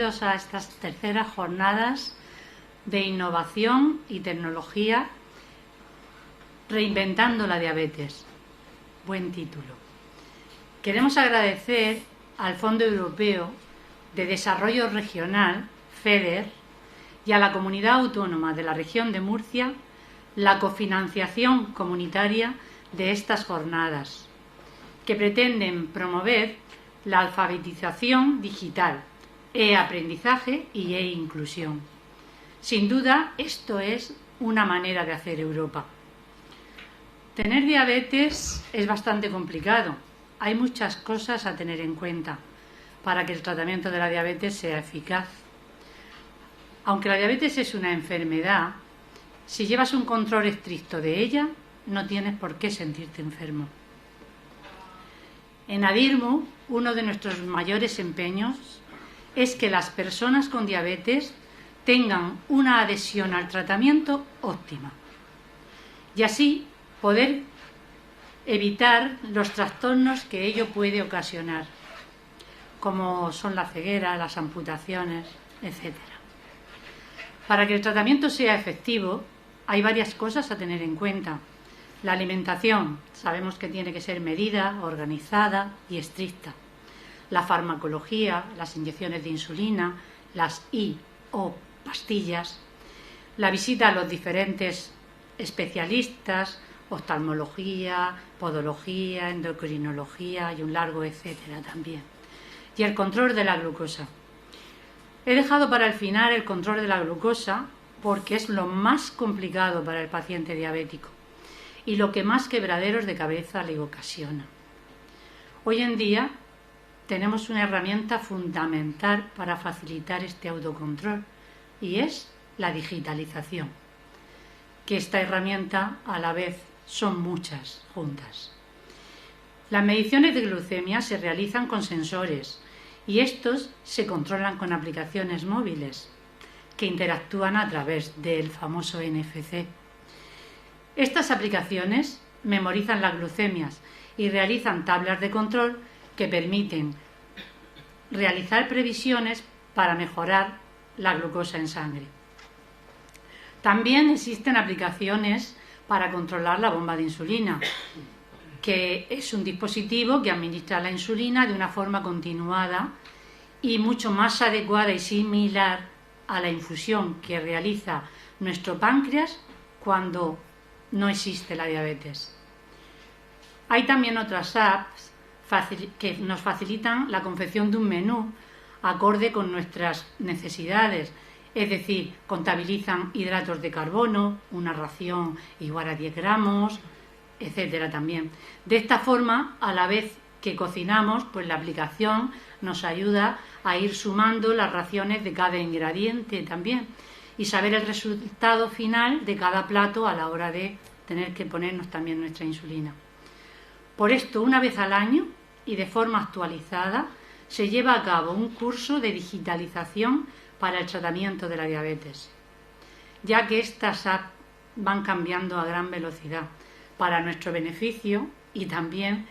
bienvenidos a estas terceras jornadas de innovación y tecnología reinventando la diabetes. Buen título. Queremos agradecer al Fondo Europeo de Desarrollo Regional, FEDER, y a la Comunidad Autónoma de la Región de Murcia la cofinanciación comunitaria de estas jornadas, que pretenden promover la alfabetización digital, e-aprendizaje y e-inclusión. Sin duda, esto es una manera de hacer Europa. Tener diabetes es bastante complicado. Hay muchas cosas a tener en cuenta para que el tratamiento de la diabetes sea eficaz. Aunque la diabetes es una enfermedad, si llevas un control estricto de ella, no tienes por qué sentirte enfermo. En ADIRMU, uno de nuestros mayores empeños es que las personas con diabetes tengan una adhesión al tratamiento óptima y así poder evitar los trastornos que ello puede ocasionar, como son la ceguera, las amputaciones, etc. Para que el tratamiento sea efectivo, hay varias cosas a tener en cuenta. La alimentación, sabemos que tiene que ser medida, organizada y estricta. La farmacología, las inyecciones de insulina, las o pastillas. La visita a los diferentes especialistas, oftalmología, podología, endocrinología y un largo etcétera también. Y el control de la glucosa. He dejado para el final el control de la glucosa porque es lo más complicado para el paciente diabético y lo que más quebraderos de cabeza le ocasiona. Hoy en día tenemos una herramienta fundamental para facilitar este autocontrol y es la digitalización, que esta herramienta a la vez son muchas juntas. Las mediciones de glucemia se realizan con sensores y estos se controlan con aplicaciones móviles que interactúan a través del famoso NFC. Estas aplicaciones memorizan las glucemias y realizan tablas de control que permiten realizar previsiones para mejorar la glucosa en sangre. También existen aplicaciones para controlar la bomba de insulina, que es un dispositivo que administra la insulina de una forma continuada y mucho más adecuada y similar a la infusión que realiza nuestro páncreas cuando no existe la diabetes. Hay también otras apps que nos facilitan la confección de un menú acorde con nuestras necesidades, es decir, contabilizan hidratos de carbono, una ración igual a 10 gramos, etcétera también. De esta forma, a la vez que cocinamos, pues la aplicación nos ayuda a ir sumando las raciones de cada ingrediente también y saber el resultado final de cada plato a la hora de tener que ponernos también nuestra insulina. Por esto, una vez al año y de forma actualizada, se lleva a cabo un curso de digitalización para el tratamiento de la diabetes, ya que estas apps van cambiando a gran velocidad para nuestro beneficio y también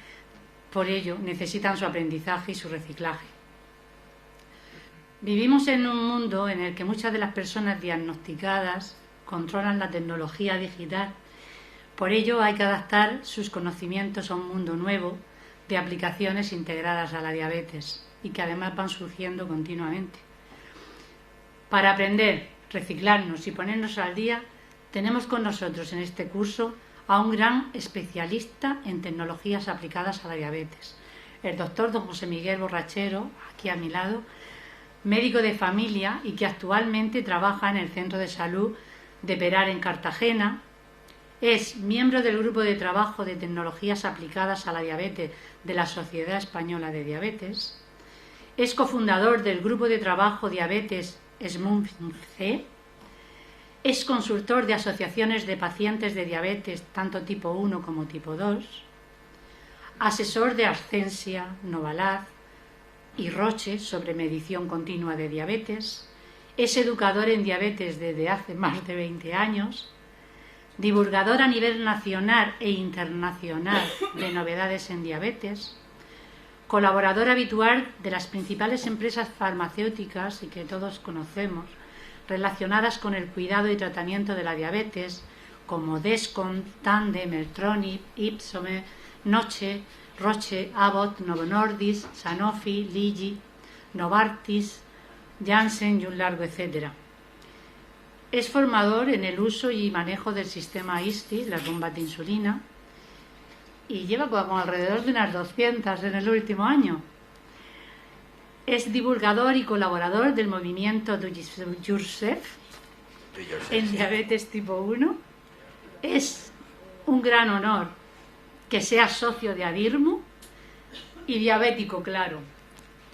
por ello necesitan su aprendizaje y su reciclaje. Vivimos en un mundo en el que muchas de las personas diagnosticadas controlan la tecnología digital. Por ello hay que adaptar sus conocimientos a un mundo nuevo de aplicaciones integradas a la diabetes y que además van surgiendo continuamente. Para aprender, reciclarnos y ponernos al día, tenemos con nosotros en este curso a un gran especialista en tecnologías aplicadas a la diabetes, el doctor don José Miguel Borrachero, aquí a mi lado, médico de familia y que actualmente trabaja en el Centro de Salud de Perar en Cartagena. Es miembro del Grupo de Trabajo de Tecnologías Aplicadas a la Diabetes de la Sociedad Española de Diabetes. Es cofundador del Grupo de Trabajo Diabetes SMUNC. Es consultor de asociaciones de pacientes de diabetes, tanto tipo 1 como tipo 2. Asesor de Ascensia, Novalab y Roche sobre medición continua de diabetes. Es educador en diabetes desde hace más de 20 años. Divulgador a nivel nacional e internacional de novedades en diabetes. colaborador habitual de las principales empresas farmacéuticas y que todos conocemos, relacionadas con el cuidado y tratamiento de la diabetes, como Descon, Tandem, Medtronic, Ipsome, Noche, Roche, Abbott, Novo Nordisk, Sanofi, Lilly, Novartis, Janssen y un largo etcétera. Es formador en el uso y manejo del sistema ISTI, las bombas de insulina, y lleva como alrededor de unas 200 en el último año. Es divulgador y colaborador del movimiento Do It Yourself en diabetes tipo 1. Es un gran honor que sea socio de Adirmu y diabético, claro,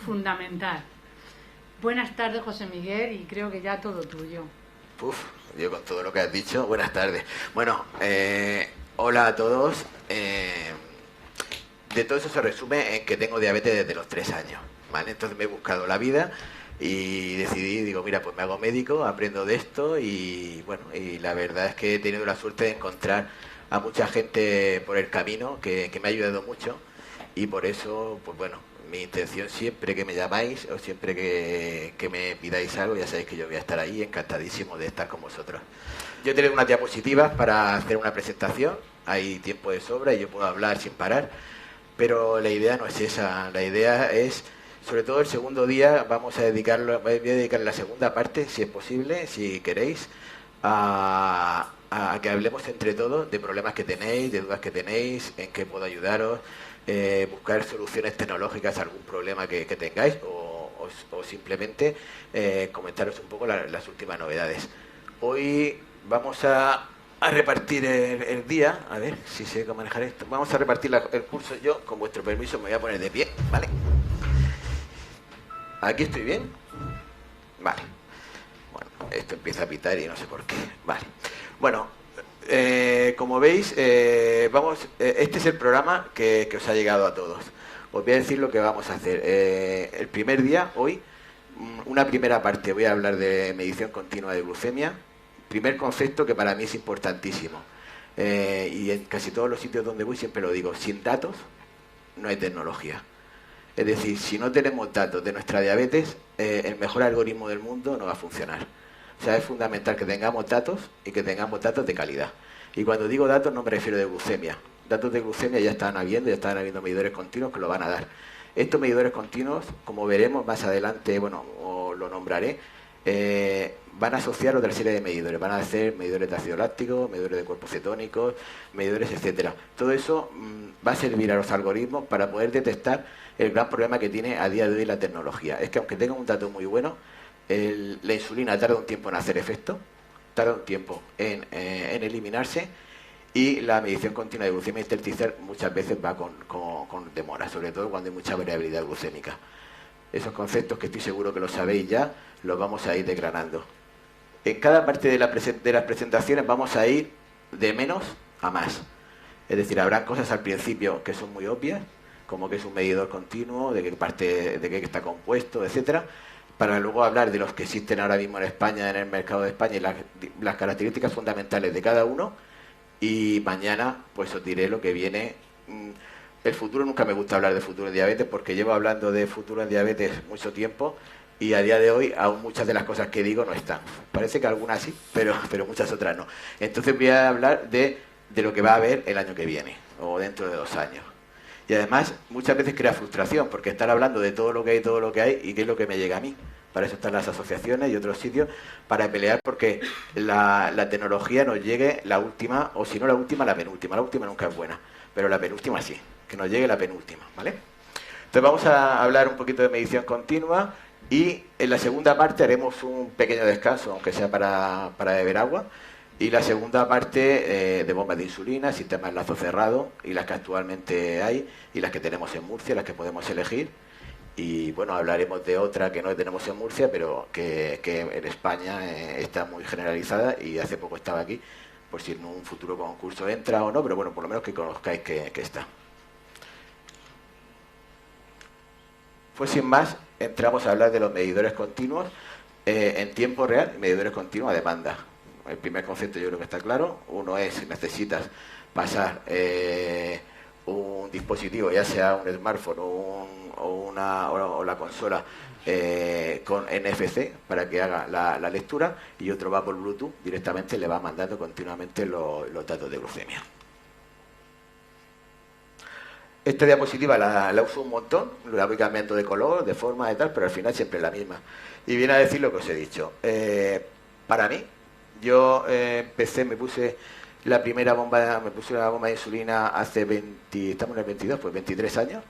fundamental. Buenas tardes, José Miguel, y creo que ya todo tuyo. Yo con todo lo que has dicho, buenas tardes. Bueno, hola a todos. De todo eso se resume en que tengo diabetes desde los 3 años, ¿vale? Entonces me he buscado la vida y decidí, digo, mira, pues me hago médico, aprendo de esto y bueno, y la verdad es que he tenido la suerte de encontrar a mucha gente por el camino que me ha ayudado mucho y por eso, pues bueno, mi intención siempre que me llamáis o siempre que me pidáis algo, ya sabéis que yo voy a estar ahí, encantadísimo de estar con vosotros. Yo he tenido unas diapositivas para hacer una presentación, hay tiempo de sobra y yo puedo hablar sin parar, pero la idea no es esa, la idea es, sobre todo el segundo día, voy a dedicar la segunda parte, si es posible, si queréis, a que hablemos entre todos de problemas que tenéis, de dudas que tenéis, en qué puedo ayudaros, buscar soluciones tecnológicas a algún problema que tengáis o simplemente comentaros un poco las últimas novedades. Hoy vamos a repartir el día, a ver si sé cómo manejar esto. Vamos a repartir el curso. Yo, con vuestro permiso, me voy a poner de pie, ¿vale? ¿Aquí estoy bien? Vale. Bueno, esto empieza a pitar y no sé por qué. Vale. Bueno, como veis, este es el programa que os ha llegado a todos. Os voy a decir lo que vamos a hacer. El primer día, hoy, una primera parte, voy a hablar de medición continua de glucemia. Primer concepto que para mí es importantísimo. Y en casi todos los sitios donde voy siempre lo digo, sin datos no hay tecnología. Es decir, si no tenemos datos de nuestra diabetes, el mejor algoritmo del mundo no va a funcionar. O sea, es fundamental que tengamos datos y que tengamos datos de calidad. Y cuando digo datos no me refiero de glucemia. Datos de glucemia ya están habiendo medidores continuos que lo van a dar. Estos medidores continuos, como veremos más adelante, bueno, os lo nombraré, van a asociar otra serie de medidores. Van a hacer medidores de ácido láctico, medidores de cuerpos cetónicos, medidores, etcétera. Todo eso va a servir a los algoritmos para poder detectar el gran problema que tiene a día de hoy la tecnología. Es que aunque tenga un dato muy bueno, la insulina tarda un tiempo en hacer efecto, tarda un tiempo en eliminarse y la medición continua de glucemia intersticial muchas veces va con demora, sobre todo cuando hay mucha variabilidad glucémica. Esos conceptos que estoy seguro que lo sabéis ya, los vamos a ir desgranando. En cada parte de las presentaciones vamos a ir de menos a más. Es decir, habrá cosas al principio que son muy obvias, como que es un medidor continuo, de qué está compuesto, etcétera, para luego hablar de los que existen ahora mismo en España, en el mercado de España, y las características fundamentales de cada uno. Y mañana pues os diré lo que viene. El futuro, nunca me gusta hablar de futuro en diabetes porque llevo hablando de futuro en diabetes mucho tiempo y a día de hoy aún muchas de las cosas que digo no están. Parece que algunas sí, pero muchas otras no. Entonces voy a hablar de lo que va a haber el año que viene o dentro de 2 años. Y además muchas veces crea frustración porque estar hablando de todo lo que hay y qué es lo que me llega a mí. Para eso están las asociaciones y otros sitios, para pelear porque la tecnología nos llegue la última, o si no la última, la penúltima. La última nunca es buena, pero la penúltima sí, que nos llegue la penúltima, ¿vale? Entonces vamos a hablar un poquito de medición continua y en la segunda parte haremos un pequeño descanso, aunque sea para beber agua. Y la segunda parte de bombas de insulina, sistemas lazo cerrado y las que actualmente hay y las que tenemos en Murcia, las que podemos elegir. Y bueno, hablaremos de otra que no tenemos en Murcia, pero que en España está muy generalizada y hace poco estaba aquí, por si en un futuro concurso entra o no, pero bueno, por lo menos que conozcáis que está. Pues sin más, entramos a hablar de los medidores continuos en tiempo real y medidores continuos a demanda. El primer concepto yo creo que está claro. Uno es, necesitas pasar un dispositivo, ya sea un smartphone o la consola con NFC para que haga la lectura, y otro va por Bluetooth, directamente le va mandando continuamente los datos de glucemia. Esta diapositiva la uso un montón, la voy cambiando de color, de forma y tal, pero al final siempre es la misma. Y viene a decir lo que os he dicho. Para mí, yo me puse la primera bomba, me puse la bomba de insulina hace estamos en el 22, pues 23 años.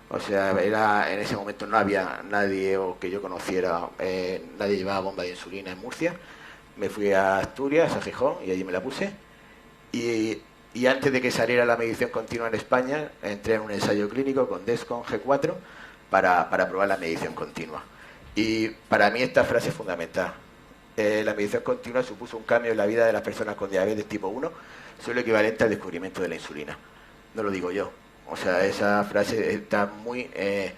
O sea, en ese momento no había nadie o que yo conociera, nadie llevaba bomba de insulina en Murcia. Me fui a Asturias, a Gijón, y allí me la puse. Y antes de que saliera la medición continua en España, entré en un ensayo clínico con Dexcom G4 para probar la medición continua. Y para mí esta frase es fundamental. La medición continua supuso un cambio en la vida de las personas con diabetes tipo 1, son lo equivalente al descubrimiento de la insulina. No lo digo yo. O sea, esa frase está muy en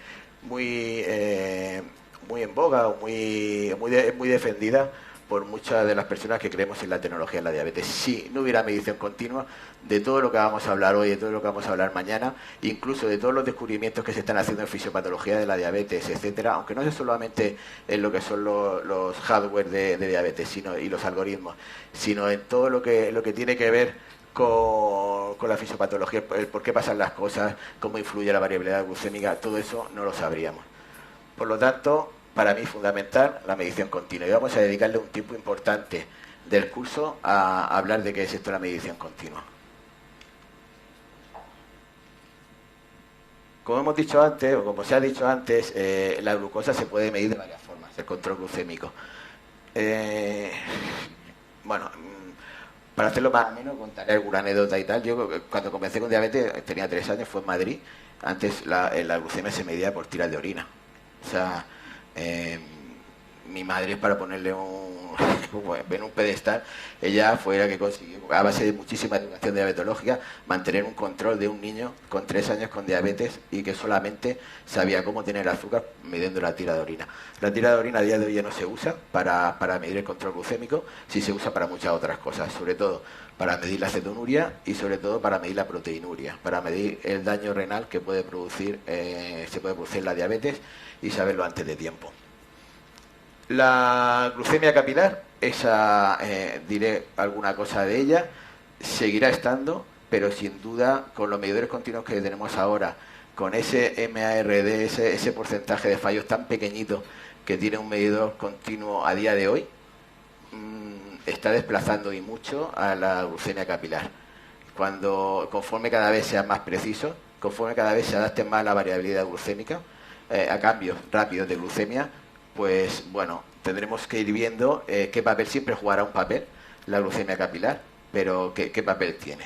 boga, o muy defendida por muchas de las personas que creemos en la tecnología de la diabetes. Si no hubiera medición continua, de todo lo que vamos a hablar hoy, de todo lo que vamos a hablar mañana, incluso de todos los descubrimientos que se están haciendo en fisiopatología de la diabetes, etcétera, aunque no es solamente en lo que son los hardware de diabetes y los algoritmos, sino en todo lo que tiene que ver con la fisiopatología, el por qué pasan las cosas, cómo influye la variabilidad glucémica, todo eso no lo sabríamos. Por lo tanto, para mí es fundamental la medición continua, y vamos a dedicarle un tiempo importante del curso a hablar de qué es esto la medición continua. Como hemos dicho antes, o como se ha dicho antes, la glucosa se puede medir de varias formas, el control glucémico. Bueno, para hacerlo más ameno, contaré alguna anécdota y tal. Yo cuando comencé con diabetes, tenía 3 años, fue en Madrid. Antes la glucemia se medía por tiras de orina. O sea, mi madre, para ponerle en un pedestal, ella fue la que consiguió, a base de muchísima educación diabetológica, mantener un control de un niño con 3 años con diabetes y que solamente sabía cómo tener azúcar midiendo la tira de orina. La tira de orina a día de hoy ya no se usa para medir el control glucémico, sí se usa para muchas otras cosas, sobre todo para medir la cetonuria y sobre todo para medir la proteinuria, para medir el daño renal que se puede producir en la diabetes y saberlo antes de tiempo. La glucemia capilar, esa diré alguna cosa de ella, seguirá estando, pero sin duda con los medidores continuos que tenemos ahora, con ese MARD, ese porcentaje de fallos tan pequeñito que tiene un medidor continuo a día de hoy, está desplazando y mucho a la glucemia capilar. Conforme cada vez sea más preciso, conforme cada vez se adapte más a la variabilidad glucémica, a cambios rápidos de glucemia, pues bueno, tendremos que ir viendo qué papel, siempre jugará un papel la glucemia capilar, pero qué papel tiene.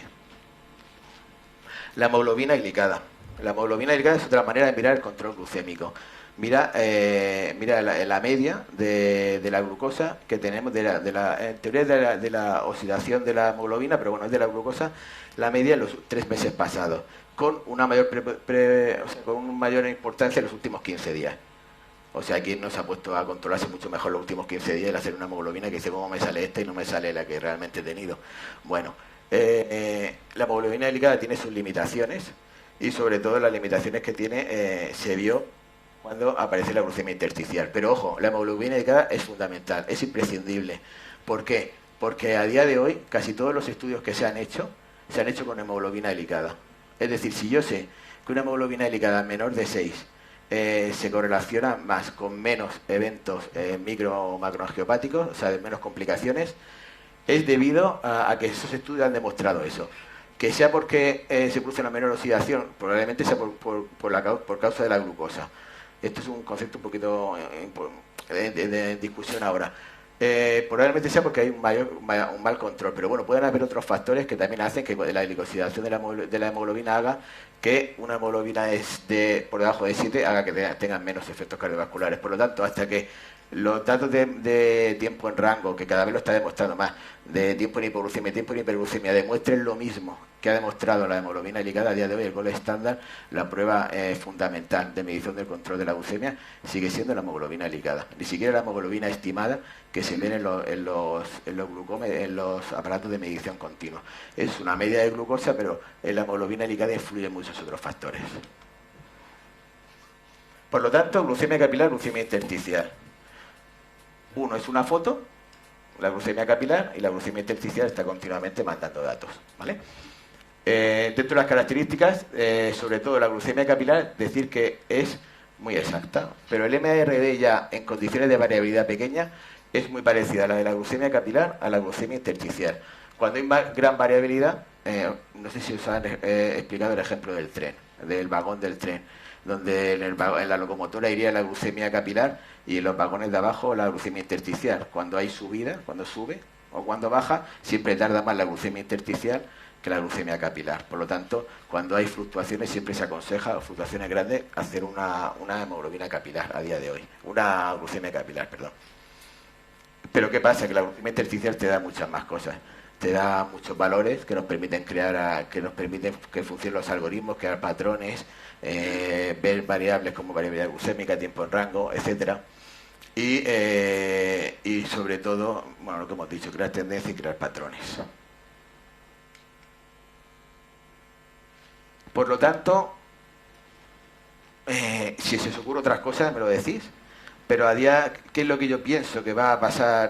La hemoglobina glicada. La hemoglobina glicada es otra manera de mirar el control glucémico. Mira la media de la glucosa que tenemos, en teoría de la oxidación de la hemoglobina, pero bueno, es de la glucosa, la media en los 3 meses pasados, con una mayor importancia en los últimos 15 días. O sea, aquí no se ha puesto a controlarse mucho mejor los últimos 15 días, el hacer una hemoglobina que dice cómo me sale esta y no me sale la que realmente he tenido. Bueno, la hemoglobina glicada tiene sus limitaciones, y sobre todo las limitaciones que tiene se vio cuando aparece la glucemia intersticial. Pero ojo, la hemoglobina glicada es fundamental, es imprescindible. ¿Por qué? Porque a día de hoy casi todos los estudios que se han hecho con hemoglobina glicada. Es decir, si yo sé que una hemoglobina glicada menor de 6 se correlaciona más con menos eventos micro o macroangiopáticos, o sea, de menos complicaciones, es debido a que esos estudios han demostrado eso. Que sea porque se produce una menor oxidación, probablemente sea por causa de la glucosa. Esto es un concepto un poquito de discusión ahora. Probablemente sea porque hay un mal control, pero bueno, pueden haber otros factores que también hacen que la glicosidación de la hemoglobina haga que una hemoglobina por debajo de 7 haga que tengan menos efectos cardiovasculares. Por lo tanto, hasta que los datos de tiempo en rango, que cada vez lo está demostrando más, de tiempo en hipoglucemia y tiempo en hiperglucemia, demuestren lo mismo que ha demostrado la hemoglobina glicada a día de hoy, el gold estándar, la prueba fundamental de medición del control de la glucemia sigue siendo la hemoglobina glicada. Ni siquiera la hemoglobina estimada que se ven en los aparatos de medición continua. Es una media de glucosa, pero en la hemoglobina glicada influyen muchos otros factores. Por lo tanto, glucemia capilar, glucemia intersticial. Uno es una foto, la glucemia capilar, y la glucemia intersticial está continuamente mandando datos, ¿vale? Dentro de las características, sobre todo la glucemia capilar, decir que es muy exacta, pero el MRD ya en condiciones de variabilidad pequeña es muy parecida a la de la glucemia capilar a la glucemia intersticial. Cuando hay gran variabilidad, no sé si os han explicado el ejemplo del tren, del vagón del tren, donde en la locomotora iría la glucemia capilar y en los vagones de abajo la glucemia intersticial. Cuando hay subida, cuando sube o cuando baja, siempre tarda más la glucemia intersticial que la glucemia capilar. Por lo tanto, cuando hay fluctuaciones, siempre se aconseja, o fluctuaciones grandes, hacer una hemoglobina capilar a día de hoy. Una glucemia capilar, perdón. Pero ¿qué pasa? Que la glucemia intersticial te da muchas más cosas. Te da muchos valores que nos permiten que funcionen los algoritmos, crear patrones, ver variables como variabilidad glucémica, tiempo en rango, etcétera. Y sobre todo, bueno, lo que hemos dicho, crear tendencias y crear patrones. Por lo tanto, si se os ocurre otras cosas, me lo decís. Pero a día, ¿qué es lo que yo pienso que va a pasar,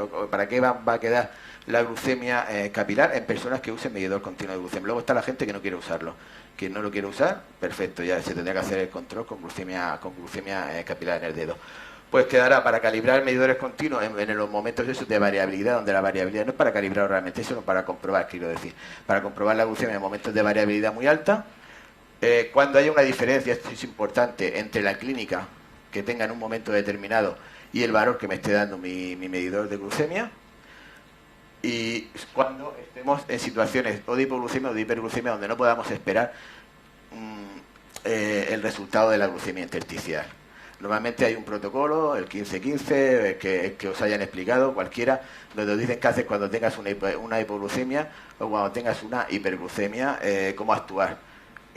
o para qué va a quedar la glucemia capilar en personas que usen medidor continuo de glucemia? Luego está la gente que no quiere usarlo. Quien no lo quiere usar, perfecto, ya se tendría que hacer el control con glucemia capilar en el dedo. Pues quedará para calibrar medidores continuos en los momentos esos de variabilidad, donde la variabilidad no es para calibrar realmente, sino para comprobar, quiero decir, para comprobar la glucemia en momentos de variabilidad muy alta. Cuando haya una diferencia, esto es importante, entre la clínica que tenga en un momento determinado y el valor que me esté dando mi medidor de glucemia, y cuando estemos en situaciones o de hipoglucemia o de hiperglucemia donde no podamos esperar el resultado de la glucemia intersticial. Normalmente hay un protocolo, el 15-15, que os hayan explicado, cualquiera, donde os dicen qué haces cuando tengas una hipoglucemia o cuando tengas una hiperglucemia, cómo actuar.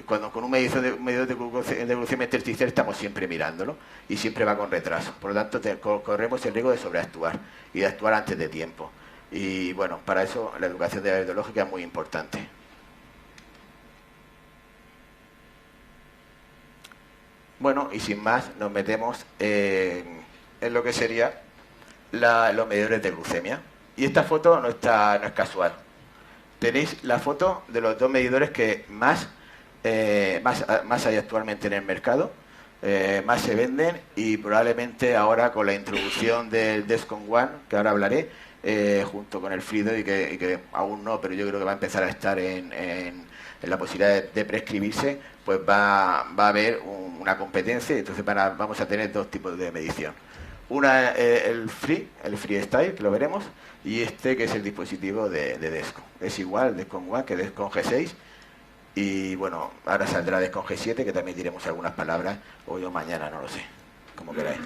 Cuando con un medidor de glucemia intersticial estamos siempre mirándolo y siempre va con retraso. Por lo tanto, corremos el riesgo de sobreactuar y de actuar antes de tiempo. Y bueno, para eso la educación diabetológica es muy importante. Bueno, y sin más, nos metemos en lo que sería los medidores de glucemia. Y esta foto no es casual. Tenéis la foto de los dos medidores que más hay actualmente en el mercado, más se venden, y probablemente ahora con la introducción del Dexcom ONE, que ahora hablaré, junto con el Freedom, y que aún no, pero yo creo que va a empezar a estar en la posibilidad de prescribirse, pues va a haber una competencia, y entonces vamos a tener dos tipos de medición. Una, el Freestyle, que lo veremos, y este que es el dispositivo de Dexcom. Es igual Dexcom ONE que Dexcom G6, y bueno, ahora saldrá Dexcom G7, que también diremos algunas palabras, hoy o mañana, no lo sé, como queráis.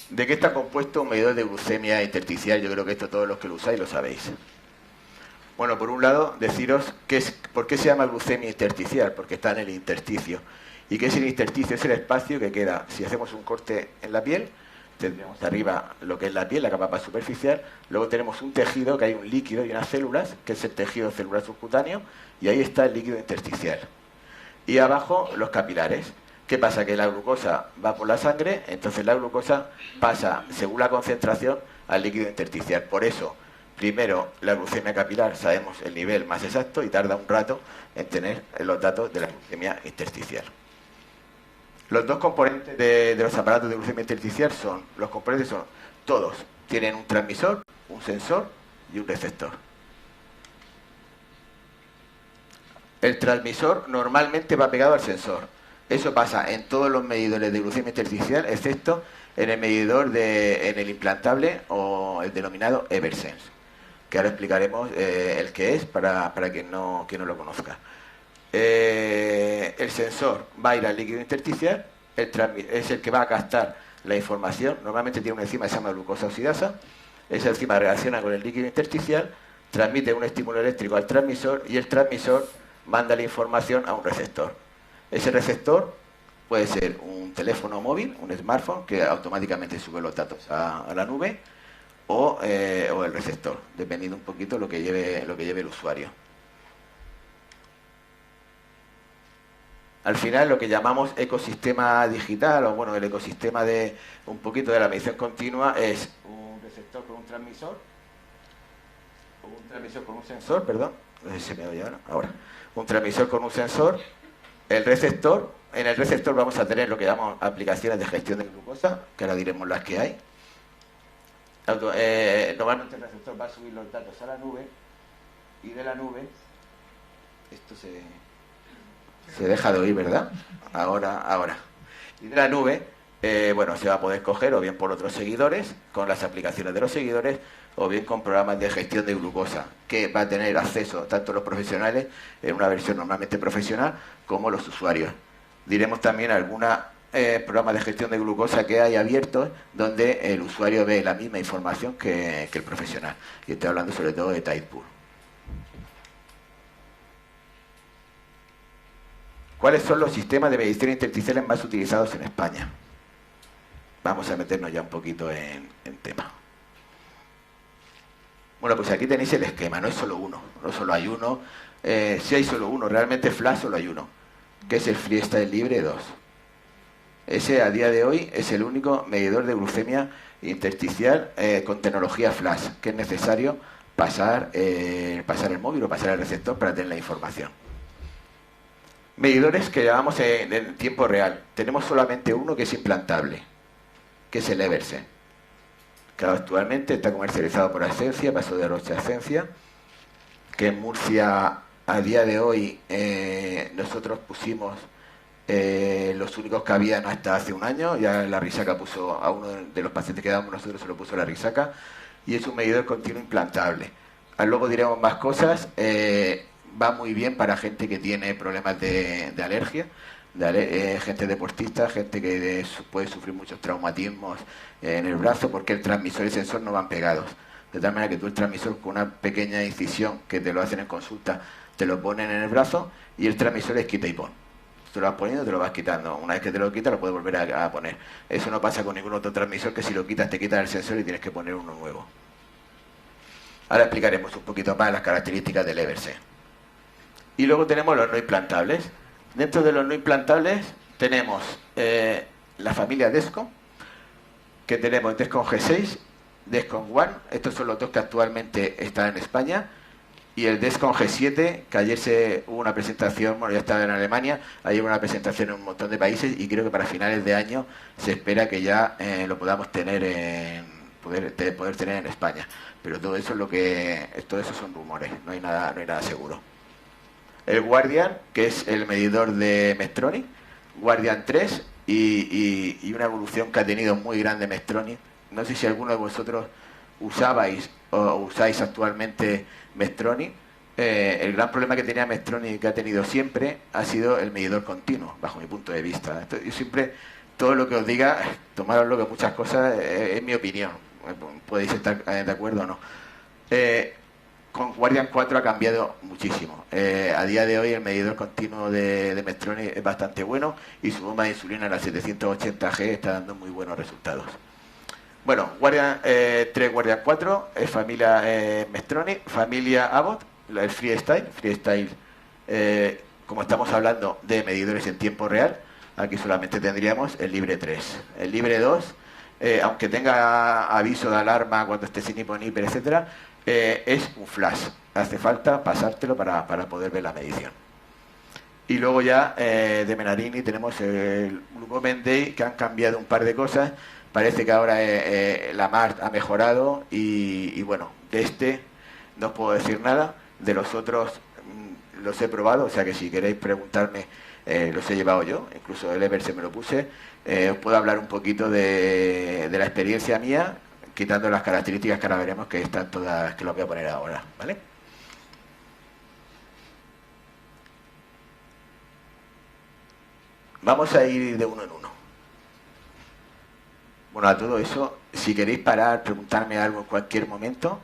¿De qué está compuesto un medidor de glucemia intersticial? Yo creo que esto todos los que lo usáis lo sabéis. Bueno, por un lado, deciros por qué se llama glucemia intersticial, porque está en el intersticio. ¿Y qué es el intersticio? Es el espacio que queda, si hacemos un corte en la piel, tendremos arriba lo que es la piel, la capa superficial, luego tenemos un tejido, que hay un líquido y unas células, que es el tejido celular subcutáneo, y ahí está el líquido intersticial. Y abajo los capilares. ¿Qué pasa? Que la glucosa va por la sangre, entonces la glucosa pasa, según la concentración, al líquido intersticial. Por eso, primero, la glucemia capilar, sabemos el nivel más exacto y tarda un rato en tener los datos de la glucemia intersticial. Los dos componentes de los aparatos de glucemia intersticial son todos, tienen un transmisor, un sensor y un receptor. El transmisor normalmente va pegado al sensor. Eso pasa en todos los medidores de glucemia intersticial, excepto en el medidor en el implantable o el denominado Eversense, que ahora explicaremos el que es para quien no lo conozca. El sensor va a ir al líquido intersticial, es el que va a captar la información, normalmente tiene una enzima que se llama glucosa oxidasa, esa enzima reacciona con el líquido intersticial, transmite un estímulo eléctrico al transmisor y el transmisor manda la información a un receptor. Ese receptor puede ser un teléfono móvil, un smartphone, que automáticamente sube los datos a la nube, o el receptor, dependiendo un poquito lo que lleve el usuario. Al final lo que llamamos ecosistema digital, o bueno, el ecosistema de un poquito de la medición continua, es un receptor con un transmisor, o un transmisor con un sensor, perdón, no sé si me oye ahora, un transmisor con un sensor, el receptor. En el receptor vamos a tener lo que llamamos aplicaciones de gestión de glucosa, que ahora diremos las que hay. Normalmente el receptor va a subir los datos a la nube, y de la nube, esto se deja de oír, ¿verdad? Ahora. Y de la nube, bueno, se va a poder coger o bien por otros seguidores, con las aplicaciones de los seguidores, o bien con programas de gestión de glucosa, que va a tener acceso tanto los profesionales, en una versión normalmente profesional, como los usuarios. Diremos también algunos programas de gestión de glucosa que hay abiertos, donde el usuario ve la misma información que el profesional. Y estoy hablando sobre todo de Tidepool. ¿Cuáles son los sistemas de medición intersticiales más utilizados en España? Vamos a meternos ya un poquito en tema. Bueno, pues aquí tenéis el esquema, no es solo uno, no solo hay uno. Si hay solo uno, realmente Flash solo hay uno, que es el Freestyle Libre 2. Ese a día de hoy es el único medidor de glucemia intersticial con tecnología Flash, que es necesario pasar el móvil o pasar el receptor para tener la información. Medidores que llamamos en tiempo real. Tenemos solamente uno que es implantable, que es el Eversen, que actualmente está comercializado por Ascencia, pasó de Roche a Ascencia, que en Murcia a día de hoy nosotros pusimos los únicos que habían hasta hace un año. Ya la Risaca puso, a uno de los pacientes que damos nosotros se lo puso la Risaca, y es un medidor continuo implantable. Luego diremos más cosas. Va muy bien para gente que tiene problemas de alergia, gente deportista, gente que puede sufrir muchos traumatismos en el brazo, porque el transmisor y el sensor no van pegados. De tal manera que tú el transmisor, con una pequeña incisión que te lo hacen en consulta, te lo ponen en el brazo, y el transmisor es quita y pon. Te lo vas poniendo, te lo vas quitando. Una vez que te lo quitas, lo puedes volver a poner. Eso no pasa con ningún otro transmisor, que si lo quitas, te quitas el sensor y tienes que poner uno nuevo. Ahora explicaremos un poquito más las características del Eversen. Y luego tenemos los no implantables. Dentro de los no implantables tenemos la familia Descom, que tenemos Descom G6, Descom One, estos son los dos que actualmente están en España, y el Descom G7, que ayer hubo una presentación, bueno, ya estaba en Alemania, ayer hubo una presentación en un montón de países, y creo que para finales de año se espera que ya lo podamos tener poder tener en España. Pero todo eso son rumores, no hay nada seguro. El Guardian, que es el medidor de Medtronic, Guardian 3, y una evolución que ha tenido muy grande Medtronic. No sé si alguno de vosotros usabais o usáis actualmente Medtronic. El gran problema que tenía Medtronic, que ha tenido siempre, ha sido el medidor continuo, bajo mi punto de vista. Yo siempre, todo lo que os diga, tomadlo, que muchas cosas es mi opinión. Podéis estar de acuerdo o no. Con Guardian 4 ha cambiado muchísimo. A día de hoy el medidor continuo de Medtronic es bastante bueno, y su bomba de insulina, la 780G, está dando muy buenos resultados. Bueno, Guardian 3, Guardian 4 es familia Medtronic, familia Abbott, el Freestyle, como estamos hablando de medidores en tiempo real, aquí solamente tendríamos el Libre 3. El Libre 2, aunque tenga aviso de alarma cuando esté sin hiper, etcétera, es un flash. Hace falta pasártelo para poder ver la medición. Y luego ya de Menarini tenemos el Glucomen Day, que han cambiado un par de cosas. Parece que ahora la MART ha mejorado, y bueno, de este no os puedo decir nada. De los otros los he probado, o sea que si queréis preguntarme, los he llevado yo. Incluso el Eversen me lo puse. Os puedo hablar un poquito de la experiencia mía, quitando las características que ahora veremos, que están todas, que lo voy a poner ahora, ¿vale? Vamos a ir de uno en uno. Bueno, a todo eso, si queréis parar, preguntarme algo en cualquier momento,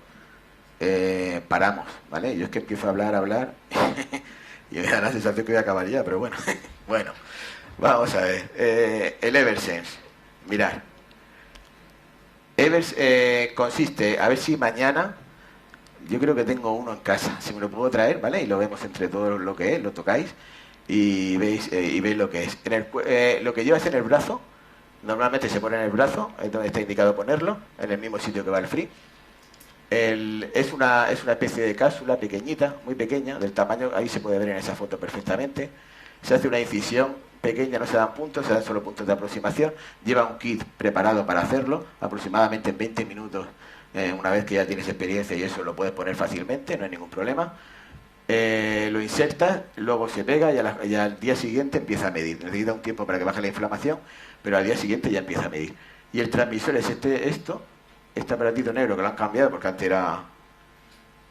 paramos, ¿vale? Yo es que empiezo a hablar, y me da la sensación que voy a acabar ya, pero bueno. Bueno, vamos a ver. El Eversense, mirad. Consiste, a ver si mañana, yo creo que tengo uno en casa, si me lo puedo traer, ¿vale? Y lo vemos entre todos lo que es, lo tocáis. y veis lo que es. Lo que llevas en el brazo, normalmente se pone en el brazo, es donde está indicado ponerlo, en el mismo sitio que va el free. Es una especie de cápsula pequeñita, muy pequeña, del tamaño, ahí se puede ver en esa foto perfectamente. Se hace una incisión pequeña, no se dan puntos, se dan solo puntos de aproximación. Lleva un kit preparado para hacerlo, aproximadamente en 20 minutos. Una vez que ya tienes experiencia y eso lo puedes poner fácilmente, no hay ningún problema. Lo insertas, luego se pega y al día siguiente empieza a medir. Necesita un tiempo para que baje la inflamación, pero al día siguiente ya empieza a medir. Y el transmisor es este aparatito negro que lo han cambiado porque antes era...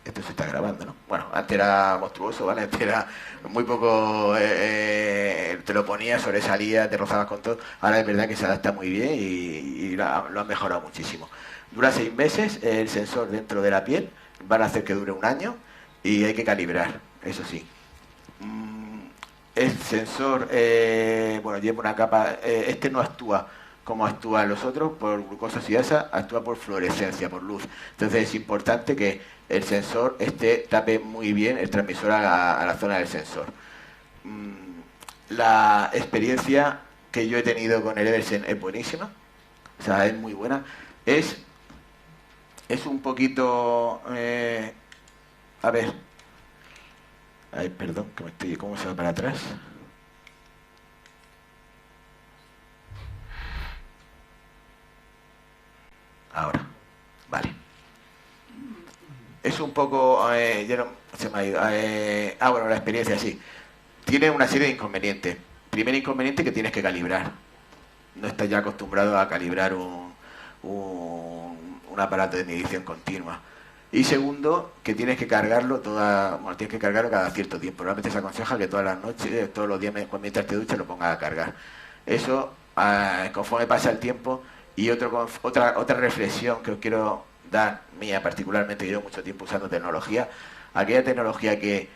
Esto se está grabando, ¿no? Bueno, antes era monstruoso, ¿vale? Antes era muy poco... te lo ponías, sobresalía, te rozabas con todo. Ahora es verdad que se adapta muy bien y lo han mejorado muchísimo. Dura 6 meses el sensor dentro de la piel. Van a hacer que dure un año y hay que calibrar, eso sí. El sensor, bueno, lleva una capa... este no actúa como actúan los otros por glucosa oxidasa, actúa por fluorescencia, por luz. Entonces es importante que el sensor tape muy bien el transmisor a la zona del sensor. La experiencia que yo he tenido con el Eversen es buenísima, o sea, es muy buena. Es un poquito... a ver... Ay, perdón, que me estoy... ¿Cómo se va para atrás? Ahora, vale. Es un poco... ya no, se me ha ido. Bueno, la experiencia sí. Tiene una serie de inconvenientes. Primer inconveniente que tienes que calibrar. No estás ya acostumbrado a calibrar un aparato de medición continua. Y segundo, que tienes que cargarlo tienes que cargarlo cada cierto tiempo. Realmente se aconseja que todas las noches, todos los días mientras te duchas lo pongas a cargar. Eso, conforme pasa el tiempo. Y otra reflexión que os quiero dar, mía particularmente, que llevo mucho tiempo usando tecnología, aquella tecnología que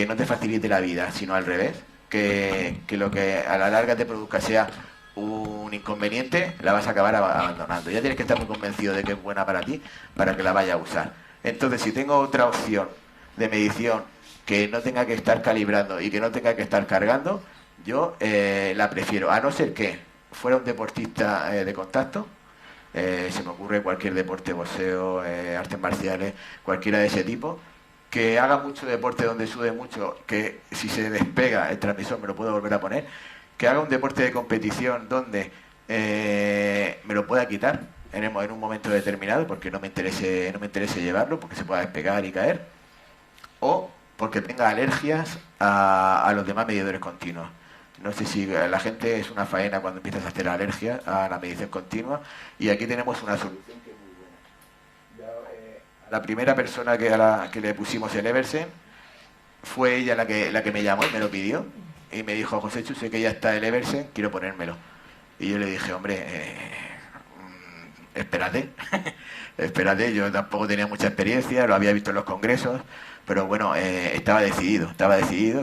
no te facilite la vida, sino al revés, que lo que a la larga te produzca sea un inconveniente, la vas a acabar abandonando. Ya tienes que estar muy convencido de que es buena para ti, para que la vayas a usar. Entonces, si tengo otra opción de medición que no tenga que estar calibrando y que no tenga que estar cargando, yo la prefiero, a no ser que fuera un deportista de contacto, se me ocurre cualquier deporte, boxeo, artes marciales, cualquiera de ese tipo, que haga mucho deporte donde sude mucho, que si se despega el transmisor me lo puedo volver a poner, que haga un deporte de competición donde me lo pueda quitar en un momento determinado porque no me interese llevarlo, porque se pueda despegar y caer, o porque tenga alergias a los demás medidores continuos. No sé si la gente es una faena cuando empiezas a hacer alergia a la medición continua, y aquí tenemos una solución que es muy buena. La primera persona que le pusimos el Eversen fue ella la que me llamó y me lo pidió y me dijo: José Chu, sé que ya está el Eversen, quiero ponérmelo. Y yo le dije: hombre, espérate, espérate, yo tampoco tenía mucha experiencia, lo había visto en los congresos, pero bueno, estaba decidido,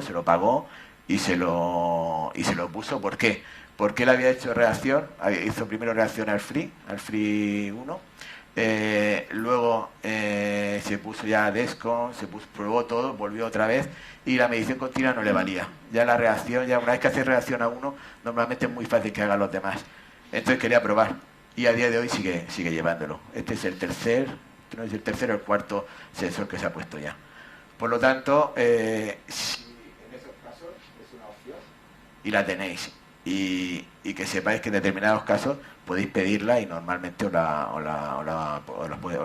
se lo pagó y se lo puso. ¿Por qué? Porque él había hecho reacción, hizo primero reacción al Free 1, luego se puso ya Descon, probó todo, volvió otra vez y la medición continua no le valía. Ya la reacción, ya una vez que hace reacción a uno, normalmente es muy fácil que hagan los demás. Entonces quería probar y a día de hoy sigue llevándolo. Este es el tercero o el cuarto sensor que se ha puesto ya. Por lo tanto, si en esos casos es una opción y la tenéis, y que sepáis que en determinados casos podéis pedirla y normalmente os la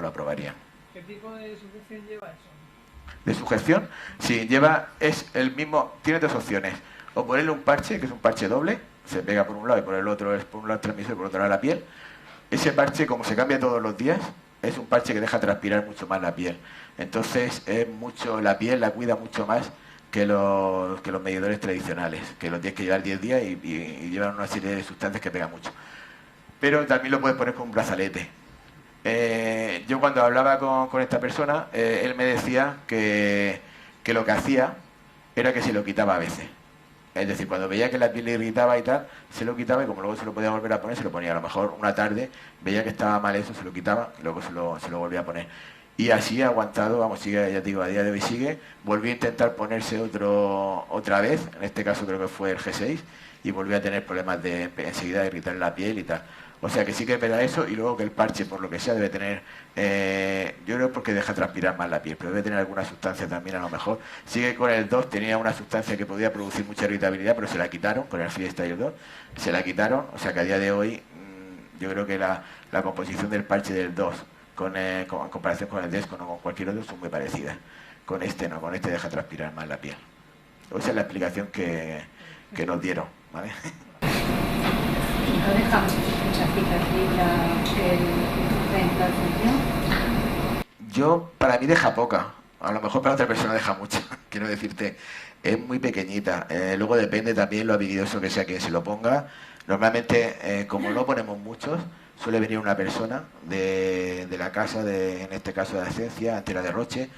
aprobarían. ¿Qué tipo de sujeción lleva eso? ¿De sujeción? Sí, es el mismo, tiene dos opciones. O ponerle un parche, que es un parche doble, se pega por un lado y por el otro es por un lado el transmisor y por otro lado la piel. Ese parche, como se cambia todos los días, es un parche que deja transpirar mucho más la piel. Entonces la piel la cuida mucho más que los medidores tradicionales, que los tienes que llevar 10 días y llevan una serie de sustancias que pegan mucho. Pero también lo puedes poner con un brazalete. Yo cuando hablaba con esta persona, él me decía que lo que hacía era que se lo quitaba a veces. Es decir, cuando veía que la piel le irritaba y tal, se lo quitaba, y como luego se lo podía volver a poner, se lo ponía. A lo mejor una tarde veía que estaba mal eso, se lo quitaba y luego se lo volvía a poner. Y así ha aguantado, vamos, sigue, ya te digo, a día de hoy sigue. Volvió a intentar ponerse otra vez, en este caso creo que fue el G6, y volvió a tener problemas de enseguida de irritar la piel y tal. O sea que sí que es verdad eso, y luego que el parche, por lo que sea, debe tener, yo creo porque deja transpirar más la piel, pero debe tener alguna sustancia también a lo mejor. Sigue con el 2, tenía una sustancia que podía producir mucha irritabilidad, pero se la quitaron, con el Freestyle 2, se la quitaron, o sea que a día de hoy yo creo que la composición del parche del 2 en comparación con el Descon o con cualquier otro son muy parecidas. Con este no, con este deja transpirar más la piel. Esa es la explicación que nos dieron, ¿vale? ¿No deja mucha cicatriz la implantación? Para mí deja poca. A lo mejor para otra persona deja mucha. Quiero decirte, es muy pequeñita. Luego depende también lo habilidoso que sea quien se lo ponga. Normalmente, como no ponemos muchos, suele venir una persona de la casa, en este caso de Ascencia, Antera de Roche.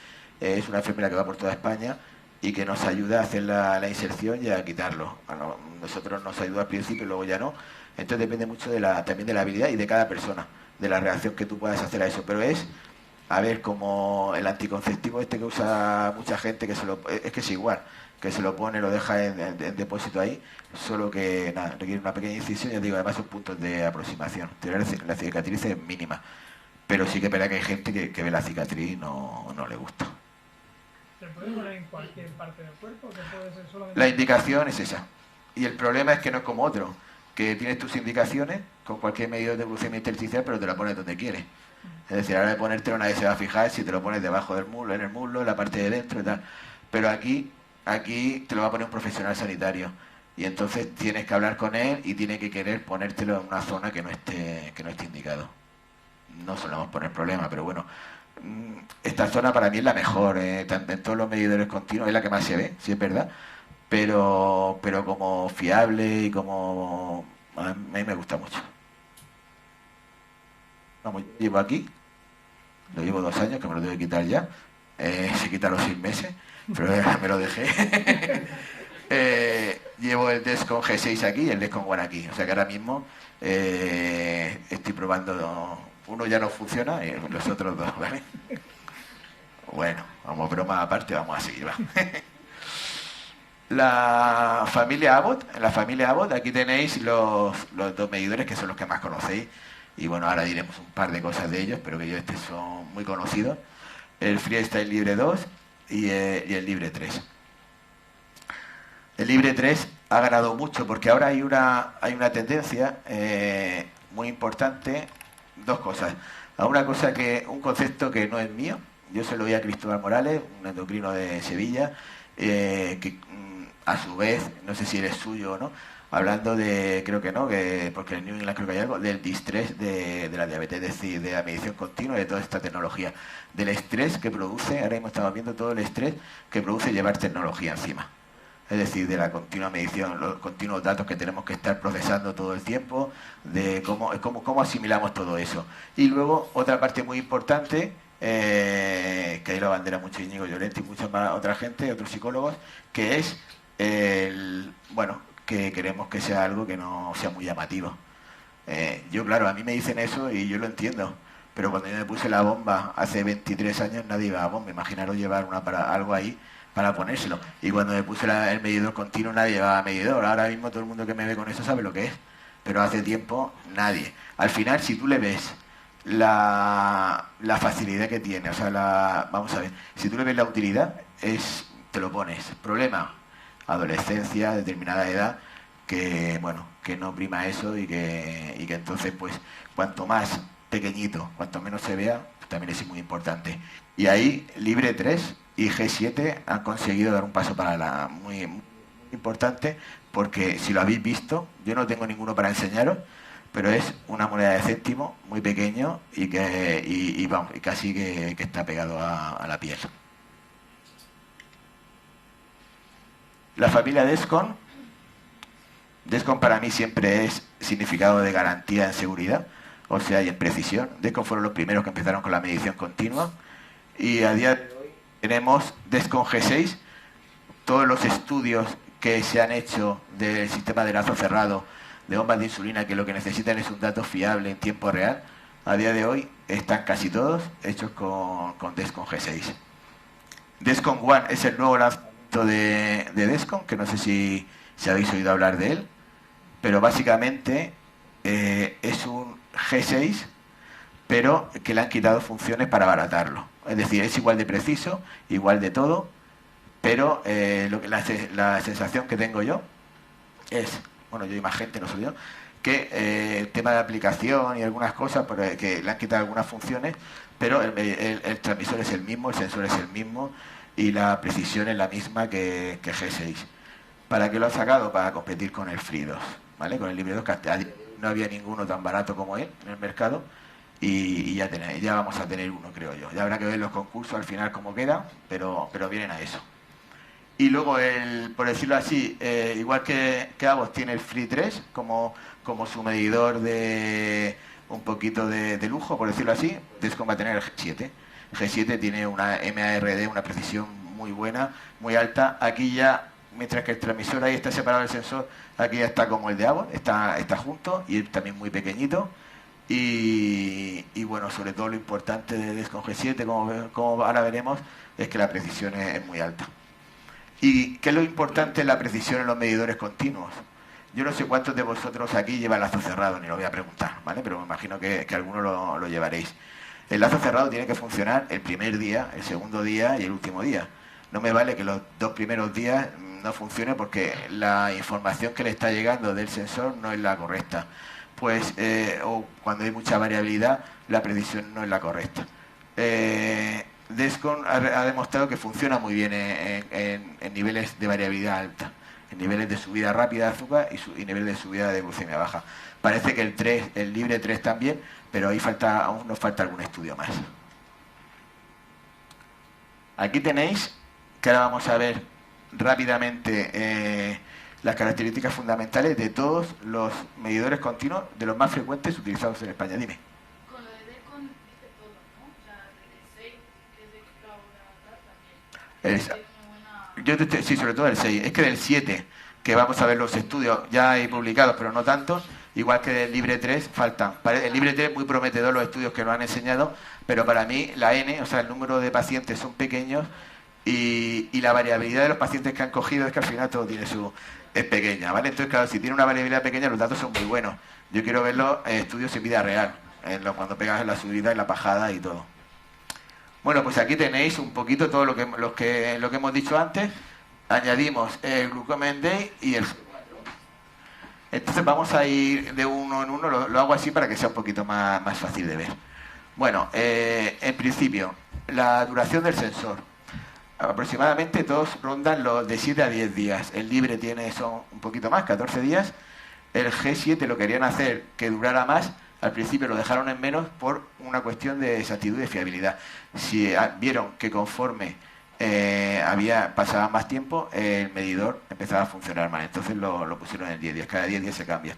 Es una enfermera que va por toda España y que nos ayuda a hacer la inserción y a quitarlo. Bueno, nosotros nos ayuda al principio y luego ya no. Entonces depende mucho también de la habilidad y de cada persona, de la reacción que tú puedas hacer a eso. Pero a ver, como el anticonceptivo este que usa mucha gente, es que es igual, que se lo pone, lo deja en depósito ahí, solo que nada, requiere una pequeña incisión, ya digo, además son puntos de aproximación. La cicatriz es mínima, pero sí que es verdad que hay gente que ve la cicatriz y no le gusta. ¿Se puede poner en cualquier parte del cuerpo? ¿Que puede ser solamente... La indicación es esa. Y el problema es que no es como otro, que tienes tus indicaciones con cualquier medidor de glucemia intersticial, pero te la pones donde quieres. Es decir, ahora de ponértelo nadie se va a fijar si te lo pones debajo del muslo, en el muslo, en la parte de dentro y tal. Pero aquí te lo va a poner un profesional sanitario. Y entonces tienes que hablar con él y tiene que querer ponértelo en una zona que no esté indicado. No solemos poner problema, pero bueno. Esta zona para mí es la mejor, en todos los medidores continuos, es la que más se ve, sí es verdad. Pero como fiable y como... A mí me gusta mucho. Vamos, llevo aquí, lo llevo 2 años, que me lo tengo que quitar ya. Se quita a los 6 meses, pero me lo dejé. Llevo el Descon G6 aquí y el Descon One aquí. O sea que ahora mismo estoy probando... Uno ya no funciona y los otros 2, ¿vale? Bueno, vamos, broma aparte, vamos a seguir, va. En la familia Abbott, aquí tenéis los 2 medidores que son los que más conocéis. Y bueno, ahora diremos un par de cosas de ellos, pero que son muy conocidos. El Freestyle Libre 2 y el Libre 3. El Libre 3 ha ganado mucho porque ahora hay una tendencia muy importante. 2 cosas. Un concepto que no es mío. Yo se lo oí a Cristóbal Morales, un endocrino de Sevilla, que a su vez, no sé si eres suyo o no, hablando de, creo que no, porque en New England creo que hay algo, del distrés de la diabetes, es decir, de la medición continua, de toda esta tecnología, del estrés que produce, ahora mismo estamos viendo todo el estrés que produce llevar tecnología encima. Es decir, de la continua medición, los continuos datos que tenemos que estar procesando todo el tiempo, de cómo asimilamos todo eso. Y luego, otra parte muy importante, que ahí lo bandera mucho Íñigo Llorente y mucha más otra gente, otros psicólogos, que es que queremos que sea algo que no sea muy llamativo. Yo, claro, a mí me dicen eso y yo lo entiendo, pero cuando yo me puse la bomba hace 23 años nadie iba a bomba. Imaginaros llevar algo ahí para ponérselo. Y cuando me puse el medidor continuo nadie llevaba medidor. Ahora mismo todo el mundo que me ve con eso sabe lo que es, pero hace tiempo nadie. Al final, si tú le ves la facilidad que tiene, o sea, vamos a ver, si tú le ves la utilidad, te lo pones. Problema, adolescencia, determinada edad, que no prima eso y que entonces, pues, cuanto más pequeñito, cuanto menos se vea, también es muy importante. Y ahí, Libre 3 y G7 han conseguido dar un paso para muy, muy importante, porque si lo habéis visto, yo no tengo ninguno para enseñaros, pero es una moneda de céntimo muy pequeño y casi que está pegado a la piel. La familia Descon para mí siempre es significado de garantía en seguridad, o sea, y en precisión. Descon fueron los primeros que empezaron con la medición continua y a día de hoy tenemos Descon G6. Todos los estudios que se han hecho del sistema de lazo cerrado, de bombas de insulina, que lo que necesitan es un dato fiable en tiempo real, a día de hoy están casi todos hechos con Descon G6. Descon One es el nuevo lanzamiento de Descon, que no sé si habéis oído hablar de él, pero básicamente es un G6, pero que le han quitado funciones para abaratarlo. Es decir, es igual de preciso, igual de todo, pero la sensación que tengo yo es, bueno, yo y más gente, no soy yo, que el tema de aplicación y algunas cosas, que le han quitado algunas funciones, pero el transmisor es el mismo, el sensor es el mismo y la precisión es la misma que G6. ¿Para qué lo ha sacado? Para competir con el Free 2, ¿vale? Con el Libre 2, que no había ninguno tan barato como él en el mercado, y ya vamos a tener uno, creo yo. Ya habrá que ver los concursos al final cómo quedan, pero vienen a eso. Y luego, por decirlo así, igual que Avos tiene el Free 3 como su medidor de un poquito de lujo, por decirlo así, Descon va a tener el G7. G7 tiene una MARD, una precisión muy buena, muy alta. Aquí ya, mientras que el transmisor ahí está separado del sensor, aquí ya está como el de Avon, está junto y también muy pequeñito. Y bueno, sobre todo lo importante de Descon G7, como ahora veremos, es que la precisión es muy alta. ¿Y qué es lo importante en la precisión en los medidores continuos? Yo no sé cuántos de vosotros aquí llevan lazo cerrado, ni lo voy a preguntar, ¿vale? Pero me imagino que algunos lo llevaréis. El lazo cerrado tiene que funcionar el primer día, el segundo día y el último día. No me vale que los 2 primeros días no funcione porque la información que le está llegando del sensor no es la correcta. Pues, o cuando hay mucha variabilidad, la precisión no es la correcta. Descon ha demostrado que funciona muy bien en niveles de variabilidad alta, en niveles de subida rápida de azúcar y niveles de subida de glucemia baja. Parece que el Libre 3 también, pero ahí aún nos falta algún estudio más. Aquí tenéis, que ahora vamos a ver rápidamente las características fundamentales de todos los medidores continuos, de los más frecuentes utilizados en España. Dime. Con lo de Descon dice todo, ¿no? O sea, desde el 6, que es de que acabo de también. Sí, sobre todo el 6. Es que del 7, que vamos a ver los estudios, ya hay publicados, pero no tantos, igual que del Libre 3, faltan. El Libre 3 es muy prometedor los estudios que nos han enseñado, pero para mí la N, o sea, el número de pacientes son pequeños y la variabilidad de los pacientes que han cogido es que al final todo es pequeña, ¿vale? Entonces, claro, si tiene una variabilidad pequeña, los datos son muy buenos. Yo quiero ver los estudios en vida real, cuando pegas la subida y la bajada y todo. Bueno, pues aquí tenéis un poquito todo lo que hemos dicho antes. Añadimos el Glucomen Day y el... Entonces vamos a ir de uno en uno, lo hago así para que sea un poquito más fácil de ver. Bueno, en principio, la duración del sensor. Aproximadamente todos rondan los de 7 a 10 días. El Libre son un poquito más, 14 días. El G7 lo querían hacer que durara más. Al principio lo dejaron en menos por una cuestión de exactitud y de fiabilidad. Si vieron que conforme pasaba más tiempo, el medidor empezaba a funcionar mal. Entonces lo pusieron en 10 días. Cada 10 días se cambia.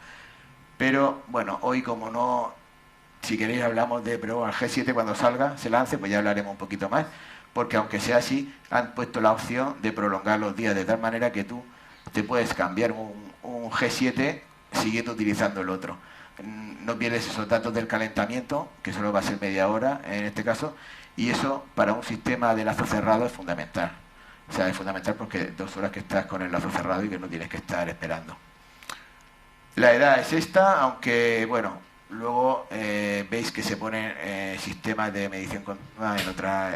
Pero bueno, hoy como no, si queréis hablamos pero el G7 cuando se lance, pues ya hablaremos un poquito más. Porque aunque sea así, han puesto la opción de prolongar los días de tal manera que tú te puedes cambiar un G7 siguiendo utilizando el otro. No pierdes esos datos del calentamiento, que solo va a ser media hora en este caso, y eso para un sistema de lazo cerrado es fundamental. O sea, es fundamental porque 2 horas que estás con el lazo cerrado y que no tienes que estar esperando. La edad es esta, aunque, bueno, luego veis que se ponen sistemas de medición continua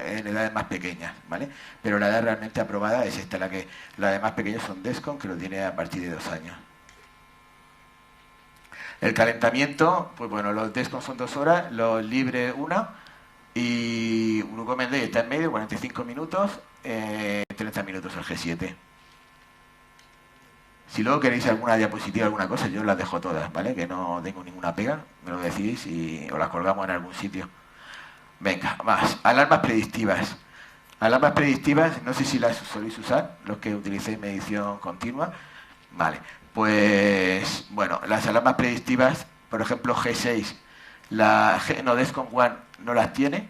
en edades más pequeñas, ¿vale? Pero la edad realmente aprobada es esta, la de más pequeños son Descon, que lo tiene a partir de 2 años. El calentamiento, pues bueno, los Descon son 2 horas, los Libre 1 y Glucomen Day está en medio, 45 minutos, 30 minutos el G7. Si luego queréis alguna diapositiva, alguna cosa, yo las dejo todas, ¿vale? Que no tengo ninguna pega, me lo decís y os las colgamos en algún sitio. Venga, más. Alarmas predictivas. Alarmas predictivas, no sé si las soléis usar, los que utilicéis medición continua. Vale, pues, bueno, las alarmas predictivas, por ejemplo, G6, Descon One no las tiene,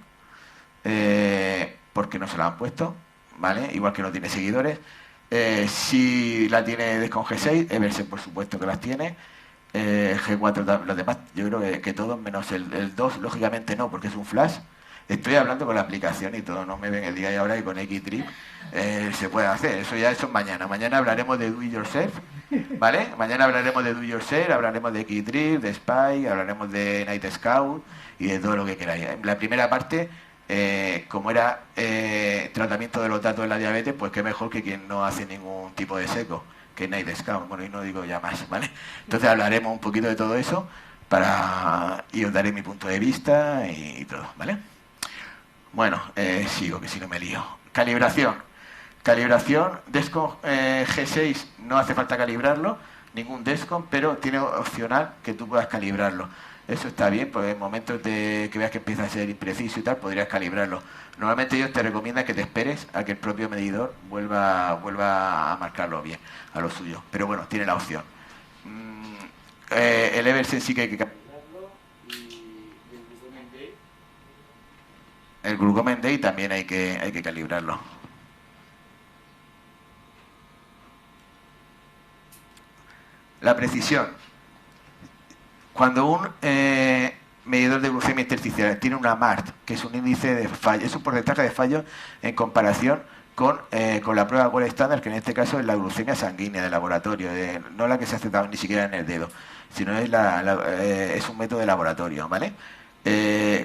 porque no se la han puesto, ¿vale? Igual que no tiene seguidores. Si la tiene Descon G6, Eversen por supuesto que las tiene. G4, los demás, yo creo que todos, menos el 2, lógicamente no, porque es un flash. Estoy hablando con la aplicación y todo, no me ven el día y ahora, y con Xtrip se puede hacer. Eso es mañana. Mañana hablaremos de Do It Yourself, ¿vale? Mañana hablaremos de Do It Yourself, hablaremos de Xtrip, de Spy, hablaremos de Night Scout y de todo lo que queráis. La primera parte, como era tratamiento de los datos de la diabetes, pues qué mejor que quien no hace ningún tipo de seco, que Night Scout. Bueno, y no digo ya más, ¿vale? Entonces hablaremos un poquito de todo eso y os daré mi punto de vista y todo, ¿vale? Bueno, sigo, que si no me lío. Calibración. Calibración, Descom G6 no hace falta calibrarlo, ningún Descom, pero tiene opcional que tú puedas calibrarlo. Eso está bien, pues en momentos de que veas que empieza a ser impreciso y tal, podrías calibrarlo. Normalmente ellos te recomiendan que te esperes a que el propio medidor vuelva a marcarlo bien, a lo suyo. Pero bueno, tiene la opción. El Eversen sí que hay que calibrarlo. El Glucomen Day también hay que calibrarlo. La precisión. Cuando un medidor de glucemia intersticial tiene una MART, que es un índice de fallo, es un porcentaje de fallo en comparación con la prueba gold estándar, que en este caso es la glucemia sanguínea de laboratorio, no la que se hace ni siquiera en el dedo, sino es un método de laboratorio, ¿vale?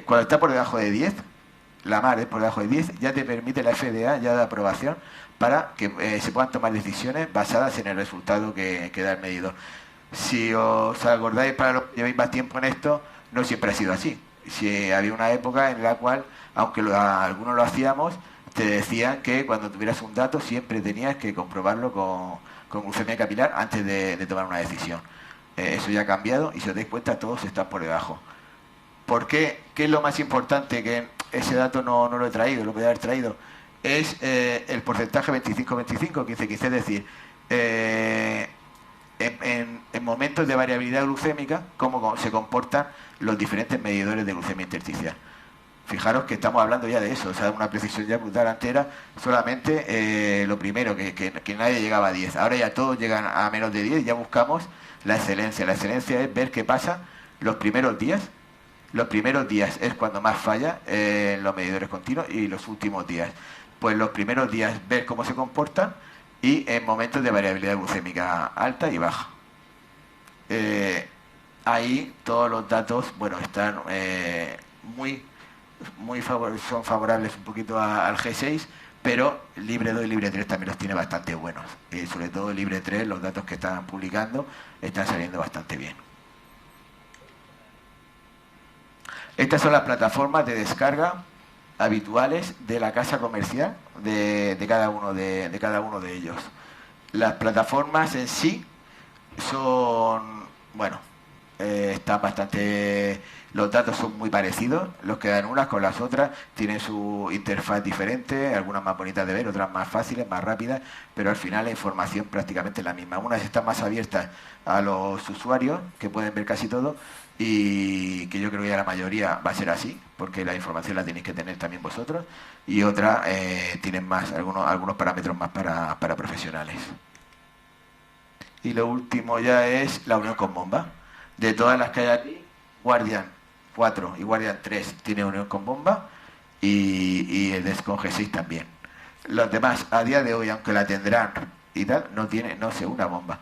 Cuando está por debajo de 10, la MAR es por debajo de 10, ya te permite la FDA, ya da aprobación para que se puedan tomar decisiones basadas en el resultado que da el medidor. Si os acordáis, para los que llevéis más tiempo en esto, no siempre ha sido así. Si había una época en la cual, aunque algunos lo hacíamos, te decían que cuando tuvieras un dato siempre tenías que comprobarlo con glucemia capilar antes de tomar una decisión. Eso ya ha cambiado y si os dais cuenta todos están por debajo. ¿Por qué? ¿Qué es lo más importante? Que ese dato no lo he traído, lo podría haber traído. Es el porcentaje 25-25, 15-15, es decir, en momentos de variabilidad glucémica, cómo se comportan los diferentes medidores de glucemia intersticial. Fijaros que estamos hablando ya de eso, o sea, una precisión ya brutal. Antes era solamente lo primero, que nadie llegaba a 10. Ahora ya todos llegan a menos de 10 y ya buscamos la excelencia. La excelencia es ver qué pasa los primeros días. Los primeros días es cuando más falla en los medidores continuos y los últimos días. Pues los primeros días ver cómo se comportan y en momentos de variabilidad glucémica alta y baja. Ahí todos los datos, bueno, están son favorables un poquito al G6, pero Libre 2 y Libre 3 también los tiene bastante buenos. Y sobre todo Libre 3, los datos que están publicando están saliendo bastante bien. Estas son las plataformas de descarga habituales de la casa comercial de cada uno de ellos. Las plataformas en sí son, bueno, están bastante, los datos son muy parecidos, los que dan unas con las otras, tienen su interfaz diferente, algunas más bonitas de ver, otras más fáciles, más rápidas, pero al final la información prácticamente es la misma. Unas están más abiertas a los usuarios, que pueden ver casi todo, y que yo creo que ya la mayoría va a ser así, porque la información la tenéis que tener también vosotros, y otras tienen más, algunos parámetros más para profesionales. Y lo último ya es la unión con bomba. De todas las que hay aquí, Guardian 4 y Guardian 3 tiene unión con bomba, y el Descom G6 también. Los demás, a día de hoy, aunque la tendrán y tal, no se una bomba,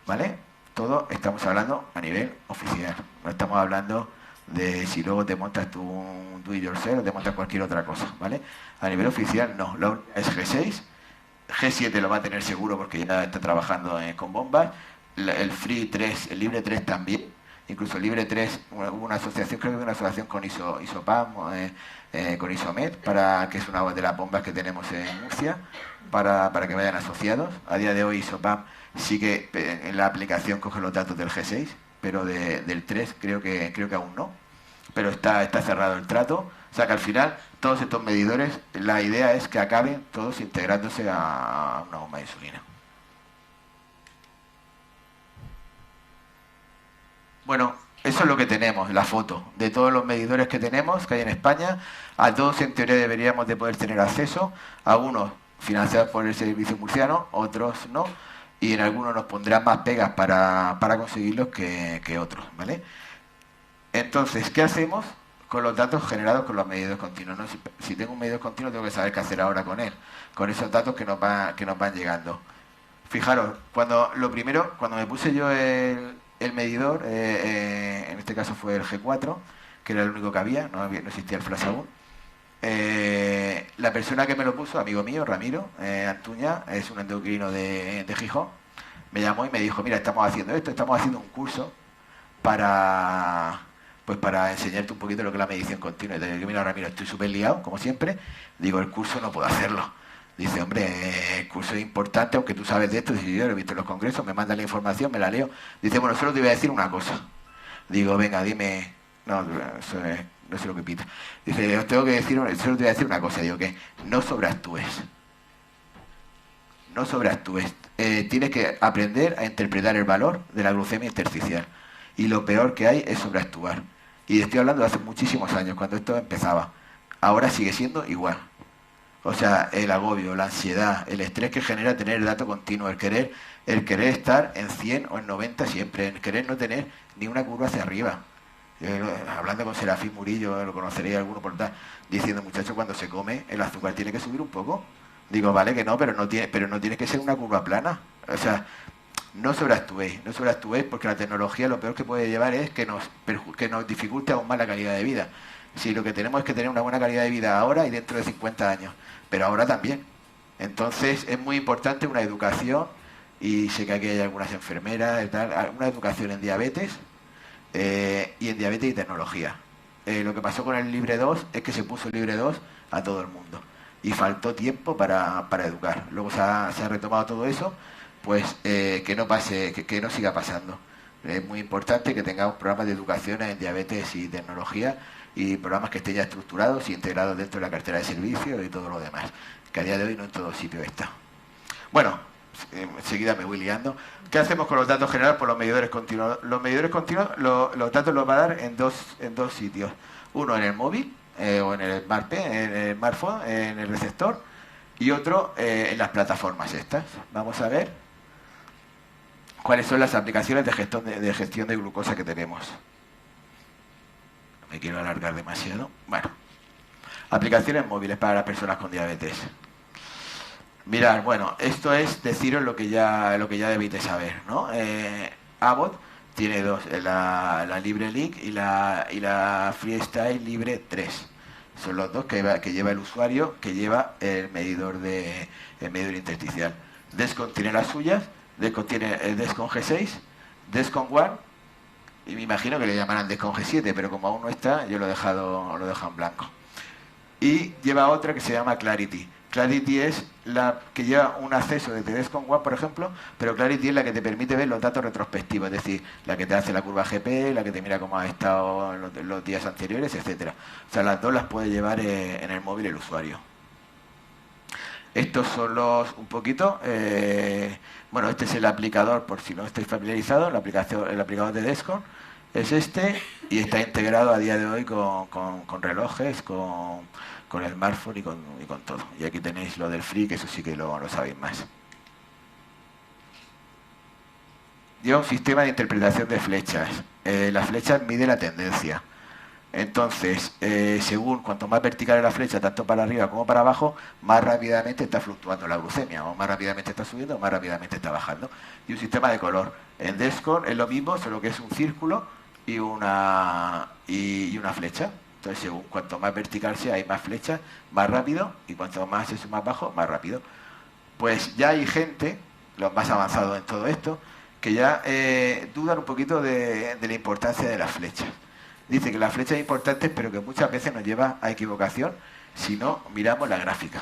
¿vale? Todo estamos hablando a nivel oficial. No estamos hablando de si luego te montas tú un do it yourself o te montas cualquier otra cosa, ¿vale? A nivel oficial no. La única es G6. G7 lo va a tener seguro porque ya está trabajando con bombas. El Free 3, el Libre 3 también. Incluso el Libre 3, hubo una asociación, creo que una asociación con ISOPAM, con ISOMED, que es una de las bombas que tenemos en Murcia, para que vayan asociados. A día de hoy ISOPAM sí que en la aplicación coge los datos del G6, pero del 3 creo que aún no. Pero está cerrado el trato. O sea que al final todos estos medidores, la idea es que acaben todos integrándose a una bomba de insulina. Bueno, eso es lo que tenemos, la foto de todos los medidores que tenemos, que hay en España. A todos en teoría deberíamos de poder tener acceso, a unos financiados por el Servicio Murciano, otros no. y en algunos nos pondrán más pegas para conseguirlos que otros, ¿vale? Entonces, ¿qué hacemos con los datos generados con los medidores continuos? ¿No? Si tengo un medidor continuo, tengo que saber qué hacer ahora con él, con esos datos que nos van llegando. Fijaros, cuando me puse yo el medidor, en este caso fue el G4, que era el único que había, no existía el flash aún. La persona que me lo puso, amigo mío, Ramiro Antuña, es un endocrino de Gijón, me llamó y me dijo, mira, estamos haciendo esto, estamos haciendo un curso para enseñarte un poquito lo que es la medición continua. Y te digo, mira, Ramiro, estoy súper liado, como siempre. Digo, el curso no puedo hacerlo. Dice, hombre, el curso es importante, aunque tú sabes de esto. Dice, yo lo he visto en los congresos, me mandan la información, me la leo. Dice, bueno, solo te voy a decir una cosa. Digo, venga, dime. No, no sé lo que pita. Dice, os tengo que decir, solo te voy a decir una cosa. Digo, que no sobreactúes. No sobreactúes. Tienes que aprender a interpretar el valor de la glucemia intersticial. Y lo peor que hay es sobreactuar. Y estoy hablando de hace muchísimos años, cuando esto empezaba. Ahora sigue siendo igual. O sea, el agobio, la ansiedad, el estrés que genera tener el dato continuo, el querer estar en 100 o en 90 siempre, el querer no tener ni una curva hacia arriba. Hablando con Serafín Murillo, lo conoceréis alguno por tal, diciendo, muchacho, cuando se come, el azúcar tiene que subir un poco. Digo, vale que no, pero no tiene que ser una curva plana. O sea, no sobreactuéis porque la tecnología lo peor que puede llevar es que nos dificulte aún más la calidad de vida. Si lo que tenemos es que tener una buena calidad de vida ahora y dentro de 50 años, pero ahora también. Entonces es muy importante una educación, y sé que aquí hay algunas enfermeras y tal, una educación en diabetes y en diabetes y tecnología. Lo que pasó con el Libre 2 es que se puso el Libre 2 a todo el mundo y faltó tiempo para educar. Luego se ha retomado todo eso, pues que no pase, que no siga pasando. Es muy importante que tengamos programas de educación en diabetes y tecnología y programas que estén ya estructurados y integrados dentro de la cartera de servicios y todo lo demás, que a día de hoy no en todo sitio está. Bueno, enseguida me voy liando. ¿Qué hacemos con los datos generados por los medidores continuos? Los medidores continuos, los datos los va a dar en dos sitios. Uno en el móvil, o en el smartphone, en el receptor, y otro en las plataformas estas. Vamos a ver cuáles son las aplicaciones de gestión de glucosa que tenemos. No me quiero alargar demasiado. Bueno, aplicaciones móviles para las personas con diabetes. Mirad, bueno, esto es deciros lo que ya debéis de saber, ¿no? Abbott tiene dos, la Libre Link y la Freestyle Libre 3. Son los dos que lleva el usuario, que lleva el medidor intersticial. Descon tiene las suyas, Descon tiene el Descon G6, Descon One, y me imagino que le llamarán Descon G7, pero como aún no está, yo lo he dejado en blanco. Y lleva otra que se llama Clarity. Clarity es la que lleva un acceso desde Descon One, por ejemplo, pero Clarity es la que te permite ver los datos retrospectivos, es decir, la que te hace la curva GP, la que te mira cómo has estado en los días anteriores, etcétera. O sea, las dos las puede llevar en el móvil el usuario. Estos son un poquito, bueno, este es el aplicador, por si no estáis familiarizados, el aplicador de Descon es este, y está integrado a día de hoy con relojes, con el smartphone y con todo. Y aquí tenéis lo del Free, que eso sí que lo sabéis más. Lleva un sistema de interpretación de flechas. Las flechas miden la tendencia. Entonces, según cuanto más vertical es la flecha, tanto para arriba como para abajo, más rápidamente está fluctuando la glucemia, o más rápidamente está subiendo, o más rápidamente está bajando. Y un sistema de color. En Descon es lo mismo, solo que es un círculo y una flecha. Entonces, según cuanto más vertical sea, hay más flechas, más rápido, y cuanto más es más bajo, más rápido. Pues ya hay gente, los más avanzados en todo esto, que ya dudan un poquito de la importancia de las flechas. Dice que las flechas son importantes, pero que muchas veces nos lleva a equivocación si no miramos la gráfica.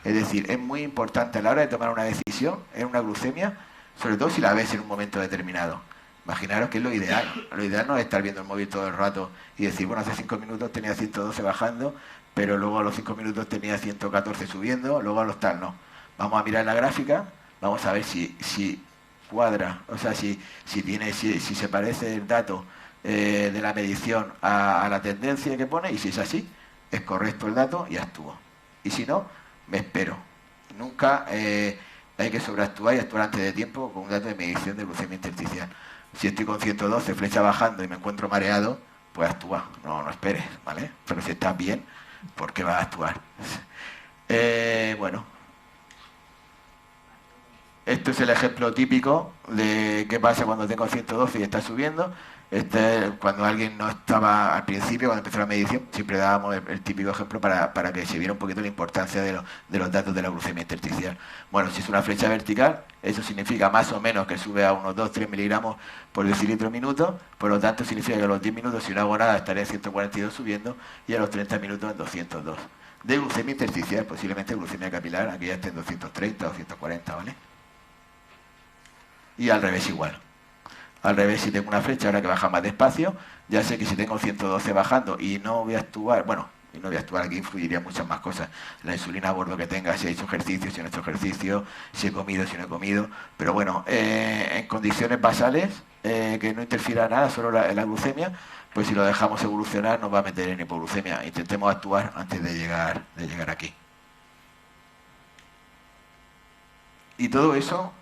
Es decir, es muy importante a la hora de tomar una decisión en una glucemia, sobre todo si la ves en un momento determinado. Imaginaros que es lo ideal. Lo ideal no es estar viendo el móvil todo el rato y decir, bueno, hace 5 minutos tenía 112 bajando, pero luego a los 5 minutos tenía 114 subiendo, luego a los tal, no. Vamos a mirar la gráfica, vamos a ver si cuadra, o sea, si se parece el dato de la medición a la tendencia que pone, y si es así, es correcto el dato y actúo. Y si no, me espero. Nunca hay que sobreactuar y actuar antes de tiempo con un dato de medición de glucemia intersticial. Si estoy con 112, flecha bajando y me encuentro mareado, pues actúa, no esperes, ¿vale? Pero si estás bien, ¿por qué vas a actuar? Bueno, esto es el ejemplo típico de qué pasa cuando tengo 112 y está subiendo. Cuando alguien no estaba al principio, cuando empezó la medición, siempre dábamos el típico ejemplo para que se viera un poquito la importancia de los datos de la glucemia intersticial. Bueno, si es una flecha vertical, eso significa más o menos que sube a unos 2-3 miligramos por decilitro minuto, por lo tanto significa que a los 10 minutos, si no hago nada, estaré en 142 subiendo y a los 30 minutos en 202. De glucemia intersticial, posiblemente glucemia capilar, aquí ya esté en 230 o 140, ¿vale? Y al revés igual. Al revés, si tengo una flecha ahora que baja más despacio, ya sé que si tengo 112 bajando y no voy a actuar, bueno, y no voy a actuar, aquí influiría muchas más cosas. La insulina a bordo que tenga, si he hecho ejercicio, si no he hecho ejercicio, si he comido, si no he comido. Pero bueno, en condiciones basales, que no interfiera nada, solo la glucemia, pues si lo dejamos evolucionar nos va a meter en hipoglucemia. Intentemos actuar antes de llegar aquí. Y todo eso...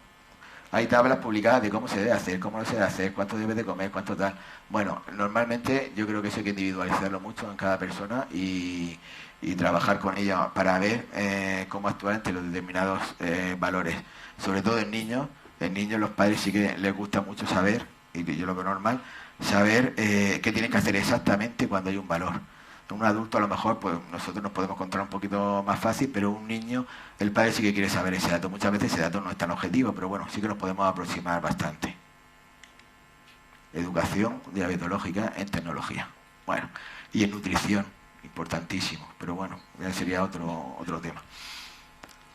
Hay tablas publicadas de cómo se debe hacer, cómo no se debe hacer, cuánto debes de comer, cuánto tal. Bueno, normalmente yo creo que eso hay que individualizarlo mucho en cada persona y trabajar con ella para ver cómo actuar ante los determinados valores. Sobre todo en niños. En niños los padres sí que les gusta mucho saber, y yo lo veo normal, saber qué tienen que hacer exactamente cuando hay un valor. Un adulto a lo mejor, pues nosotros nos podemos controlar un poquito más fácil, pero un niño, el padre sí que quiere saber ese dato. Muchas veces ese dato no es tan objetivo, pero bueno, sí que nos podemos aproximar bastante. Educación diabetológica en tecnología. Bueno, y en nutrición, importantísimo, pero bueno, ya sería otro tema.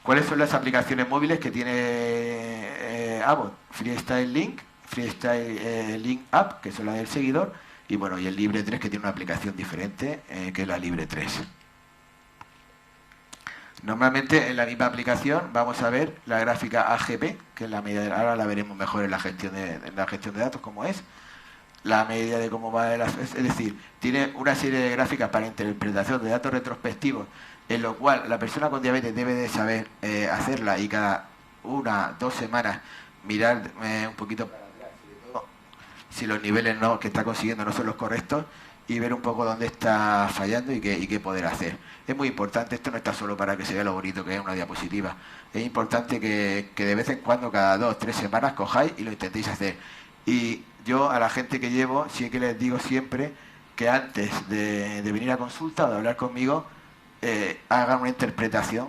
¿Cuáles son las aplicaciones móviles que tiene Abbott? Freestyle Link, Freestyle Link App, que son las del seguidor, y bueno, y el Libre 3, que tiene una aplicación diferente, que es la Libre 3. Normalmente en la misma aplicación vamos a ver la gráfica AGP, que es la medida ahora la veremos mejor en la gestión de datos, cómo es. La medida de cómo va es decir, tiene una serie de gráficas para interpretación de datos retrospectivos, en lo cual la persona con diabetes debe de saber hacerla y cada 1-2 semanas mirar un poquito para atrás, sobre todo si los niveles que está consiguiendo no son los correctos, y ver un poco dónde está fallando y qué poder hacer. Es muy importante, esto no está solo para que se vea lo bonito que es una diapositiva, es importante que de vez en cuando, cada 2-3 semanas, cojáis y lo intentéis hacer. Y yo a la gente que llevo, sí que les digo siempre que antes de venir a consulta o de hablar conmigo, hagan una interpretación,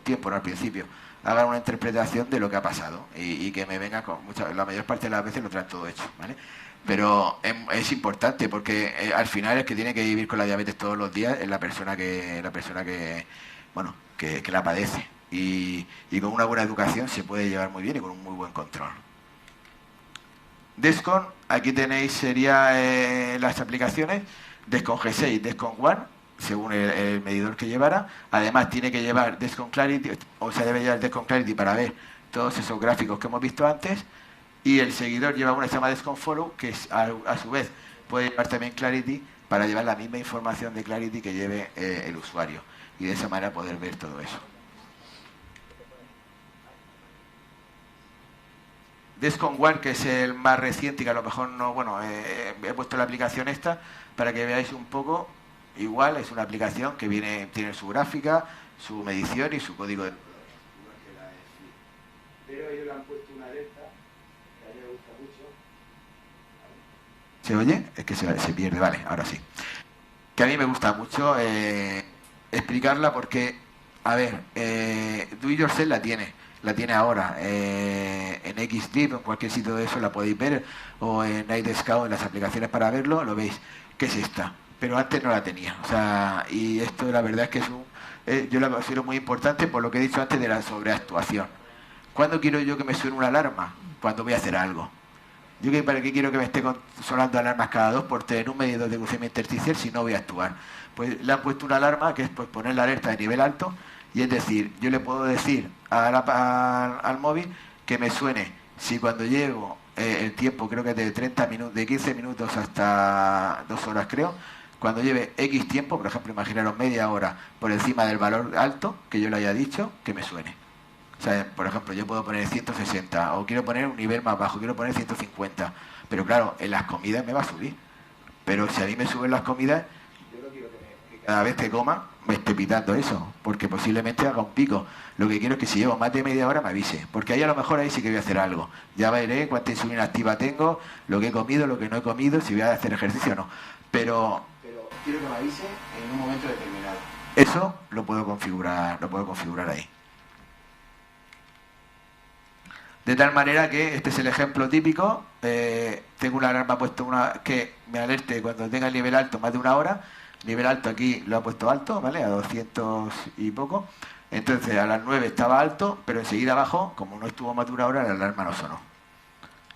tiempo no al principio, hagan una interpretación de lo que ha pasado y que me vengan con la mayor parte de las veces lo traen todo hecho, ¿vale? Pero es importante porque al final el que tiene que vivir con la diabetes todos los días es la persona que la padece, y con una buena educación se puede llevar muy bien y con un muy buen control. Descon, aquí tenéis las aplicaciones Descon G6, Descon One, según el medidor que llevara. Además tiene que llevar Descon Clarity, o sea, debe llevar Descon Clarity para ver todos esos gráficos que hemos visto antes. Y el seguidor lleva una que se llama Descon Follow, que a su vez puede llevar también Clarity para llevar la misma información de Clarity que lleve el usuario. Y de esa manera poder ver todo eso. Descon One, que es el más reciente y que a lo mejor no, he puesto la aplicación esta para que veáis un poco. Igual es una aplicación que tiene su gráfica, su medición y su código de... Pero ellos le han puesto una alerta que a mí me gusta mucho. ¿Se oye? Es que se pierde, vale, ahora sí. Que a mí me gusta mucho explicarla porque, a ver, Do It Yourself la tiene ahora en XDeep, en cualquier sitio de eso la podéis ver, o en Night Scout, en las aplicaciones para verlo, lo veis, que es esta, pero antes no la tenía, o sea, y esto la verdad es que yo la considero muy importante por lo que he dicho antes de la sobreactuación. ¿Cuándo quiero yo que me suene una alarma? Cuando voy a hacer algo. ¿Para qué quiero que me esté sonando alarmas cada 2 por tener un medidor de glucemia intersticial si no voy a actuar? Pues le han puesto una alarma que es pues poner la alerta de nivel alto, y es decir, yo le puedo decir al móvil que me suene si cuando llego el tiempo, creo que es de 30 minutos, de 15 minutos hasta 2 horas creo, cuando lleve X tiempo, por ejemplo, imaginaros media hora por encima del valor alto que yo le haya dicho, que me suene. O sea, por ejemplo, yo puedo poner 160 o quiero poner un nivel más bajo, quiero poner 150. Pero claro, en las comidas me va a subir. Pero si a mí me suben las comidas, yo no quiero que cada vez que coma me esté pitando eso, porque posiblemente haga un pico. Lo que quiero es que si llevo más de media hora me avise, porque ahí a lo mejor ahí sí que voy a hacer algo. Ya veré cuánta insulina activa tengo, lo que he comido, lo que no he comido, si voy a hacer ejercicio o no. Pero quiero que me avise en un momento determinado. Eso lo puedo configurar ahí. De tal manera que este es el ejemplo típico. Tengo una alarma puesta que me alerte cuando tenga el nivel alto más de una hora. Nivel alto aquí lo ha puesto alto, ¿vale? A 200 y poco. Entonces a las 9 estaba alto, pero enseguida bajó. Como no estuvo más de una hora, la alarma no sonó.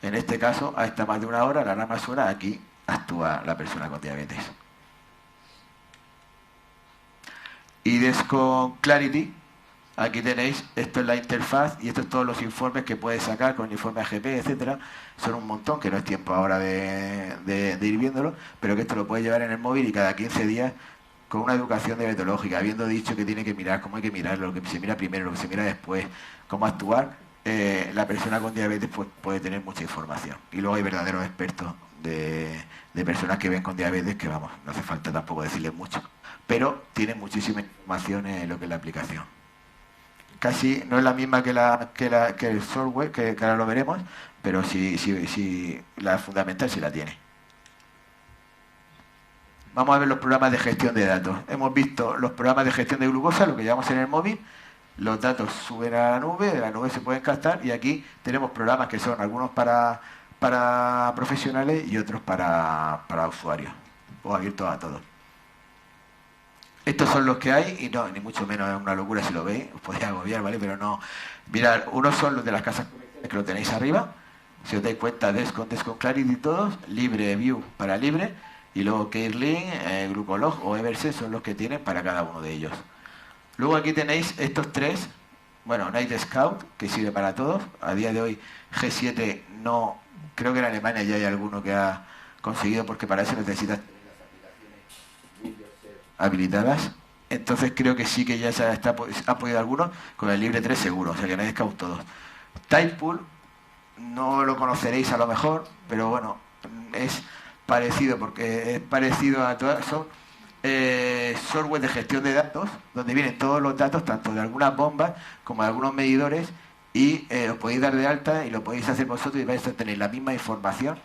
En este caso, a esta más de una hora, la alarma suena. Aquí actúa la persona con diabetes. IDES con Clarity. Aquí tenéis, esto es la interfaz y estos todos los informes que puedes sacar con el informe AGP, etcétera. Son un montón, que no es tiempo ahora de ir viéndolo, pero que esto lo puedes llevar en el móvil y cada 15 días con una educación diabetológica, habiendo dicho que tiene que mirar, cómo hay que mirarlo, lo que se mira primero, lo que se mira después, cómo actuar, la persona con diabetes pues, puede tener mucha información. Y luego hay verdaderos expertos de personas que ven con diabetes, que vamos, no hace falta tampoco decirles mucho, pero tienen muchísima información en lo que es la aplicación. Casi no es la misma que el software, que ahora lo veremos, pero sí la fundamental sí la tiene. Vamos a ver los programas de gestión de datos. Hemos visto los programas de gestión de glucosa, lo que llevamos en el móvil. Los datos suben a la nube se pueden captar y aquí tenemos programas que son algunos para profesionales y otros para usuarios, o abiertos a todos. Estos son los que hay y no, ni mucho menos es una locura si lo veis, os podéis agobiar, ¿vale? Pero no. Mirad, unos son los de las casas comerciales que lo tenéis arriba, si os dais cuenta, Descon Clarity todos, LibreView para Libre, y luego Keirlin, Glucolog o Eversense son los que tienen para cada uno de ellos. Luego aquí tenéis estos tres, bueno, Night Scout, que sirve para todos, a día de hoy G7 no, creo que en Alemania ya hay alguno que ha conseguido, porque para eso necesitas habilitadas, entonces creo que sí que ya ha podido algunos, con el Libre 3 seguro, o sea que no hay scout todos. Typepool, no lo conoceréis a lo mejor, pero bueno, es parecido, porque es parecido a todas, son software de gestión de datos, donde vienen todos los datos, tanto de algunas bombas como de algunos medidores, y os podéis dar de alta y lo podéis hacer vosotros y vais a tener la misma información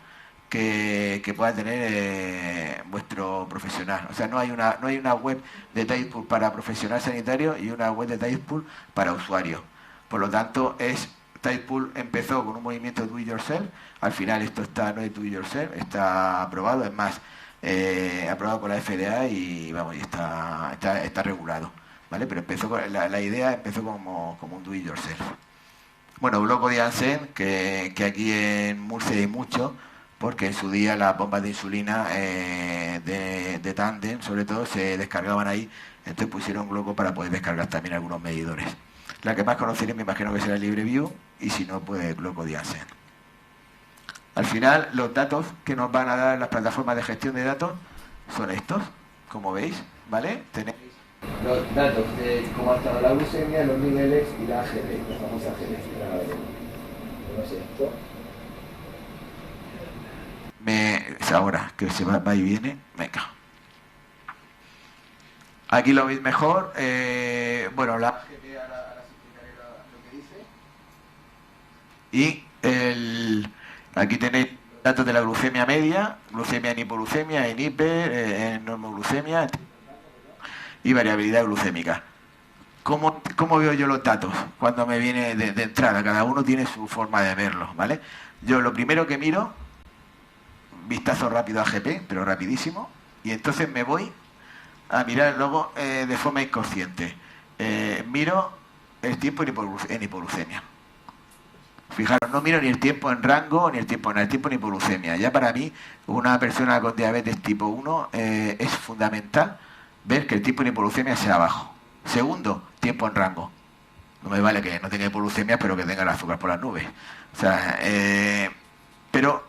que pueda tener vuestro profesional. O sea, no hay una web de Typepool para profesional sanitario y una web de Typepool para usuario. Por lo tanto, Typepool empezó con un movimiento do it yourself, al final esto no es do it yourself, está aprobado, es más, aprobado por la FDA y vamos, y está regulado, ¿vale? Pero la idea empezó como un do it yourself. Bueno, Glucodiansen, que aquí en Murcia hay mucho, porque en su día las bombas de insulina de Tandem, sobre todo, se descargaban ahí, entonces pusieron Gloco para poder descargar también algunos medidores. La que más conoceréis me imagino que será LibreView, y si no, pues Glucodiansen. Al final, los datos que nos van a dar las plataformas de gestión de datos son estos, como veis, ¿vale? Tenéis los datos de cómo ha estado la glucemia, los niveles y la AGB, la famosa AGB. No sé esto. Ahora que se va y viene, venga. Aquí lo veis mejor. Bueno, la AGB ahora sí explicaré lo que dice. Y aquí tenéis datos de la glucemia media, glucemia en hipoglucemia, en hiper, en normoglucemia y variabilidad glucémica. ¿Cómo veo yo los datos cuando me viene de entrada? Cada uno tiene su forma de verlos, ¿vale? Yo lo primero que miro, vistazo rápido a AGP, pero rapidísimo, y entonces me voy a mirar luego de forma inconsciente. Miro el tiempo en hipoglucemia. Fijaros, no miro ni el tiempo en rango ni el tiempo en hipoglucemia. Ya para mí, una persona con diabetes tipo 1 es fundamental ver que el tiempo en hipoglucemia sea bajo. Segundo, tiempo en rango. No me vale que no tenga hipoglucemia, pero que tenga el azúcar por las nubes. O sea, pero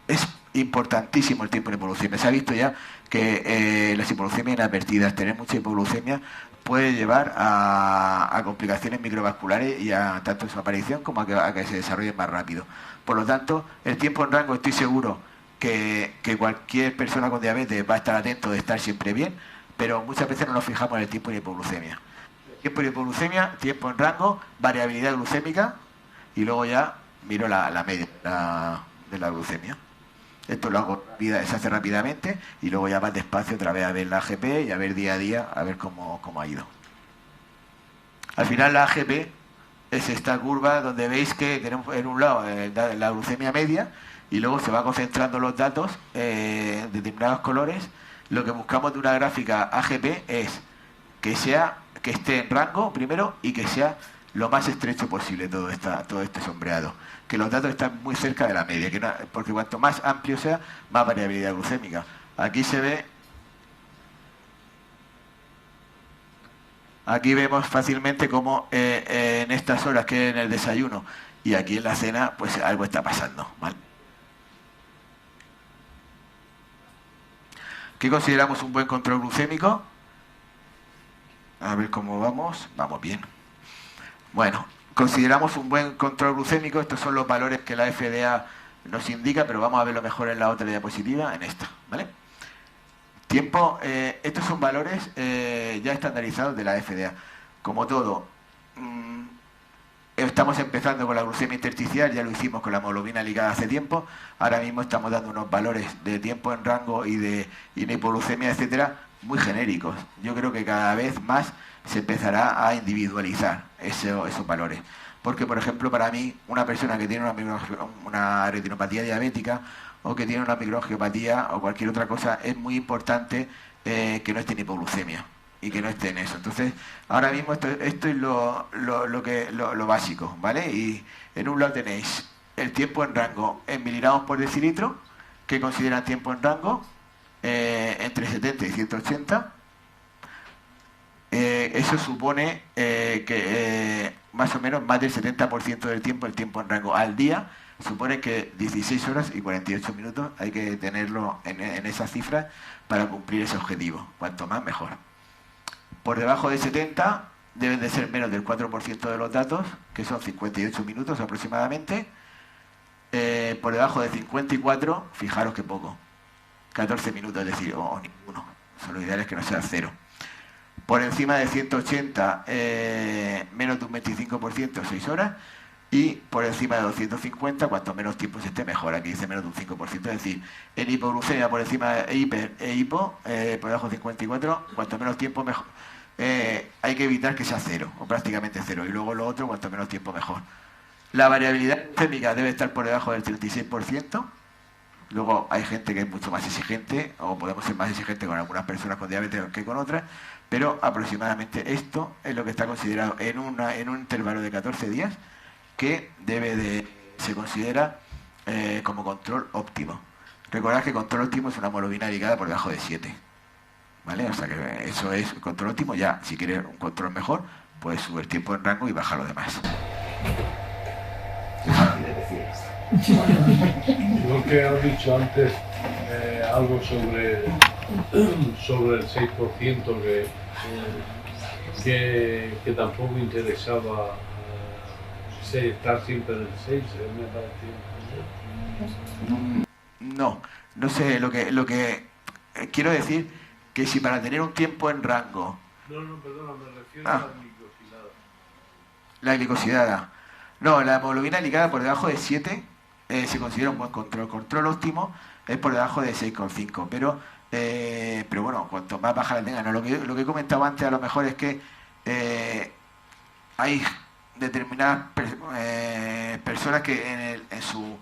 es importantísimo el tiempo en hipoglucemia. Se ha visto ya que las hipoglucemias inadvertidas, tener mucha hipoglucemia, puede llevar a complicaciones microvasculares y a tanto su aparición como a que se desarrolle más rápido. Por lo tanto, el tiempo en rango estoy seguro que cualquier persona con diabetes va a estar atento de estar siempre bien, pero muchas veces no nos fijamos en el tiempo de hipoglucemia. Tiempo de hipoglucemia, tiempo en rango, variabilidad glucémica y luego ya miro la media de la glucemia. Esto lo hago, se hace rápidamente y luego ya vas despacio otra vez a ver la AGP y a ver día a día a ver cómo ha ido. Al final la AGP es esta curva donde veis que tenemos en un lado la glucemia media y luego se va concentrando los datos en determinados colores. Lo que buscamos de una gráfica AGP es que esté en rango primero y que sea lo más estrecho posible todo este sombreado. Que los datos están muy cerca de la media, porque cuanto más amplio sea, más variabilidad glucémica. Aquí se ve, aquí vemos fácilmente cómo en estas horas que en el desayuno y aquí en la cena, pues algo está pasando, ¿vale? ¿Qué consideramos un buen control glucémico? A ver cómo vamos. Vamos bien. Bueno, consideramos un buen control glucémico. Estos son los valores que la FDA nos indica, pero vamos a verlo mejor en la otra diapositiva, en esta, ¿vale? Tiempo, estos son valores ya estandarizados de la FDA. Como todo, estamos empezando con la glucemia intersticial, ya lo hicimos con la hemoglobina ligada hace tiempo. Ahora mismo estamos dando unos valores de tiempo en rango y de hipoglucemia, etcétera, muy genéricos. Yo creo que cada vez más se empezará a individualizar esos valores. Porque, por ejemplo, para mí, una persona que tiene una retinopatía diabética o que tiene una microangiopatía o cualquier otra cosa, es muy importante que no esté en hipoglucemia y que no esté en eso. Entonces, ahora mismo esto es lo básico, ¿vale? Y en un lado tenéis el tiempo en rango en miligramos por decilitro, que consideran tiempo en rango entre 70 y 180. Eso supone que más o menos más del 70% del tiempo, el tiempo en rango al día, supone que 16 horas y 48 minutos hay que tenerlo en esas cifras para cumplir ese objetivo. Cuanto más, mejor. Por debajo de 70 deben de ser menos del 4% de los datos, que son 58 minutos aproximadamente. Por debajo de 54, fijaros que poco. 14 minutos, es decir, o ninguno. Lo ideal es que no sea 0. Por encima de 180, menos de un 25%, 6 horas. Y por encima de 250, cuanto menos tiempo se esté, mejor. Aquí dice menos de un 5%. Es decir, en hipoglucemia por encima de hiper e hipo, por debajo de 54, cuanto menos tiempo, mejor. Hay que evitar que sea 0, o prácticamente 0. Y luego lo otro, cuanto menos tiempo, mejor. La variabilidad glucémica debe estar por debajo del 36%. Luego hay gente que es mucho más exigente, o podemos ser más exigentes con algunas personas con diabetes que con otras, pero aproximadamente esto es lo que está considerado en un intervalo de 14 días que se considera como control óptimo. Recordad que control óptimo es una hemoglobina ligada por debajo de 7. ¿Vale? O sea que eso es control óptimo. Ya, si quieres un control mejor, puedes subir tiempo en rango y bajar lo demás. Lo que has dicho antes, algo sobre el 6% que tampoco interesaba estar siempre en el 6, me pareció. No sé, lo que quiero decir que si para tener un tiempo en rango... No, perdona, me refiero a la glicosilada. La glicosilada. No, la hemoglobina ligada por debajo de 7 se considera un buen control. Control óptimo es por debajo de 6,5, pero bueno, cuanto más baja la tenga. No, lo que he comentado antes a lo mejor es que hay determinadas personas que en su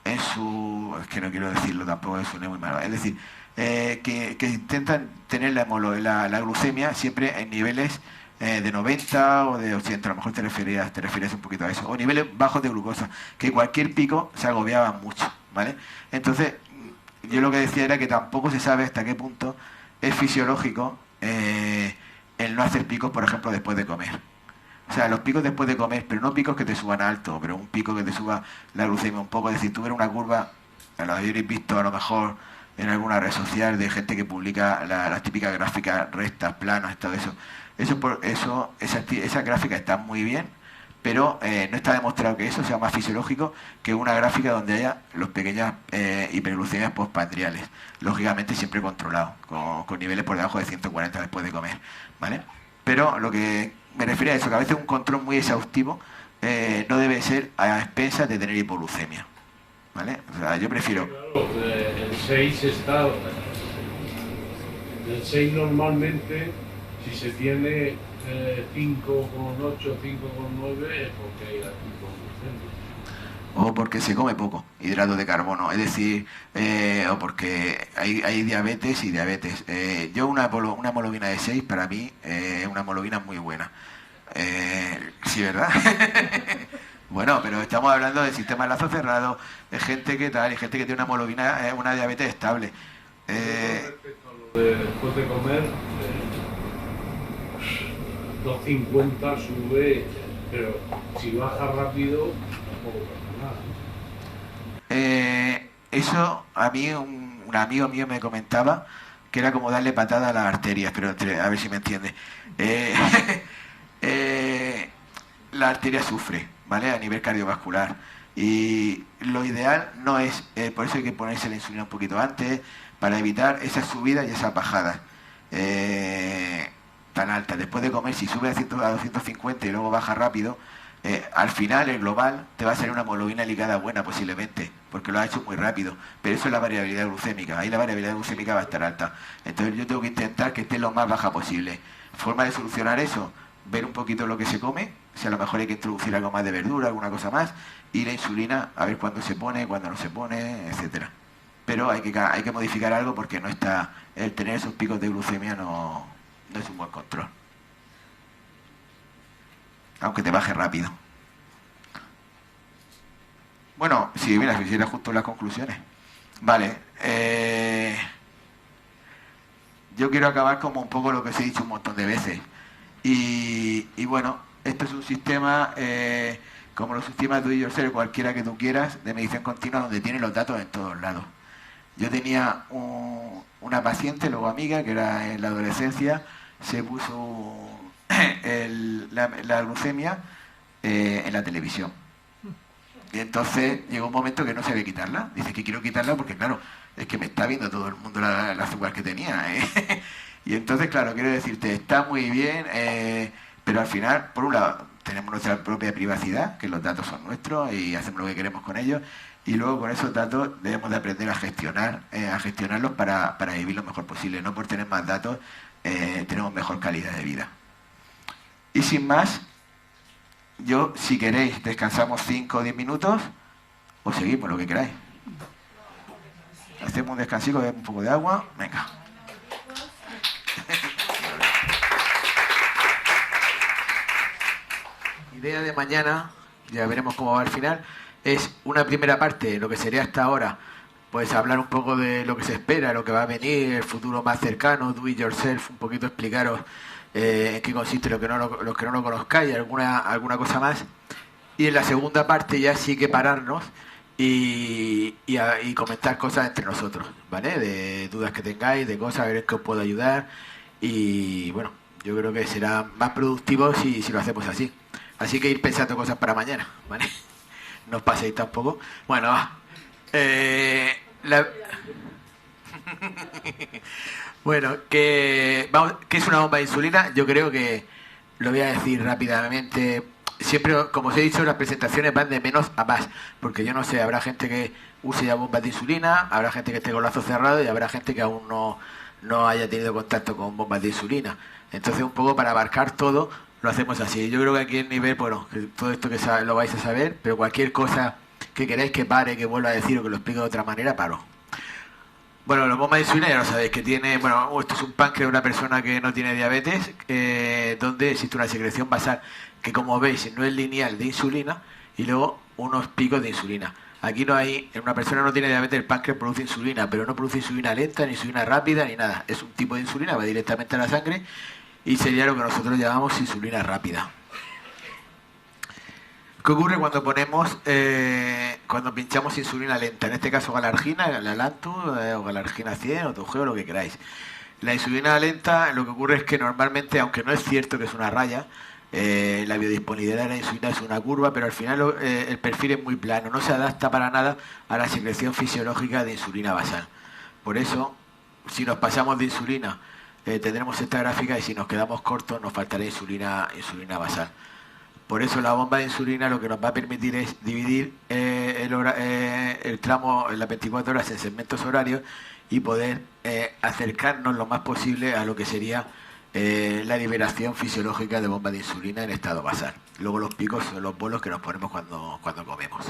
es que no quiero decirlo tampoco, eso no es muy malo, es decir, que intentan tener la glucemia siempre en niveles de 90 o de 80, a lo mejor te refieres un poquito a eso, o niveles bajos de glucosa, que cualquier pico se agobiaba mucho, ¿vale? Entonces, yo lo que decía era que tampoco se sabe hasta qué punto es fisiológico el no hacer picos, por ejemplo, después de comer. O sea, los picos después de comer, pero no picos que te suban alto, pero un pico que te suba la glucemia un poco. Es decir, tú ver una curva, lo habréis visto a lo mejor en alguna red social de gente que publica las típicas gráficas rectas, planas, todo eso. Esa gráfica está muy bien, pero no está demostrado que eso sea más fisiológico que una gráfica donde haya los pequeñas hiperglucemias postprandiales, lógicamente siempre controlado, con niveles por debajo de 140 después de comer, ¿vale? Pero lo que me refiero a eso, que a veces un control muy exhaustivo no debe ser a expensas de tener hipoglucemia, ¿vale? O sea, yo prefiero... Claro, el 6 está... El 6 normalmente, si se tiene 5,8, 5,9 es porque hay hipoglucemia. O porque se come poco hidrato de carbono, es decir, o porque hay diabetes y diabetes. Yo una hemoglobina de 6 para mí es una hemoglobina muy buena. Sí, ¿verdad? Bueno, pero estamos hablando del sistema de lazo cerrado, de gente que tal, y gente que tiene una hemoglobina, una diabetes estable. Respecto a lo de después de comer, 250 sube, pero si baja rápido, tampoco pasa nada. Eso a mí un amigo mío me comentaba que era como darle patada a las arterias, pero a ver si me entiende. La arteria sufre, ¿vale? A nivel cardiovascular. Y lo ideal no es, por eso hay que ponerse la insulina un poquito antes, para evitar esas subidas y esas bajadas tan altas. Después de comer, si sube a 250 y luego baja rápido, al final, el global, te va a salir una hemoglobina ligada buena posiblemente, porque lo ha hecho muy rápido. Pero eso es la variabilidad glucémica, ahí la variabilidad glucémica va a estar alta. Entonces yo tengo que intentar que esté lo más baja posible. Forma de solucionar eso, ver un poquito lo que se come, si a lo mejor hay que introducir algo más de verdura, alguna cosa más, y la insulina, a ver cuándo se pone, cuándo no se pone, etcétera. Pero hay que modificar algo porque no está, el tener esos picos de glucemia no es un buen control. Aunque te baje rápido. Bueno, si mira, si hiciera justo las conclusiones. Vale. Yo quiero acabar como un poco lo que os he dicho un montón de veces. Y bueno, esto es un sistema, como los sistemas Do It Yourself, cualquiera que tú quieras, de medición continua, donde tiene los datos en todos lados. Yo tenía una paciente, luego amiga, que era en la adolescencia, se puso la glucemia en la televisión. Y entonces llegó un momento que no sabía quitarla. Dice que quiero quitarla porque, claro, es que me está viendo todo el mundo la azúcar que tenía. Y entonces, claro, quiero decirte, está muy bien, pero al final, por un lado, tenemos nuestra propia privacidad, que los datos son nuestros y hacemos lo que queremos con ellos. Y luego con esos datos debemos de aprender a gestionarlos para vivir lo mejor posible. No por tener más datos tenemos mejor calidad de vida. Y sin más, yo, si queréis, descansamos 5 o 10 minutos o seguimos, lo que queráis. Hacemos un descansico, bebemos un poco de agua. Venga. Idea de mañana, ya veremos cómo va al final, es una primera parte, lo que sería hasta ahora, pues hablar un poco de lo que se espera, lo que va a venir, el futuro más cercano, Do It Yourself, un poquito explicaros en qué consiste los que no lo conozcáis, alguna cosa más. Y en la segunda parte ya sí que pararnos y comentar cosas entre nosotros, ¿vale? De dudas que tengáis, de cosas, a ver en qué os puedo ayudar. Y bueno, yo creo que será más productivo si lo hacemos así. Así que ir pensando cosas para mañana, ¿vale? No os paséis tampoco. Bueno, va. Bueno, ¿qué es una bomba de insulina? Yo creo que lo voy a decir rápidamente. Siempre, como os he dicho, las presentaciones van de menos a más, porque yo no sé, habrá gente que use ya bombas de insulina, habrá gente que esté con lazo cerrado y habrá gente que aún no haya tenido contacto con bombas de insulina. Entonces, un poco para abarcar todo, lo hacemos así. Yo creo que aquí en nivel, bueno, que todo esto que lo vais a saber, pero cualquier cosa que queráis que pare, que vuelva a decir o que lo explique de otra manera, paro. Bueno, la bomba de insulina ya lo sabéis, que tiene, bueno, esto es un páncreas de una persona que no tiene diabetes, donde existe una secreción basal que, como veis, no es lineal de insulina y luego unos picos de insulina. Aquí no hay, en una persona que no tiene diabetes, el páncreas produce insulina, pero no produce insulina lenta, ni insulina rápida, ni nada. Es un tipo de insulina, va directamente a la sangre y sería lo que nosotros llamamos insulina rápida. ¿Qué ocurre cuando cuando pinchamos insulina lenta, en este caso galargina, la Lantus, o galargina 100, o Toujeo, lo que queráis. La insulina lenta, lo que ocurre es que normalmente, aunque no es cierto que es una raya, la biodisponibilidad de la insulina es una curva, pero al final el perfil es muy plano, no se adapta para nada a la secreción fisiológica de insulina basal. Por eso, si nos pasamos de insulina, tendremos esta gráfica, y si nos quedamos cortos nos faltará insulina basal. Por eso la bomba de insulina lo que nos va a permitir es dividir el tramo en las 24 horas en segmentos horarios y poder acercarnos lo más posible a lo que sería la liberación fisiológica de bomba de insulina en estado basal. Luego los picos son los bolos que nos ponemos cuando comemos.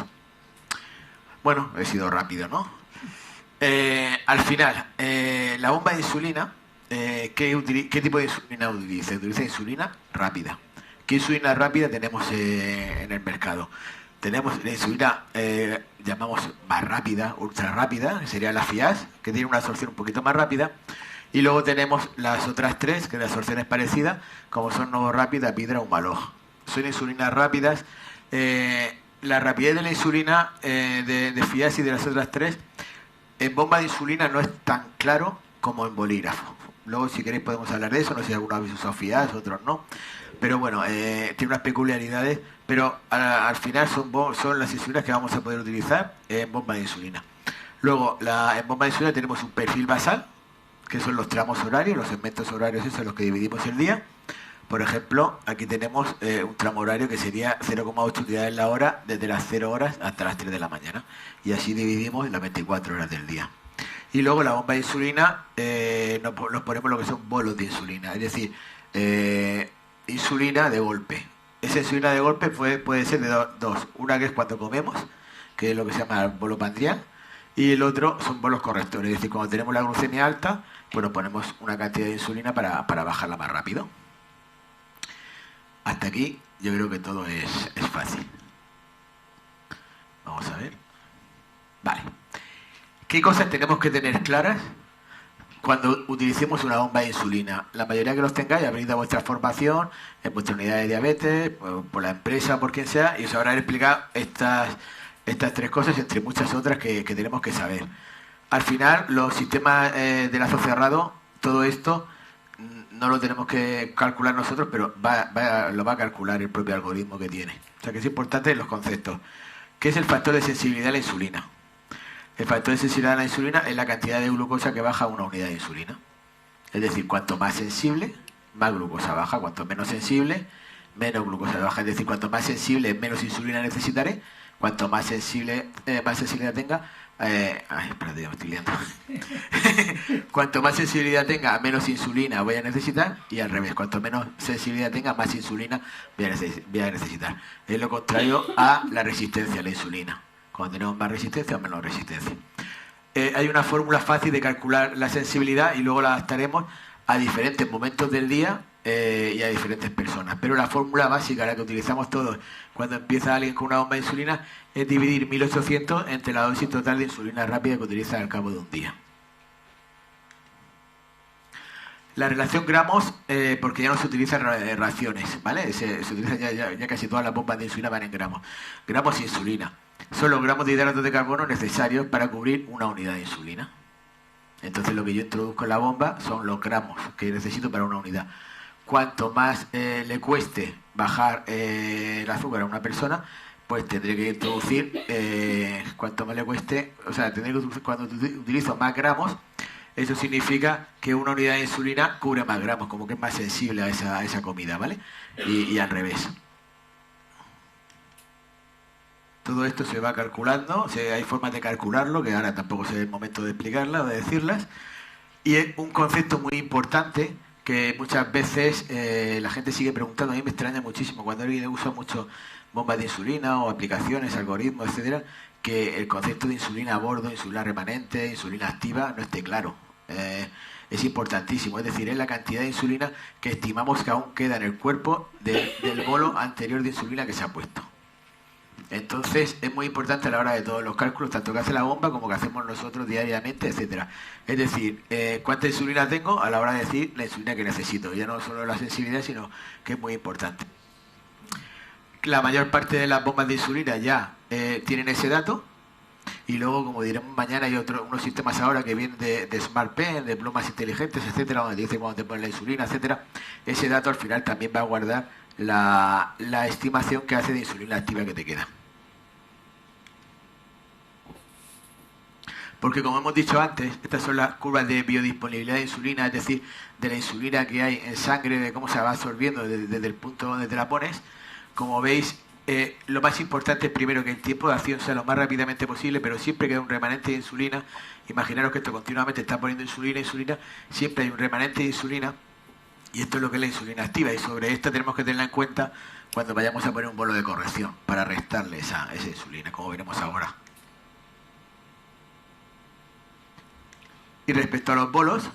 Bueno, he sido rápido, ¿no? Al final, la bomba de insulina, ¿qué tipo de insulina utiliza? Utiliza insulina rápida. ¿Qué insulina rápida tenemos en el mercado? Tenemos la insulina, llamamos más rápida, ultra rápida, que sería la FIAS, que tiene una absorción un poquito más rápida. Y luego tenemos las otras tres, que la absorción es parecida, como son Novorapid, Apidra o Humalog. Son insulinas rápidas. La rapidez de la insulina de FIAS y de las otras tres, en bomba de insulina no es tan claro como en bolígrafo. Luego, si queréis, podemos hablar de eso. No sé si alguno habéis usado FIAS, otros no. Pero bueno, tiene unas peculiaridades, pero al final son las insulinas que vamos a poder utilizar en bomba de insulina. Luego, en bomba de insulina tenemos un perfil basal, que son los tramos horarios, los segmentos horarios, esos en los que dividimos el día. Por ejemplo, aquí tenemos un tramo horario que sería 0,8 unidades la hora, desde las 0 horas hasta las 3 de la mañana. Y así dividimos las 24 horas del día. Y luego la bomba de insulina, nos ponemos lo que son bolos de insulina, es decir, insulina de golpe. Esa insulina de golpe puede ser de dos. Una que es cuando comemos, que es lo que se llama bolo pandrial, y el otro son bolos correctores. Es decir, cuando tenemos la glucemia alta, pues nos ponemos una cantidad de insulina para bajarla más rápido. Hasta aquí yo creo que todo es fácil. Vamos a ver. Vale. ¿Qué cosas tenemos que tener claras cuando utilicemos una bomba de insulina? La mayoría que los tengáis habréis dado vuestra formación en vuestra unidad de diabetes, por la empresa, por quien sea, y os habrán explicado estas tres cosas, entre muchas otras que tenemos que saber. Al final, los sistemas de lazo cerrado, todo esto no lo tenemos que calcular nosotros, pero lo va a calcular el propio algoritmo que tiene. O sea que es importante los conceptos. ¿Qué es el factor de sensibilidad a la insulina? El factor de sensibilidad a la insulina es la cantidad de glucosa que baja una unidad de insulina. Es decir, cuanto más sensible, más glucosa baja. Cuanto menos sensible, menos glucosa baja. Es decir, cuanto más sensible, menos insulina necesitaré. Cuanto más sensibilidad tenga... espérate, ya me estoy liando. Cuanto más sensibilidad tenga, menos insulina voy a necesitar. Y al revés, cuanto menos sensibilidad tenga, más insulina voy a necesitar. Es lo contrario a la resistencia a la insulina. Cuando tenemos más resistencia o menos resistencia. Hay una fórmula fácil de calcular la sensibilidad y luego la adaptaremos a diferentes momentos del día y a diferentes personas. Pero la fórmula básica, la que utilizamos todos cuando empieza alguien con una bomba de insulina, es dividir 1800 entre la dosis total de insulina rápida que utiliza al cabo de un día. La relación gramos, porque ya no se utilizan raciones, ¿vale? Se utiliza ya casi todas las bombas de insulina van en gramos. Gramos de insulina. Son los gramos de hidratos de carbono necesarios para cubrir una unidad de insulina. Entonces lo que yo introduzco en la bomba son los gramos que necesito para una unidad. Cuanto más le cueste bajar el azúcar a una persona, pues tendré que introducir, cuanto más le cueste, o sea, tendré que introducir, cuando utilizo más gramos, eso significa que una unidad de insulina cubre más gramos, como que es más sensible a esa comida, ¿vale? Y al revés. Todo esto se va calculando, hay formas de calcularlo, que ahora tampoco es el momento de explicarlas o de decirlas. Y es un concepto muy importante que muchas veces la gente sigue preguntando. A mí me extraña muchísimo cuando alguien usa mucho bombas de insulina o aplicaciones, algoritmos, etcétera, que el concepto de insulina a bordo, insulina remanente, insulina activa no esté claro. Es importantísimo, es decir, es la cantidad de insulina que estimamos que aún queda en el cuerpo del bolo anterior de insulina que se ha puesto. Entonces es muy importante a la hora de todos los cálculos, tanto que hace la bomba como que hacemos nosotros diariamente, etcétera. Es decir, cuánta insulina tengo a la hora de decir la insulina que necesito. Ya no solo la sensibilidad, sino que es muy importante. La mayor parte de las bombas de insulina ya tienen ese dato, Y luego, como diremos mañana, hay unos sistemas ahora que vienen de Smart Pen, de plumas inteligentes, etcétera, donde dice cuando te pones la insulina, etcétera. Ese dato al final también va a guardar la estimación que hace de insulina activa que te queda. Porque como hemos dicho antes, estas son las curvas de biodisponibilidad de insulina, es decir, de la insulina que hay en sangre, de cómo se va absorbiendo desde el punto donde te la pones. Como veis, lo más importante es primero que el tiempo de acción sea lo más rápidamente posible, pero siempre queda un remanente de insulina. Imaginaros que esto continuamente está poniendo insulina, siempre hay un remanente de insulina, y esto es lo que es la insulina activa, y sobre esto tenemos que tenerla en cuenta cuando vayamos a poner un bolo de corrección, para restarle esa insulina, como veremos ahora. Y respecto a los bolos,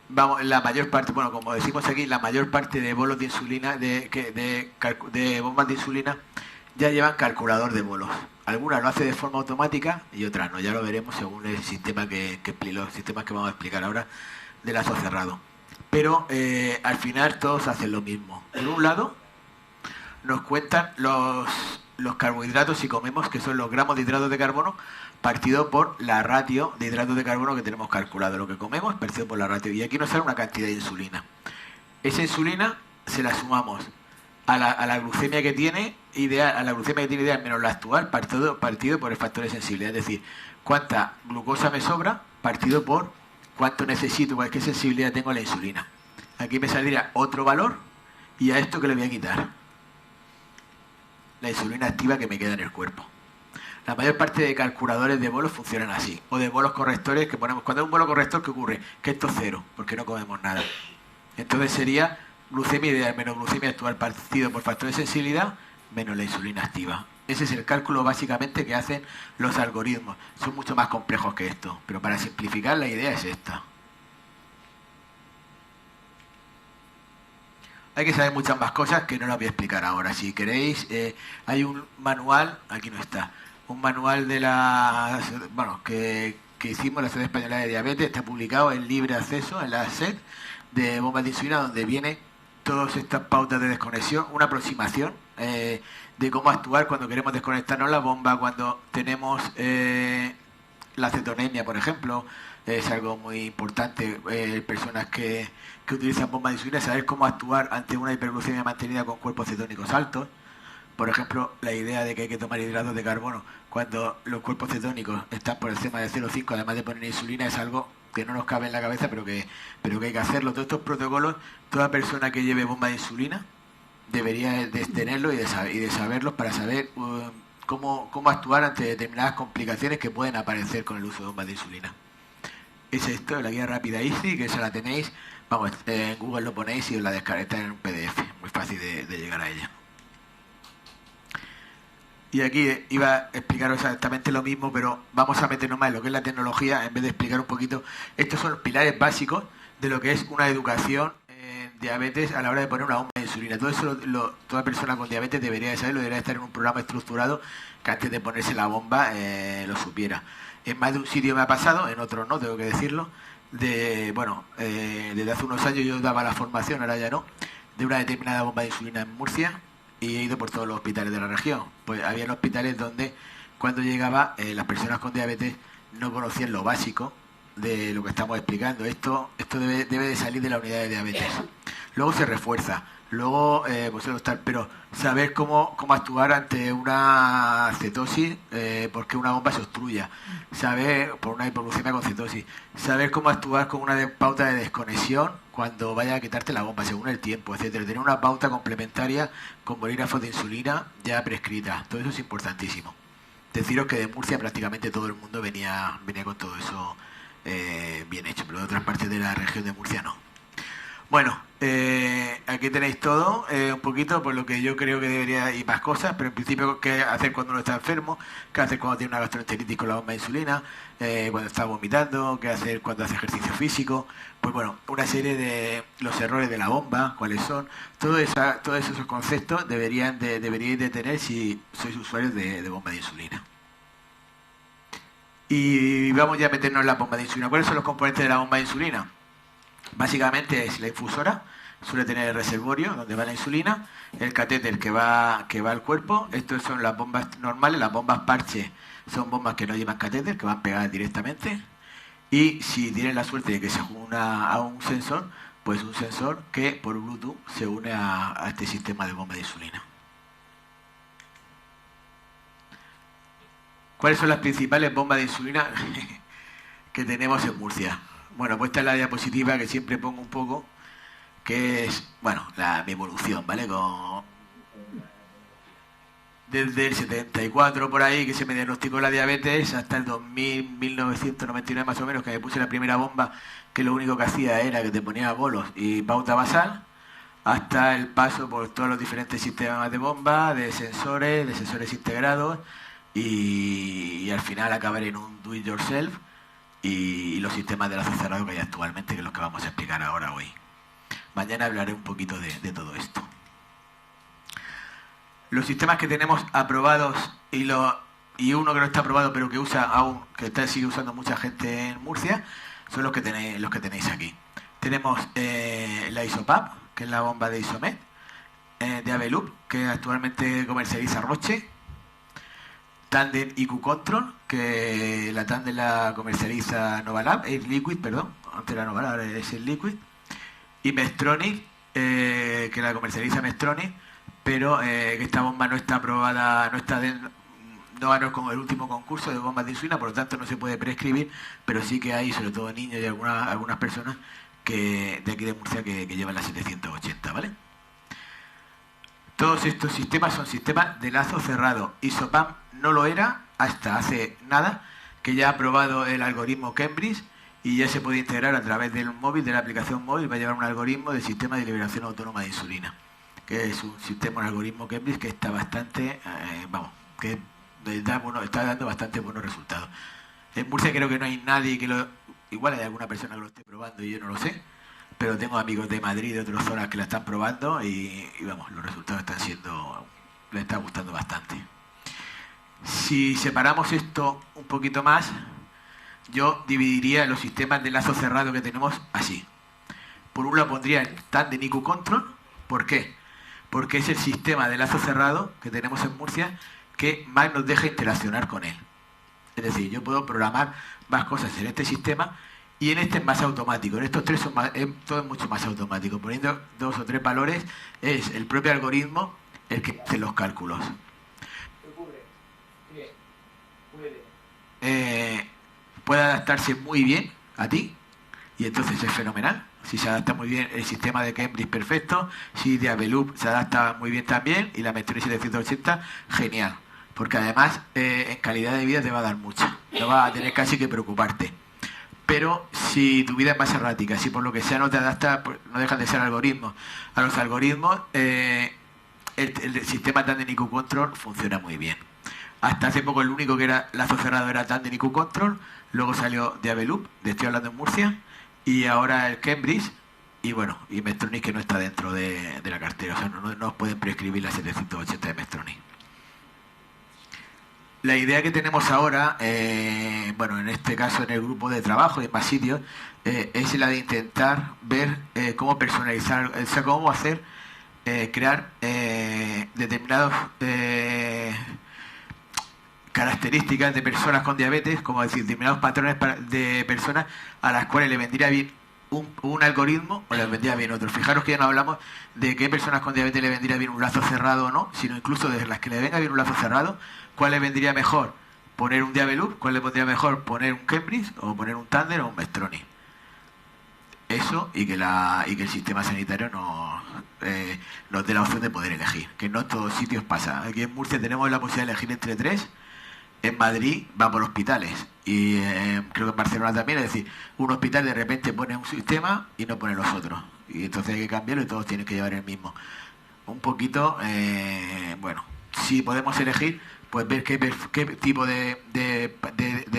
la mayor parte, bueno, como decimos aquí, la mayor parte de bolos de insulina, de bombas de insulina, ya llevan calculador de bolos. Algunas lo hace de forma automática y otras no, ya lo veremos según el sistema los sistemas que vamos a explicar ahora de lazo cerrado. Pero al final todos hacen lo mismo. Por un lado, nos cuentan los carbohidratos si comemos, que son los gramos de hidratos de carbono, partido por la ratio de hidratos de carbono que tenemos calculado. Lo que comemos partido por la ratio. Y aquí nos sale una cantidad de insulina. Esa insulina se la sumamos a la glucemia que tiene ideal, menos la actual, partido por el factor de sensibilidad. Es decir, cuánta glucosa me sobra partido por cuánto necesito, qué sensibilidad tengo a la insulina. Aquí me saldría otro valor y a esto que le voy a quitar la insulina activa que me queda en el cuerpo. La mayor parte de calculadores de bolos funcionan así, o de bolos correctores que ponemos. Cuando hay un bolo corrector, ¿qué ocurre? Que esto es cero, porque no comemos nada. Entonces sería glucemia ideal menos glucemia actual partido por factor de sensibilidad menos la insulina activa. Ese es el cálculo básicamente que hacen los algoritmos. Son mucho más complejos que esto, pero para simplificar la idea es esta. Hay que saber muchas más cosas que no las voy a explicar ahora. Si queréis, hay un manual, aquí no está, un manual de que hicimos la Sociedad Española de Diabetes, está publicado en libre acceso en la SED de bombas de insulina, donde viene todas estas pautas de desconexión, una aproximación de cómo actuar cuando queremos desconectarnos la bomba, cuando tenemos la cetonemia, por ejemplo. Es algo muy importante, personas que utilizan bombas de insulina, saber cómo actuar ante una hiperglucemia mantenida con cuerpos cetónicos altos. Por ejemplo, la idea de que hay que tomar hidratos de carbono cuando los cuerpos cetónicos están por encima de 0,5, además de poner insulina, es algo que no nos cabe en la cabeza, pero que hay que hacerlo. Todos estos protocolos, toda persona que lleve bomba de insulina debería de tenerlo y de saberlos para saber cómo actuar ante determinadas complicaciones que pueden aparecer con el uso de bombas de insulina. Es esto, la guía rápida Easy, que esa la tenéis, vamos, en Google lo ponéis y os la descargáis en un PDF, muy fácil de llegar a ella. Y aquí iba a explicaros exactamente lo mismo, pero vamos a meternos más en lo que es la tecnología, en vez de explicar un poquito. Estos son los pilares básicos de lo que es una educación en diabetes a la hora de poner una bomba de insulina. Todo eso toda persona con diabetes debería de saberlo, debería estar en un programa estructurado que antes de ponerse la bomba lo supiera. En más de un sitio me ha pasado, en otro no, tengo que decirlo. Desde hace unos años yo daba la formación, ahora ya no, de una determinada bomba de insulina en Murcia, y he ido por todos los hospitales de la región. Pues había hospitales donde cuando llegaba las personas con diabetes no conocían lo básico de lo que estamos explicando. Esto debe de salir de la unidad de diabetes. Luego se refuerza. Luego, pero saber cómo actuar ante una cetosis porque una bomba se obstruya. Saber, por una hipoglucemia con cetosis. Saber cómo actuar con una pauta de desconexión cuando vaya a quitarte la bomba, según el tiempo, etcétera. Tener una pauta complementaria con bolígrafos de insulina ya prescrita. Todo eso es importantísimo. Deciros que de Murcia prácticamente todo el mundo venía con todo eso bien hecho, pero de otras partes de la región de Murcia no. Bueno, aquí tenéis todo, un poquito por lo que yo creo que debería ir más cosas, pero en principio qué hacer cuando uno está enfermo, qué hacer cuando tiene una gastroenteritis con la bomba de insulina, cuando está vomitando, qué hacer cuando hace ejercicio físico, pues bueno, una serie de los errores de la bomba, cuáles son, todos esos conceptos deberíais de tener si sois usuarios de bomba de insulina. Y vamos ya a meternos en la bomba de insulina. ¿Cuáles son los componentes de la bomba de insulina? Básicamente es la infusora, suele tener el reservorio donde va la insulina, el catéter que va al cuerpo. Estos son las bombas normales. Las bombas parche son bombas que no llevan catéter, que van pegadas directamente. Y si tienes la suerte de que se una a un sensor, pues un sensor que por Bluetooth se une a este sistema de bomba de insulina. ¿Cuáles son las principales bombas de insulina que tenemos en Murcia? Bueno, pues esta es la diapositiva que siempre pongo un poco, que es, bueno, mi evolución, ¿vale? Desde el 74 por ahí, que se me diagnosticó la diabetes, hasta el 2000, 1999 más o menos, que me puse la primera bomba, que lo único que hacía era que te ponía bolos y pauta basal, hasta el paso por todos los diferentes sistemas de bomba, de sensores integrados, y al final acabar en un do it yourself y los sistemas de lazo cerrado que hay actualmente, que es lo que vamos a explicar ahora hoy. Mañana hablaré un poquito de todo esto. Los sistemas que tenemos aprobados y uno que no está aprobado pero que usa aún, sigue usando mucha gente en Murcia, son los que tenéis aquí. Tenemos la Isopap, que es la bomba de Isomed, de Aveloop, que actualmente comercializa Roche. Tandem IQ Control, que la Tandem la comercializa Novalab, Air Liquid, perdón, antes era Novalab, ahora es Air Liquid. Y Medtronic, que la comercializa Medtronic, pero que esta bomba no está aprobada, no ganó con el último concurso de bombas de insulina, por lo tanto no se puede prescribir, pero sí que hay, sobre todo niños y algunas personas de aquí de Murcia que llevan la 780, ¿vale? Todos estos sistemas son sistemas de lazo cerrado. Isopam no lo era hasta hace nada, que ya ha aprobado el algoritmo Cambridge y ya se puede integrar a través del móvil, de la aplicación móvil, va a llevar un algoritmo del sistema de liberación autónoma de insulina, que es un algoritmo Cambridge que está bastante, que está dando bastante buenos resultados. En Murcia creo que no hay nadie igual hay alguna persona que lo esté probando y yo no lo sé, pero tengo amigos de Madrid y de otras zonas que la están probando y los resultados les está gustando bastante. Si separamos esto un poquito más, yo dividiría los sistemas de lazo cerrado que tenemos así. Por un lado pondría el Tandem IQ Control. ¿Por qué? Porque es el sistema de lazo cerrado que tenemos en Murcia que más nos deja interaccionar con él. Es decir, yo puedo programar más cosas en este sistema y en este es más automático. En estos tres todo es mucho más automático. Poniendo 2 o 3 valores, es el propio algoritmo el que hace los cálculos. Puede adaptarse muy bien a ti y entonces es fenomenal. Si se adapta muy bien el sistema de Cambridge, perfecto. Si de Aveloop se adapta muy bien también y la Medtronic 780, genial. Porque además en calidad de vida te va a dar mucho. No vas a tener casi que preocuparte. Pero si tu vida es más errática, si por lo que sea no te adapta, pues no dejan de ser algoritmos. A los algoritmos, el sistema Tandem IQ Control funciona muy bien. Hasta hace poco el único que era lazo cerrado era Tandem IQ Control, luego salió de Aveloop, estoy hablando en Murcia, y ahora el Cambridge, y Medtronic, que no está dentro de la cartera, o sea, no os pueden prescribir la 780 de Medtronic. La idea que tenemos ahora, en este caso en el grupo de trabajo y en más sitios, es la de intentar ver cómo personalizar, o sea, cómo hacer, crear determinados características de personas con diabetes, como decir, determinados patrones de personas a las cuales le vendría bien un algoritmo o les vendría bien otro. Fijaros que ya no hablamos de qué personas con diabetes le vendría bien un lazo cerrado o no, sino incluso de las que le venga bien un lazo cerrado, cuál le vendría mejor poner un Aveloop, cuál le vendría mejor poner un Cambridge o poner un Tandem o un Medtronic. Eso y que el sistema sanitario nos dé la opción de poder elegir, que no en todos sitios pasa. Aquí en Murcia tenemos la posibilidad de elegir entre 3. En Madrid va por hospitales y creo que en Barcelona también, es decir, un hospital de repente pone un sistema y no pone los otros y entonces hay que cambiarlo y todos tienen que llevar el mismo. Un poquito, si podemos elegir, pues ver qué tipo de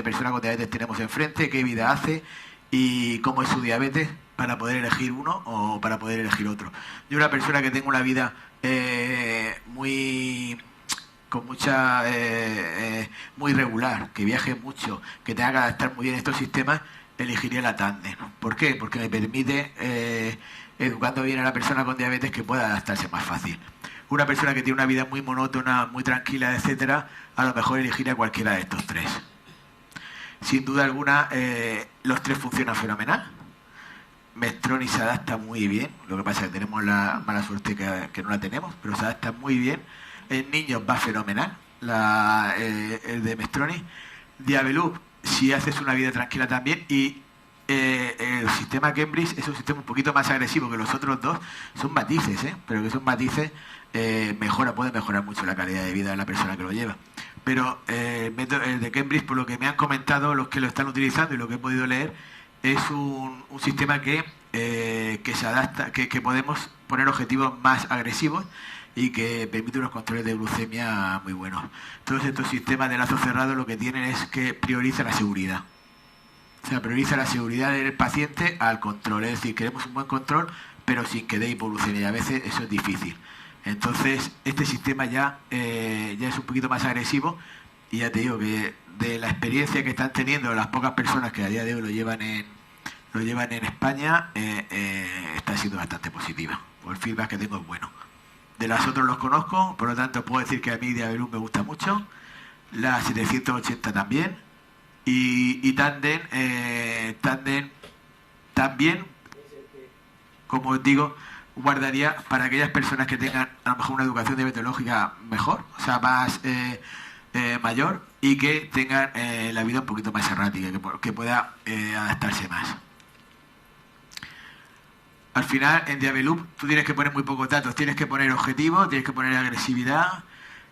persona con diabetes tenemos enfrente, qué vida hace y cómo es su diabetes para poder elegir uno o para poder elegir otro. Yo una persona que tenga una vida muy regular, que viaje mucho, que tenga que adaptar muy bien estos sistemas, elegiría la Tandem. ¿Por qué? Porque me permite educando bien a la persona con diabetes que pueda adaptarse más fácil. Una persona que tiene una vida muy monótona, muy tranquila, etcétera, a lo mejor elegirá cualquiera de estos tres. Sin duda alguna, los tres funcionan fenomenal. Mestroni se adapta muy bien, lo que pasa es que tenemos la mala suerte que no la tenemos, pero se adapta muy bien. En niños va fenomenal el de Mestroni. Diabeloop, si haces una vida tranquila también, y el sistema Cambridge es un sistema un poquito más agresivo que los otros dos, son matices, pero que son matices, puede mejorar mucho la calidad de vida de la persona que lo lleva. Pero el de Cambridge, por lo que me han comentado los que lo están utilizando y lo que he podido leer, es un sistema que se adapta, que podemos poner objetivos más agresivos y que permite unos controles de glucemia muy buenos. Todos estos sistemas de lazo cerrado lo que tienen es que prioriza la seguridad. O sea, prioriza la seguridad del paciente al control. Es decir, queremos un buen control, pero sin que dé hipoglucemia, y a veces eso es difícil. Entonces, este sistema ya es un poquito más agresivo, y ya te digo que de la experiencia que están teniendo las pocas personas que a día de hoy lo llevan en España, está siendo bastante positiva. El feedback que tengo es bueno. De las otras los conozco, por lo tanto puedo decir que a mí Diabeloop me gusta mucho, la 780 también, y Tandem también, como os digo, guardaría para aquellas personas que tengan a lo mejor una educación diabetológica mejor, o sea, más mayor, y que tengan la vida un poquito más errática, que pueda adaptarse más. Al final, en Diabeloop, tú tienes que poner muy pocos datos. Tienes que poner objetivo, tienes que poner agresividad.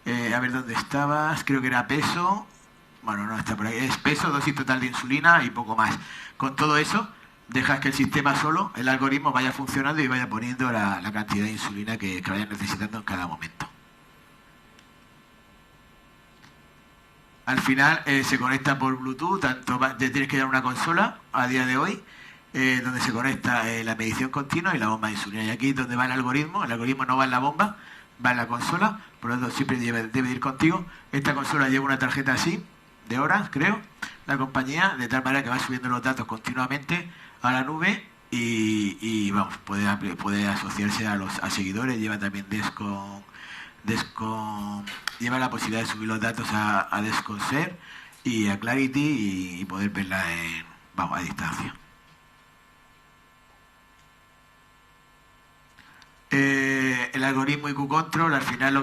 A ver dónde estabas. Creo que era peso. Bueno, no está por ahí. Es peso, dosis total de insulina y poco más. Con todo eso, dejas que el sistema solo, el algoritmo, vaya funcionando y vaya poniendo la cantidad de insulina que vayas necesitando en cada momento. Al final, se conecta por Bluetooth. Te tienes que dar una consola a día de hoy, donde se conecta la medición continua y la bomba de insulina. Y aquí es donde va el algoritmo no va en la bomba, va en la consola, por lo tanto siempre debe ir contigo. Esta consola lleva una tarjeta así, de horas, creo, la compañía, de tal manera que va subiendo los datos continuamente a la nube y vamos, puede asociarse a seguidores. Lleva también Descom, lleva la posibilidad de subir los datos a Desconcer y a Clarity y poder verla a distancia. El algoritmo IQ Control, al final es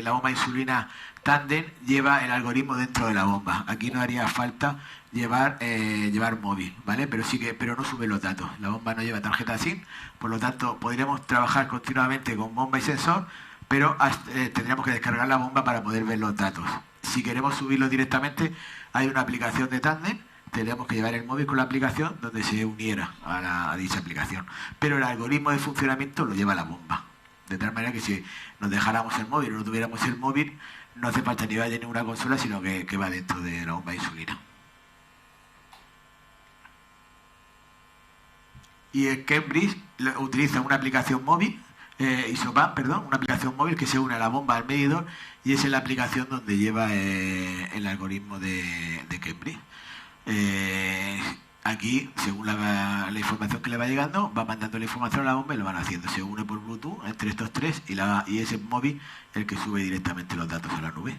la bomba de insulina Tandem, lleva el algoritmo dentro de la bomba. Aquí no haría falta llevar móvil, ¿vale? Pero no sube los datos. La bomba no lleva tarjeta SIM, por lo tanto podríamos trabajar continuamente con bomba y sensor, pero tendríamos que descargar la bomba para poder ver los datos. Si queremos subirlo directamente, hay una aplicación de Tandem. Tendríamos que llevar el móvil con la aplicación donde se uniera a dicha aplicación. Pero el algoritmo de funcionamiento lo lleva la bomba. De tal manera que si nos dejáramos el móvil o no tuviéramos el móvil, no hace falta ni vaya ninguna consola, sino que va dentro de la bomba de insulina. Y el Cambridge utiliza una aplicación móvil, una aplicación móvil que se une a la bomba al medidor, y esa es la aplicación donde lleva el algoritmo de Cambridge. Aquí, según la información que le va llegando, va mandando la información a la bomba y lo van haciendo. Se une por Bluetooth entre estos tres y ese móvil el que sube directamente los datos a la nube.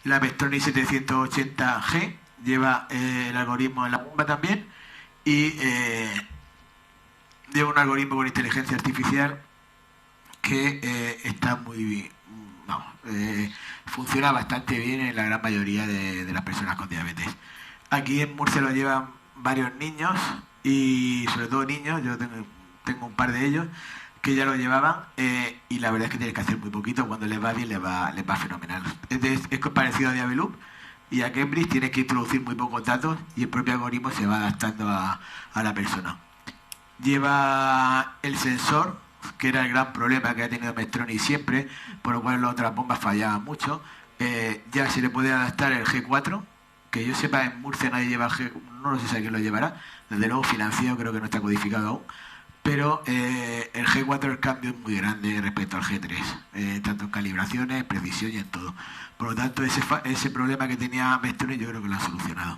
La Mestroni 780G lleva el algoritmo en la bomba también y lleva un algoritmo con inteligencia artificial que está muy... funciona bastante bien en la gran mayoría de las personas con diabetes. Aquí en Murcia lo llevan varios niños y sobre todo niños, yo tengo un par de ellos que ya lo llevaban y la verdad es que tienes que hacer muy poquito. Cuando les va bien les va fenomenal. Es parecido a Diabeloop y a Cambridge, tienes que introducir muy pocos datos y el propio algoritmo se va adaptando a la persona. Lleva el sensor, que era el gran problema que ha tenido Mestroni siempre, por lo cual las otras bombas fallaban mucho. Ya se le puede adaptar el G4, que yo sepa en Murcia nadie lleva G, no lo sé si alguien lo llevará, desde luego financiado creo que no está codificado aún, pero el G4 el cambio es muy grande respecto al G3, tanto en calibraciones, precisión y en todo. Por lo tanto ese problema que tenía Mestroni yo creo que lo han solucionado.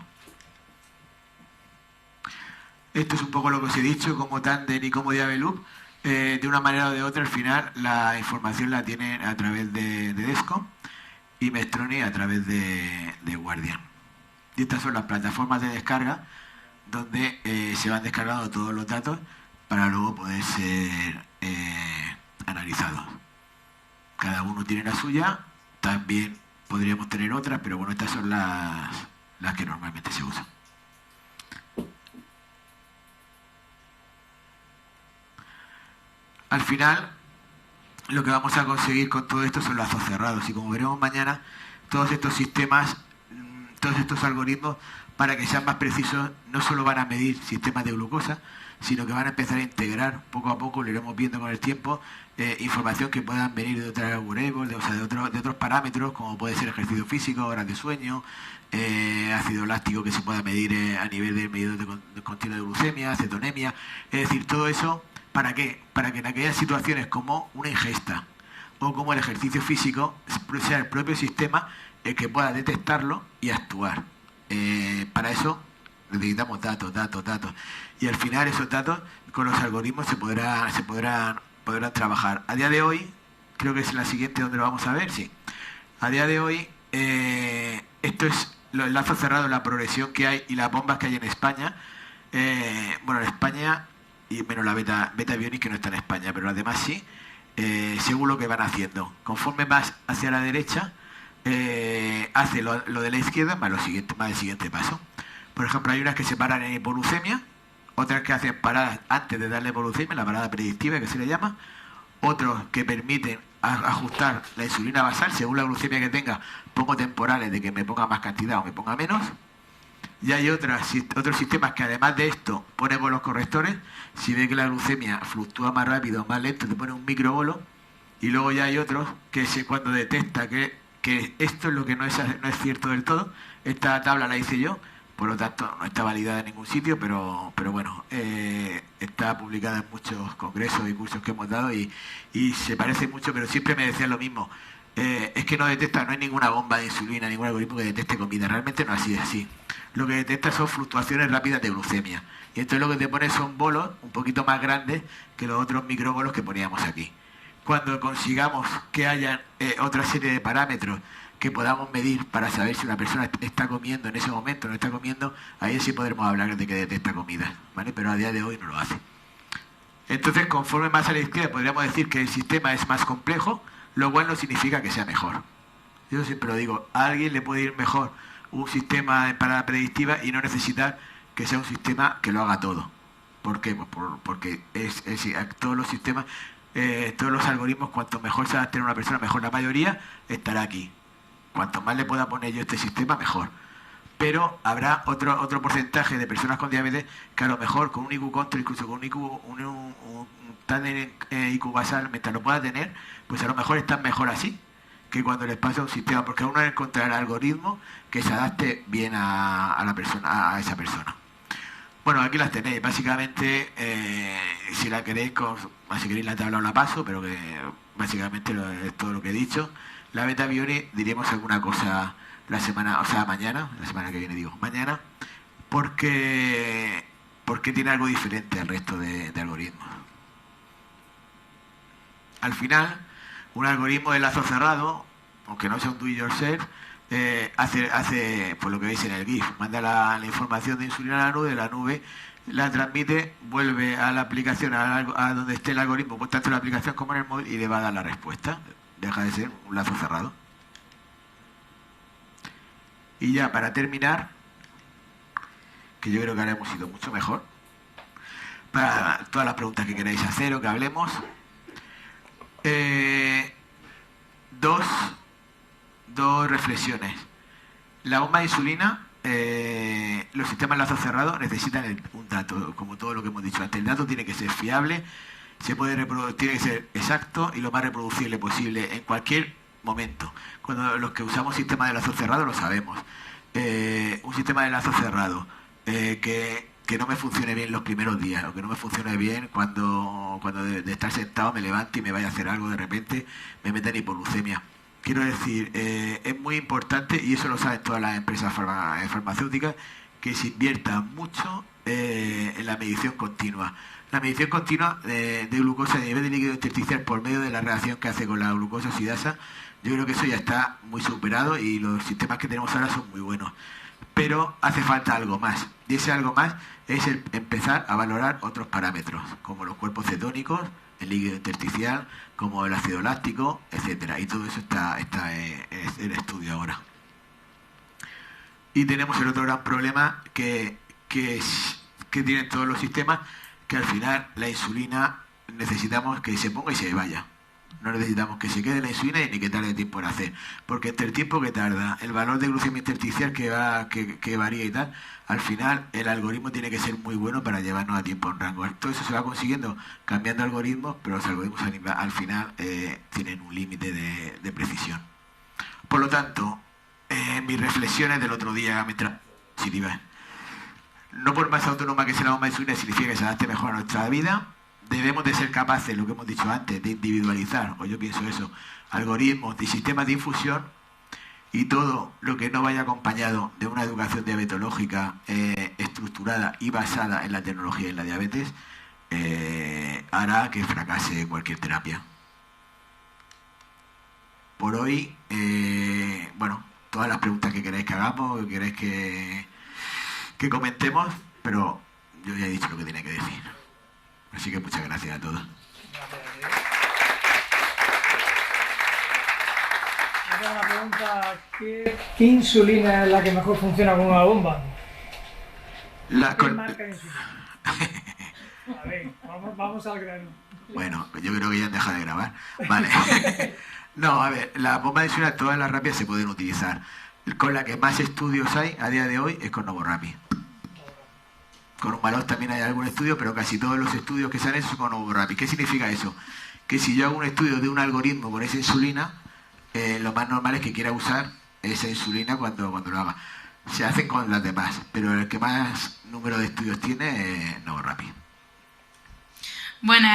Esto es un poco lo que os he dicho, como Tandem y como Diabeloop. De una manera o de otra, al final, la información la tienen a través de Descom y Medtronic a través de Guardian. Y estas son las plataformas de descarga donde se van descargando todos los datos para luego poder ser analizados. Cada uno tiene la suya, también podríamos tener otras, pero bueno, estas son las que normalmente se usan. Al final, lo que vamos a conseguir con todo esto son lazos cerrados, y como veremos mañana, todos estos sistemas, todos estos algoritmos, para que sean más precisos, no solo van a medir sistemas de glucosa, sino que van a empezar a integrar poco a poco, lo iremos viendo con el tiempo, información que puedan venir de otras wearables, de otros parámetros, como puede ser ejercicio físico, horas de sueño, ácido láctico que se pueda medir a nivel del medidor de continuo de glucemia, cetonemia, es decir, todo eso, ¿para qué? Para que en aquellas situaciones como una ingesta o como el ejercicio físico sea el propio sistema el que pueda detectarlo y actuar. Para eso necesitamos datos. Y al final esos datos con los algoritmos se podrán trabajar. A día de hoy, creo que es la siguiente donde lo vamos a ver, sí. A día de hoy, esto es los lazos cerrados, la progresión que hay y las bombas que hay en España. Bueno, en España, y menos la Beta Bionics, que no está en España, pero las demás sí, según lo que van haciendo. Conforme vas hacia la derecha, hace lo de la izquierda más el siguiente paso. Por ejemplo, hay unas que se paran en hipoglucemia, otras que hacen paradas antes de darle hipoglucemia, la parada predictiva que se le llama, otros que permiten ajustar la insulina basal según la glucemia que tenga, pongo temporales de que me ponga más cantidad o me ponga menos. Y hay otros sistemas que además de esto ponen bolos correctores. Si ve que la glucemia fluctúa más rápido o más lento, te pone un microbolo. Y luego ya hay otros que cuando detecta que esto es lo que no es cierto del todo, esta tabla la hice yo, por lo tanto no está validada en ningún sitio, pero bueno, está publicada en muchos congresos y cursos que hemos dado y se parece mucho, pero siempre me decían lo mismo. Es que no detecta, no hay ninguna bomba de insulina, ningún algoritmo que detecte comida. Realmente no es así. Lo que detecta son fluctuaciones rápidas de glucemia. Y entonces lo que te pone son bolos un poquito más grandes que los otros microbolos que poníamos aquí. Cuando consigamos que haya otra serie de parámetros que podamos medir para saber si una persona está comiendo en ese momento o no está comiendo, ahí sí podremos hablar de que detecta comida, ¿vale? Pero a día de hoy no lo hace. Entonces, conforme más a la izquierda, podríamos decir que el sistema es más complejo, lo cual no significa que sea mejor. Yo siempre lo digo, a alguien le puede ir mejor un sistema de parada predictiva y no necesitar que sea un sistema que lo haga todo. ¿Por qué? Pues porque todos los sistemas, todos los algoritmos, cuanto mejor se adapten a una persona, mejor. La mayoría estará aquí. Cuanto más le pueda poner yo este sistema, mejor. Pero habrá otro porcentaje de personas con diabetes que a lo mejor con un IQ control, incluso con un Tandem IQ basal, mientras lo pueda tener, pues a lo mejor están mejor así que cuando les pasa un sistema, porque aún no encontrar el algoritmo que se adapte bien a esa persona. Bueno, aquí las tenéis. Básicamente, si la queréis, si queréis la tabla os la paso, pero que básicamente es todo lo que he dicho. La Beta Bionics diríamos alguna cosa mañana, la semana que viene digo, mañana, porque tiene algo diferente al resto de algoritmos. Al final, un algoritmo de lazo cerrado, aunque no sea un do it yourself, hace pues lo que veis en el GIF, manda la información de insulina a la nube la transmite, vuelve a la aplicación, a donde esté el algoritmo, pues tanto en la aplicación como en el móvil, y le va a dar la respuesta. Deja de ser un lazo cerrado. Y ya para terminar, que yo creo que habremos ido mucho mejor, para todas las preguntas que queráis hacer o que hablemos, dos reflexiones. La bomba de insulina, los sistemas lazo cerrado necesitan un dato, como todo lo que hemos dicho antes. El dato tiene que ser fiable, tiene que ser exacto y lo más reproducible posible en cualquier momento. Cuando los que usamos sistemas de lazo cerrado lo sabemos. Un sistema de lazo cerrado que no me funcione bien los primeros días, o que no me funcione bien cuando de estar sentado me levante y me vaya a hacer algo, de repente me meten hipoglucemia. Quiero decir, es muy importante, y eso lo saben todas las empresas farmacéuticas, que se invierta mucho en la medición continua. La medición continua de glucosa a nivel de líquido intersticial por medio de la reacción que hace con la glucosa oxidasa, yo creo que eso ya está muy superado y los sistemas que tenemos ahora son muy buenos. Pero hace falta algo más. Y ese algo más es empezar a valorar otros parámetros, como los cuerpos cetónicos, el líquido intersticial, como el ácido láctico, etcétera. Y todo eso está en estudio ahora. Y tenemos el otro gran problema que tienen todos los sistemas, que al final la insulina necesitamos que se ponga y se vaya. No necesitamos que se quede la insulina ni que tarde tiempo en hacer. Porque entre el tiempo que tarda, el valor de glucemia intersticial que varía y tal, al final el algoritmo tiene que ser muy bueno para llevarnos a tiempo en rango. Todo eso se va consiguiendo cambiando algoritmos, pero los algoritmos al final tienen un límite de precisión. Por lo tanto, mis reflexiones del otro día, mientras no por más autónoma que sea la bomba de insulina significa que se adapte mejor a nuestra vida. Debemos de ser capaces, lo que hemos dicho antes, de individualizar, o yo pienso eso, algoritmos y sistemas de infusión, y todo lo que no vaya acompañado de una educación diabetológica estructurada y basada en la tecnología y en la diabetes, hará que fracase cualquier terapia. Por hoy, bueno, todas las preguntas que queráis que hagamos, que queráis que comentemos, pero yo ya he dicho lo que tenía que decir. Así que muchas gracias a todos. Una pregunta, ¿qué insulina es la que mejor funciona con una bomba? ¿Qué marca de insulina? A ver, vamos al grano. Bueno, yo creo que ya han dejado de grabar. Vale. No, a ver, las bombas de insulina todas las rápidas se pueden utilizar. Con la que más estudios hay a día de hoy es con Novorapid. Con Humalog también hay algún estudio, pero casi todos los estudios que se han hecho son con Novorapid. ¿Qué significa eso? Que si yo hago un estudio de un algoritmo con esa insulina, lo más normal es que quiera usar esa insulina cuando lo haga. Se hacen con las demás, pero el que más número de estudios tiene es Novorapid. Bueno,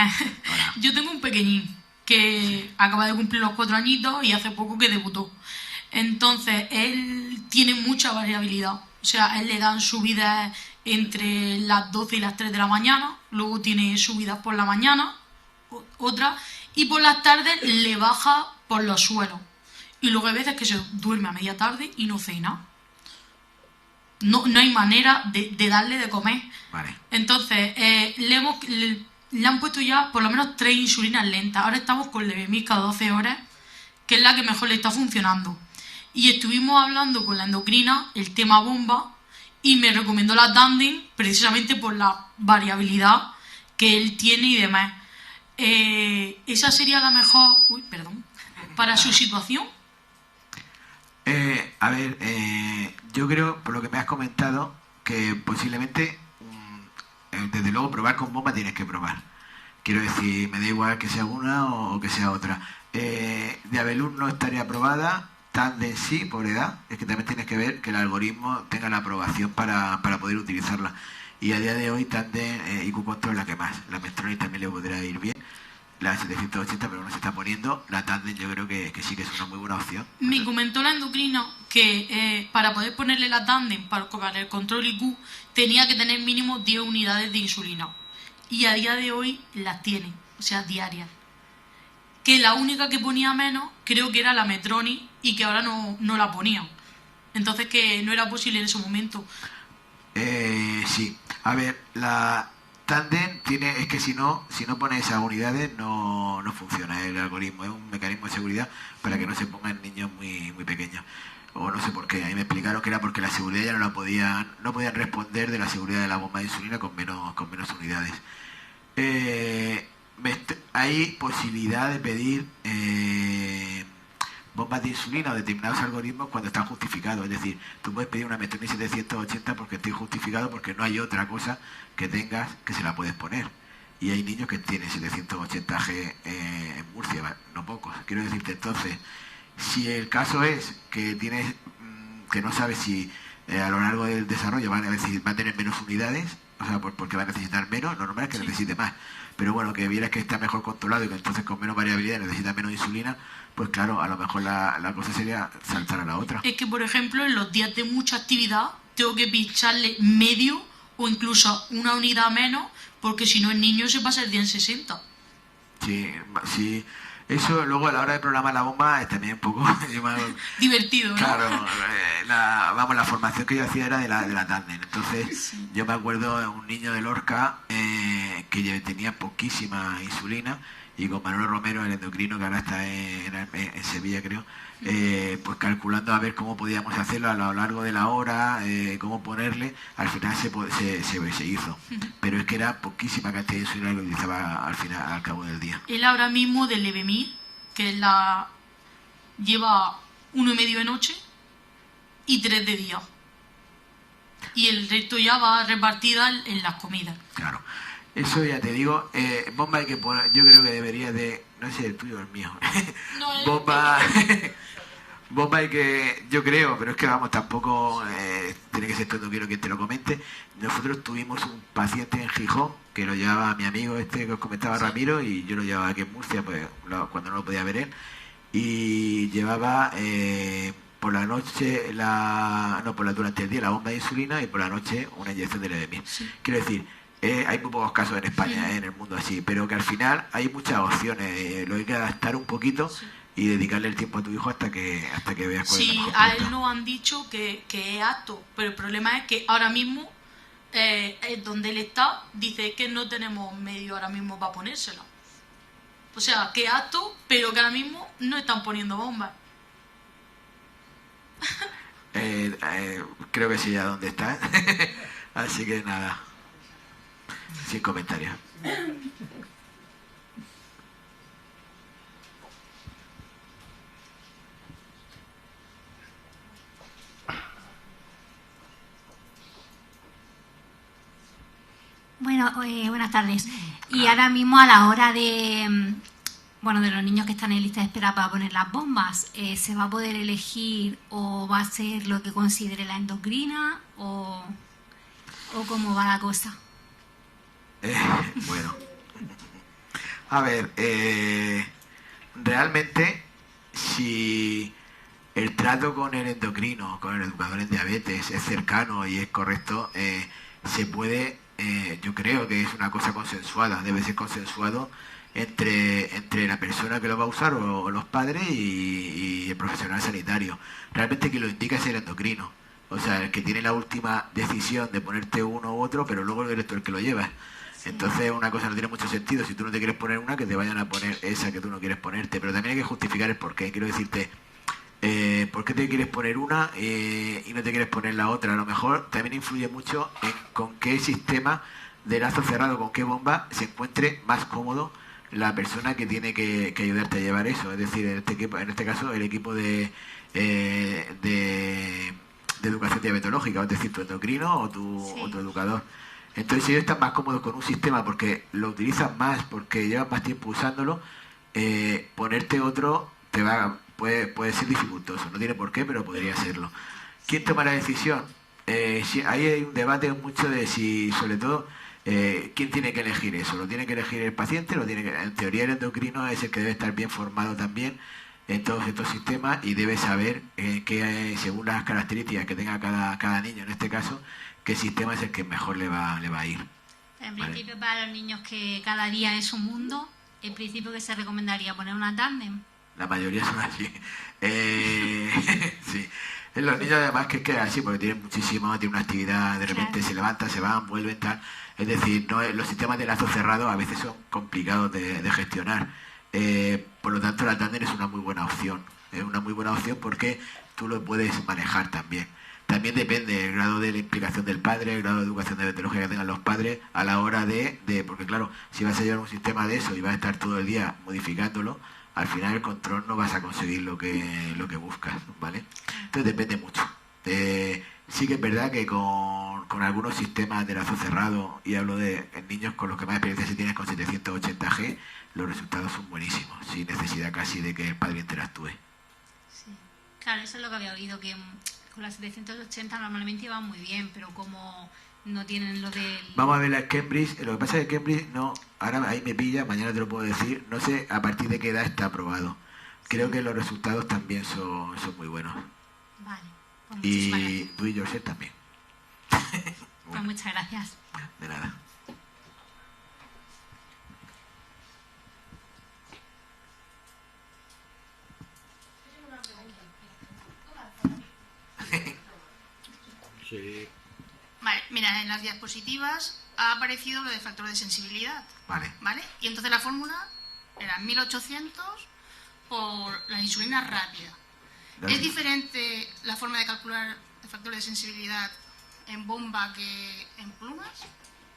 yo tengo un pequeñín que acaba de cumplir los 4 añitos y hace poco que debutó. Entonces, él tiene mucha variabilidad. O sea, a él le dan subidas entre las 12 y las 3 de la mañana, luego tiene subidas por la mañana, otra, y por las tardes le baja por los suelos. Y luego hay veces que se duerme a media tarde y no cena. No hay manera de darle de comer. Vale. Entonces, le han puesto ya por lo menos 3 insulinas lentas. Ahora estamos con Levemir cada 12 horas, que es la que mejor le está funcionando. Y estuvimos hablando con la endocrina, el tema bomba, y me recomendó la Tandem precisamente por la variabilidad que él tiene y demás. ¿Esa sería la mejor para su situación? A ver, yo creo, por lo que me has comentado, que posiblemente, desde luego, probar con bomba tienes que probar. Quiero decir, me da igual que sea una o que sea otra. Diabelur no estaría aprobada. Tandem sí, por edad, es que también tienes que ver que el algoritmo tenga la aprobación para poder utilizarla. Y a día de hoy Tandem IQ Control es la que más. La Medtronic también le podrá ir bien. La 780, pero no se está poniendo. La Tandem yo creo que sí que es una muy buena opción. Me comentó la endocrina que para poder ponerle la Tandem para el control IQ tenía que tener mínimo 10 unidades de insulina. Y a día de hoy las tiene, o sea, diarias. Que la única que ponía menos creo que era la Medtronic y que ahora no la ponían. Entonces que no era posible en ese momento. Sí. A ver, la Tandem es que si no pone esas unidades no funciona el algoritmo. Es un mecanismo de seguridad para que no se pongan niños muy, muy pequeños. O no sé por qué. Ahí me explicaron que era porque la seguridad ya no podían responder de la seguridad de la bomba de insulina con menos unidades. Hay posibilidad de pedir bombas de insulina o determinados algoritmos cuando están justificados. Es decir, tú puedes pedir una Medtronic 780 porque esté justificado, porque no hay otra cosa que tengas que se la puedes poner. Y hay niños que tienen 780G en Murcia, no pocos. Quiero decirte, entonces, si el caso es que tienes que no sabes si a lo largo del desarrollo va a tener menos unidades, o sea, porque va a necesitar menos, lo normal es que necesite más. Pero bueno, que vieras que está mejor controlado y que entonces con menos variabilidad necesita menos insulina, pues claro, a lo mejor la cosa sería saltar a la otra. Es que, por ejemplo, en los días de mucha actividad tengo que pincharle medio o incluso una unidad menos, porque si no el niño se pasa el día en 60. Sí, sí. Eso luego a la hora de programar la bomba es también un poco divertido, ¿no? Claro, la formación que yo hacía era de la tándem. Entonces yo me acuerdo de un niño de Lorca que tenía poquísima insulina, y con Manolo Romero, el endocrino, que ahora está en Sevilla, creo, pues calculando a ver cómo podíamos hacerlo a lo largo de la hora, cómo ponerle, al final se hizo. Pero es que era poquísima cantidad de insulina que utilizaba al cabo del día. Él ahora mismo del Levemir, que lleva 1,5 de noche y 3 de día. Y el resto ya va repartida en las comidas. Claro. Eso ya te digo, bomba hay que poner, yo creo que debería de, no sé, el tuyo o el mío. No, bomba hay que, yo creo, pero es que vamos, tampoco tiene que ser todo, no quiero que te lo comente. Nosotros tuvimos un paciente en Gijón que lo llevaba mi amigo que os comentaba, Ramiro, y yo lo llevaba aquí en Murcia, pues cuando no lo podía ver él, y llevaba por la noche, durante el día la bomba de insulina, y por la noche una inyección de Levemir. Sí. Quiero decir, hay muy pocos casos en España, en el mundo así, pero que al final hay muchas opciones, lo hay que adaptar un poquito y dedicarle el tiempo a tu hijo hasta que veas cuál es la mejor a él nos han dicho que es apto, pero el problema es que ahora mismo, donde él está, dice que no tenemos medio ahora mismo para ponérselo. O sea, que es apto, pero que ahora mismo no están poniendo bombas. Creo que sí, ya donde está. Así que nada. Sin comentarios. Bueno, buenas tardes. Y ahora mismo a la hora de los niños que están en lista de espera para poner las bombas, ¿se va a poder elegir o va a ser lo que considere la endocrina o cómo va la cosa? Bueno, a ver, realmente si el trato con el endocrino, con el educador en diabetes es cercano y es correcto, se puede, yo creo que es una cosa consensuada, debe ser consensuado entre la persona que lo va a usar o los padres y el profesional sanitario. Realmente quien lo indica es el endocrino, o sea, el que tiene la última decisión de ponerte uno u otro, pero luego eres tú el que lo llevas. Entonces una cosa no tiene mucho sentido. Si tú no te quieres poner una, que te vayan a poner esa que tú no quieres ponerte. Pero también hay que justificar el porqué. Quiero decirte, ¿por qué te quieres poner una y no te quieres poner la otra? A lo mejor también influye mucho en con qué sistema de lazo cerrado, con qué bomba se encuentre más cómodo la persona que tiene que ayudarte a llevar eso. Es decir, en este caso el equipo de educación diabetológica, es decir, tu endocrino o tu educador. Entonces, si ellos están más cómodos con un sistema porque lo utilizan más, porque llevan más tiempo usándolo, ponerte otro puede ser dificultoso. No tiene por qué, pero podría serlo. ¿Quién toma la decisión? Ahí hay un debate mucho de si, sobre todo, ¿quién tiene que elegir eso? ¿Lo tiene que elegir el paciente? En teoría, el endocrino es el que debe estar bien formado también en todos estos sistemas y debe saber que según las características que tenga cada niño, en este caso, qué sistema es el que mejor le va a ir. En principio, para los niños que cada día es un mundo, en principio que se recomendaría poner una tándem. La mayoría son así. Sí. En los niños además que es así, porque tienen una actividad, de repente se levantan, se van, vuelven, tal. Es decir, los sistemas de lazo cerrado a veces son complicados de gestionar. Por lo tanto, la tándem es una muy buena opción. Es una muy buena opción porque tú lo puedes manejar también. También depende del grado de la implicación del padre, el grado de educación diabetológica que tengan los padres a la hora porque claro, si vas a llevar un sistema de eso y vas a estar todo el día modificándolo, al final el control no vas a conseguir lo que buscas, ¿vale? Entonces depende mucho. Sí que es verdad que con algunos sistemas de lazo cerrado, y hablo de niños con los que más experiencia se tienes con 780G, los resultados son buenísimos, sin necesidad casi de que el padre interactúe. Sí, claro, eso es lo que había oído, que con las 780 normalmente iban muy bien, pero como no tienen lo del... Vamos a ver la Cambridge. Lo que pasa es que Cambridge no, ahora ahí me pilla, mañana te lo puedo decir, no sé a partir de qué edad está aprobado. Creo que los resultados también son muy buenos. Vale. Y tú y José también. Pues muchas gracias. De nada. Sí. Vale, mira, en las diapositivas ha aparecido lo de factor de sensibilidad. Vale. ¿Vale? Y entonces la fórmula era 1800 por la insulina rápida. Dale. ¿Es diferente la forma de calcular el factor de sensibilidad en bomba que en plumas?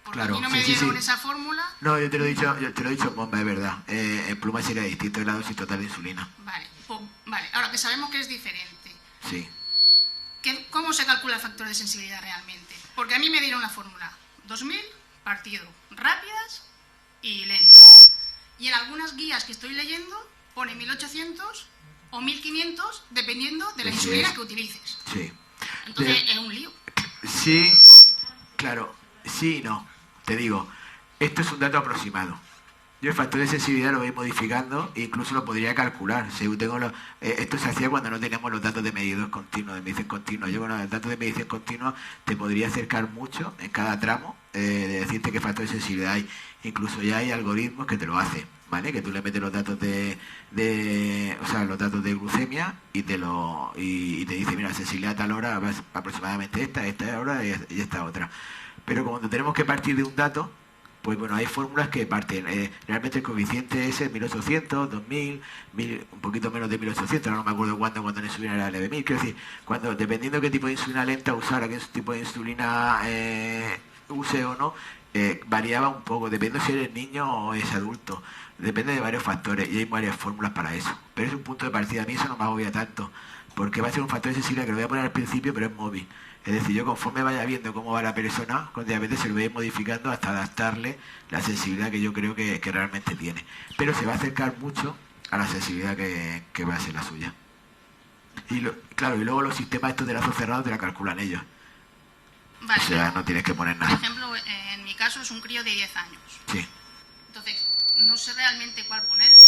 Porque Claro, a mí no me sí, dieron sí. esa fórmula. No, yo te lo he dicho en bomba, es verdad. En pluma sería distinto, es la dosis total de insulina. Vale, vale, ahora que sabemos que es diferente, Sí. ¿cómo se calcula el factor de sensibilidad realmente? Porque a mí me dieron la fórmula 2000 partido rápidas y lentas. Y en algunas guías que estoy leyendo pone 1800 o 1500 dependiendo de la Sí, insulina es. que utilices. Sí. Entonces es un lío. Sí, claro, sí y no. Te digo, esto es un dato aproximado. Yo el factor de sensibilidad lo voy modificando e incluso lo podría calcular. Si tengo esto se hacía cuando no teníamos los datos de medidos continuos, de medición continua. Yo con los datos de medición continua te podría acercar mucho en cada tramo de decirte qué factor de sensibilidad hay. Incluso ya hay algoritmos que te lo hacen, ¿vale? Que tú le metes los datos los datos de glucemia y te dice, mira, sensibilidad a tal hora va aproximadamente esta hora y esta otra. Pero cuando tenemos que partir de un dato, pues bueno, hay fórmulas que parten. Realmente el coeficiente es 1800, 2000, un poquito menos de 1800, ahora no me acuerdo cuando la insulina era la de 1000. Quiero decir, dependiendo qué tipo de insulina lenta usara, qué tipo de insulina use o no, variaba un poco, depende si eres niño o es adulto. Depende de varios factores y hay varias fórmulas para eso. Pero es un punto de partida. A mí eso no me agobia tanto, porque va a ser un factor de sensibilidad que lo voy a poner al principio, pero es móvil. Es decir, yo conforme vaya viendo cómo va la persona con diabetes, se lo voy a ir modificando hasta adaptarle la sensibilidad que yo creo que realmente tiene. Pero se va a acercar mucho a la sensibilidad que va a ser la suya. Y luego los sistemas estos de lazos cerrados te la calculan ellos. Vale, O sea, no tienes que poner por nada. ejemplo, en mi caso es un crío de 10 años. Sí. Entonces, no sé realmente cuál ponerle.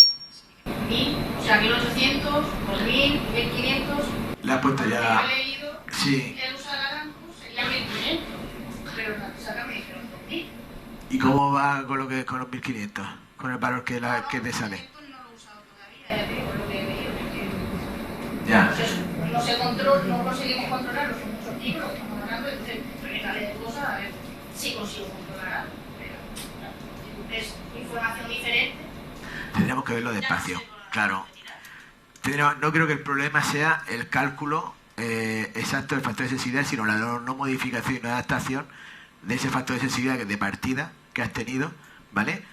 1000, o sea, 1800, 2000, 1500. Le has puesto ya... He leído, Sí. él usa la Arancus, sería 1500. Pero la saca me dijeron 2000. ¿Y cómo va con los 1500? Con el valor que te sale. 1500 no lo he usado todavía, ya te digo, lo que he leído. Ya. No conseguimos controlarlo, son muchos libros, estamos hablando de tales de cosas, a ver si consigo controlar algo. Pero es información diferente. Tendríamos que verlo despacio, claro. No creo que el problema sea el cálculo exacto del factor de sensibilidad, sino la no modificación y no adaptación de ese factor de sensibilidad de partida que has tenido, ¿vale?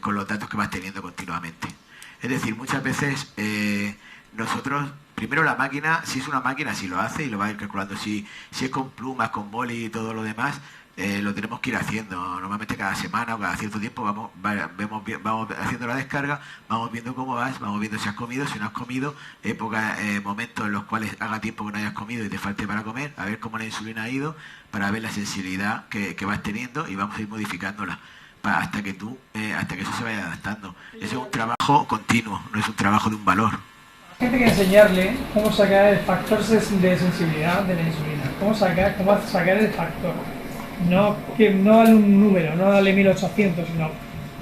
Con los datos que vas teniendo continuamente. Es decir, muchas veces nosotros, primero la máquina, si es una máquina, si lo hace y lo va a ir calculando. Si es con plumas, con boli y todo lo demás, lo tenemos que ir haciendo. Normalmente cada semana o cada cierto tiempo vamos haciendo la descarga, vamos viendo cómo vas, vamos viendo si has comido, si no has comido, momentos en los cuales haga tiempo que no hayas comido y te falte para comer, a ver cómo la insulina ha ido, para ver la sensibilidad que vas teniendo y vamos a ir modificándola hasta que eso se vaya adaptando. Eso es un trabajo continuo, no es un trabajo de un valor. Hay que enseñarle cómo sacar el factor de sensibilidad de la insulina, cómo sacar el factor. No darle un número, no darle 1800, sino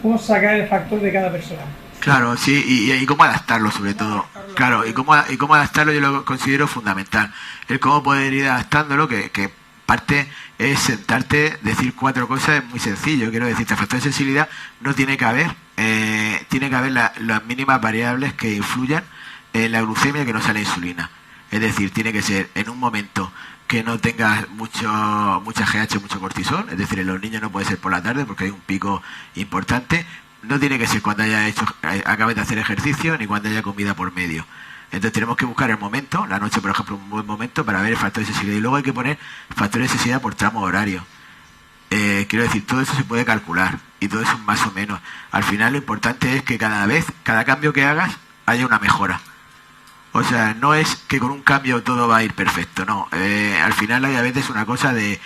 cómo sacar el factor de cada persona. Claro, sí, y cómo adaptarlo sobre todo. Claro, y cómo adaptarlo yo lo considero fundamental. El cómo poder ir adaptándolo, que parte es sentarte, decir 4 cosas, es muy sencillo. Quiero decir, el factor de sensibilidad no tiene que haber, las mínimas variables que influyan en la glucemia que no sea la insulina. Es decir, tiene que ser en un momento que no tengas mucha GH, mucho cortisol, es decir, en los niños no puede ser por la tarde porque hay un pico importante, no tiene que ser cuando acabes de hacer ejercicio ni cuando haya comida por medio. Entonces tenemos que buscar el momento, la noche por ejemplo, un buen momento para ver el factor de sensibilidad y luego hay que poner factores de sensibilidad por tramo horario. Quiero decir, todo eso se puede calcular y todo eso más o menos. Al final lo importante es que cada cambio que hagas haya una mejora. O sea, no es que con un cambio todo va a ir perfecto, no. Al final la diabetes es una cosa del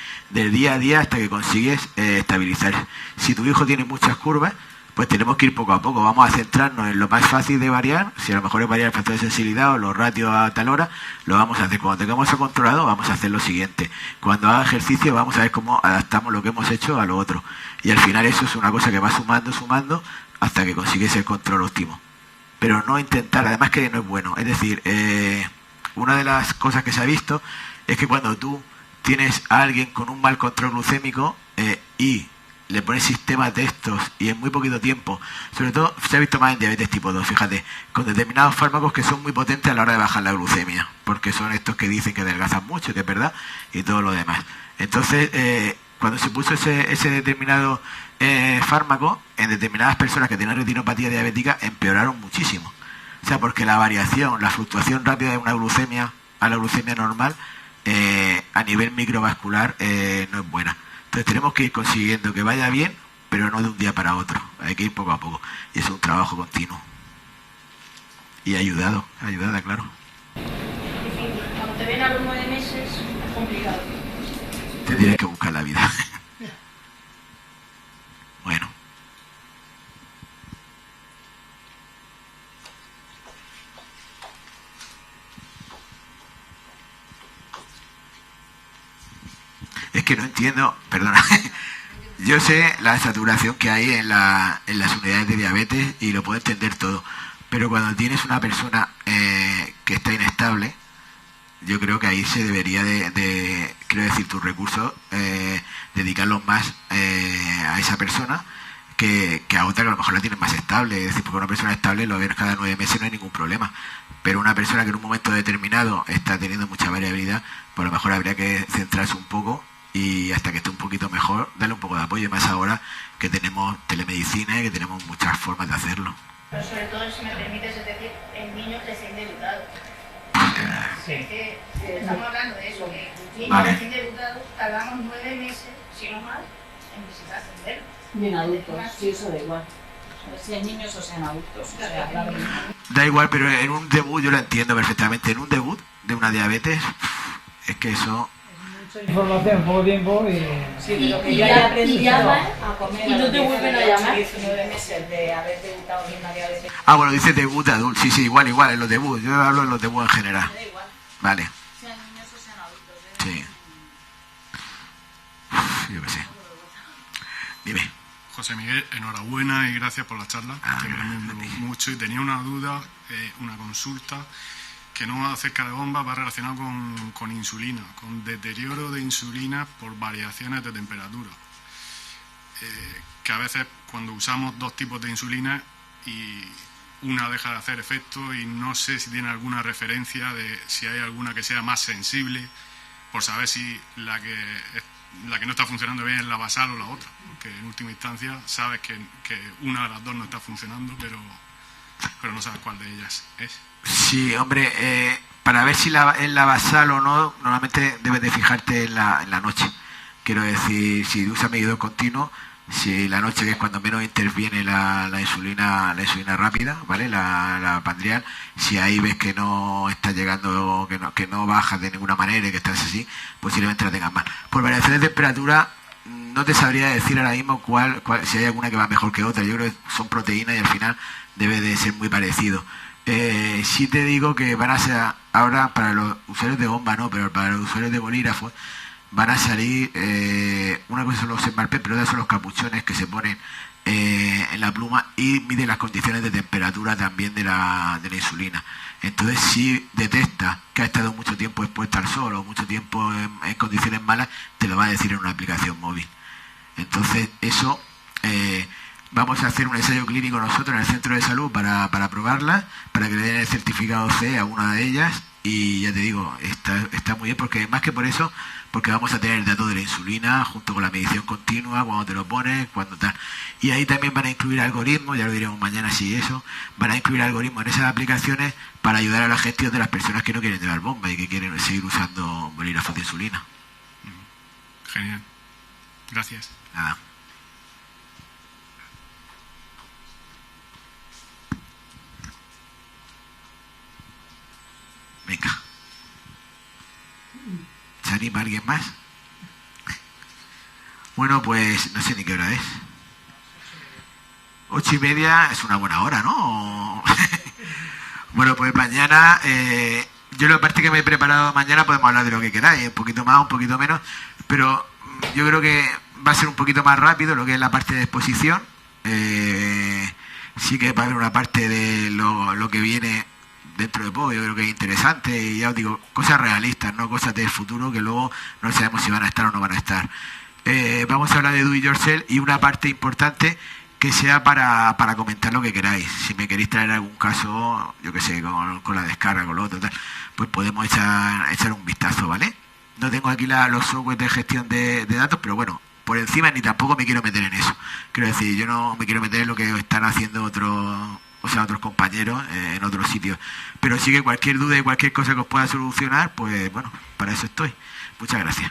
día a día hasta que consigues estabilizar. Si tu hijo tiene muchas curvas, pues tenemos que ir poco a poco. Vamos a centrarnos en lo más fácil de variar. Si a lo mejor es variar el factor de sensibilidad o los ratios a tal hora, lo vamos a hacer. Cuando tengamos eso controlado, vamos a hacer lo siguiente. Cuando haga ejercicio, vamos a ver cómo adaptamos lo que hemos hecho a lo otro. Y al final eso es una cosa que va sumando, hasta que consigues el control óptimo. Pero no intentar, además que no es bueno. Es decir, una de las cosas que se ha visto es que cuando tú tienes a alguien con un mal control glucémico y le pones sistemas de estos y en muy poquito tiempo, sobre todo se ha visto más en diabetes tipo 2, fíjate, con determinados fármacos que son muy potentes a la hora de bajar la glucemia, porque son estos que dicen que adelgazan mucho, que es verdad, y todo lo demás. Entonces, cuando se puso ese determinado fármaco, en determinadas personas que tienen retinopatía diabética, empeoraron muchísimo. O sea, porque la variación, la fluctuación rápida de una glucemia a la glucemia normal, a nivel microvascular, no es buena. Entonces tenemos que ir consiguiendo que vaya bien, pero no de un día para otro. Hay que ir poco a poco. Y es un trabajo continuo. Y ayudada, claro. Cuando te ven a los 9 meses, es complicado. Te tienes que buscar la vida. Bueno. Es que no entiendo, perdona, yo sé la saturación que hay en las unidades de diabetes y lo puedo entender todo, pero cuando tienes una persona que está inestable, yo creo que ahí se debería quiero decir, tus recursos, dedicarlos más a esa persona que a otra que a lo mejor la tienes más estable. Es decir, porque una persona estable lo ves cada 9 meses, no hay ningún problema, pero una persona que en un momento determinado está teniendo mucha variabilidad, pues a lo mejor habría que centrarse un poco y hasta que esté un poquito mejor, darle un poco de apoyo, más ahora que tenemos telemedicina y que tenemos muchas formas de hacerlo. Pero sobre todo, si me permites, es decir, el niño recién debutado. Sí. Es que estamos hablando de eso, que el niño Vale. recién debutado tardamos 9 meses, si no más, en visitar atenderlo. Y en adultos, sí, eso da igual. Sean niños o sean adultos, o sea, da lo mismo. Da igual, pero en un debut yo lo entiendo perfectamente. En un debut de una diabetes, es que eso... Mucha información en poco tiempo y... Sí, pero que yo haya aprendido a comer. Y no te vuelven a llamar. 19 meses de haber debutado bien una diabetes. Ah, bueno, dice debut de adulto. Sí, igual, en los debuts. Yo hablo en los debuts en general. Da igual. Vale. Sean niños o sean adultos. Sí. Yo qué sé. Dime. José Miguel, enhorabuena y gracias por la charla. Estoy aprendiendo mucho y tenía una duda, una consulta que no va acerca de bombas, va relacionado con insulina, con deterioro de insulina por variaciones de temperatura. Que a veces cuando usamos dos tipos de insulina y una deja de hacer efecto y no sé si tiene alguna referencia de si hay alguna que sea más sensible, por saber si la que no está funcionando bien es la basal o la otra, porque en última instancia sabes que una de las dos no está funcionando, pero no sabes cuál de ellas es. Sí, hombre, para ver si es la basal o no, normalmente debes de fijarte en la noche. Quiero decir, si usas medidor continuo, si la noche, que es cuando menos interviene la insulina rápida, ¿vale? La pandrial, si ahí ves que no está llegando, que no bajas de ninguna manera y que estás así, posiblemente la tengas mal. Por variaciones de temperatura, no te sabría decir ahora mismo si hay alguna que va mejor que otra. Yo creo que son proteínas y al final debe de ser muy parecido. Sí te digo que van a ser, ahora para los usuarios de bomba no, pero para los usuarios de bolígrafos van a salir, una cosa son los Smartpens, pero otra son los capuchones que se ponen en la pluma y miden las condiciones de temperatura también de la insulina. Entonces, si detecta que ha estado mucho tiempo expuesta al sol o mucho tiempo en condiciones malas, te lo va a decir en una aplicación móvil. Entonces, eso... vamos a hacer un ensayo clínico nosotros en el centro de salud para probarla, para que le den el certificado C a una de ellas y ya te digo, está muy bien porque más que por eso, porque vamos a tener el dato de la insulina junto con la medición continua, cuando te lo pones, cuando tal. Y ahí también van a incluir algoritmos, ya lo diremos mañana si eso, van a incluir algoritmos en esas aplicaciones para ayudar a la gestión de las personas que no quieren llevar bomba y que quieren seguir usando bolígrafos de insulina. Genial. Gracias. Nada. Venga. ¿Se anima alguien más? Bueno, pues no sé ni qué hora es. 8:30 es una buena hora, ¿no? Bueno, pues mañana, yo la parte que me he preparado mañana podemos hablar de lo que queráis, un poquito más, un poquito menos, pero yo creo que va a ser un poquito más rápido lo que es la parte de exposición. Sí que va a haber una parte de lo que viene dentro de poco, yo creo que es interesante, y ya os digo, cosas realistas, no cosas del futuro que luego no sabemos si van a estar o no van a estar. Vamos a hablar de Do It Yourself y una parte importante que sea para comentar lo que queráis. Si me queréis traer algún caso, yo que sé, con la descarga, con lo otro, tal, pues podemos echar un vistazo, ¿vale? No tengo aquí los softwares de gestión de datos, pero bueno, por encima ni tampoco me quiero meter en eso. Quiero decir, yo no me quiero meter en lo que están haciendo otros compañeros en otros sitios. Pero sí que cualquier duda y cualquier cosa que os pueda solucionar, pues bueno, para eso estoy. Muchas gracias.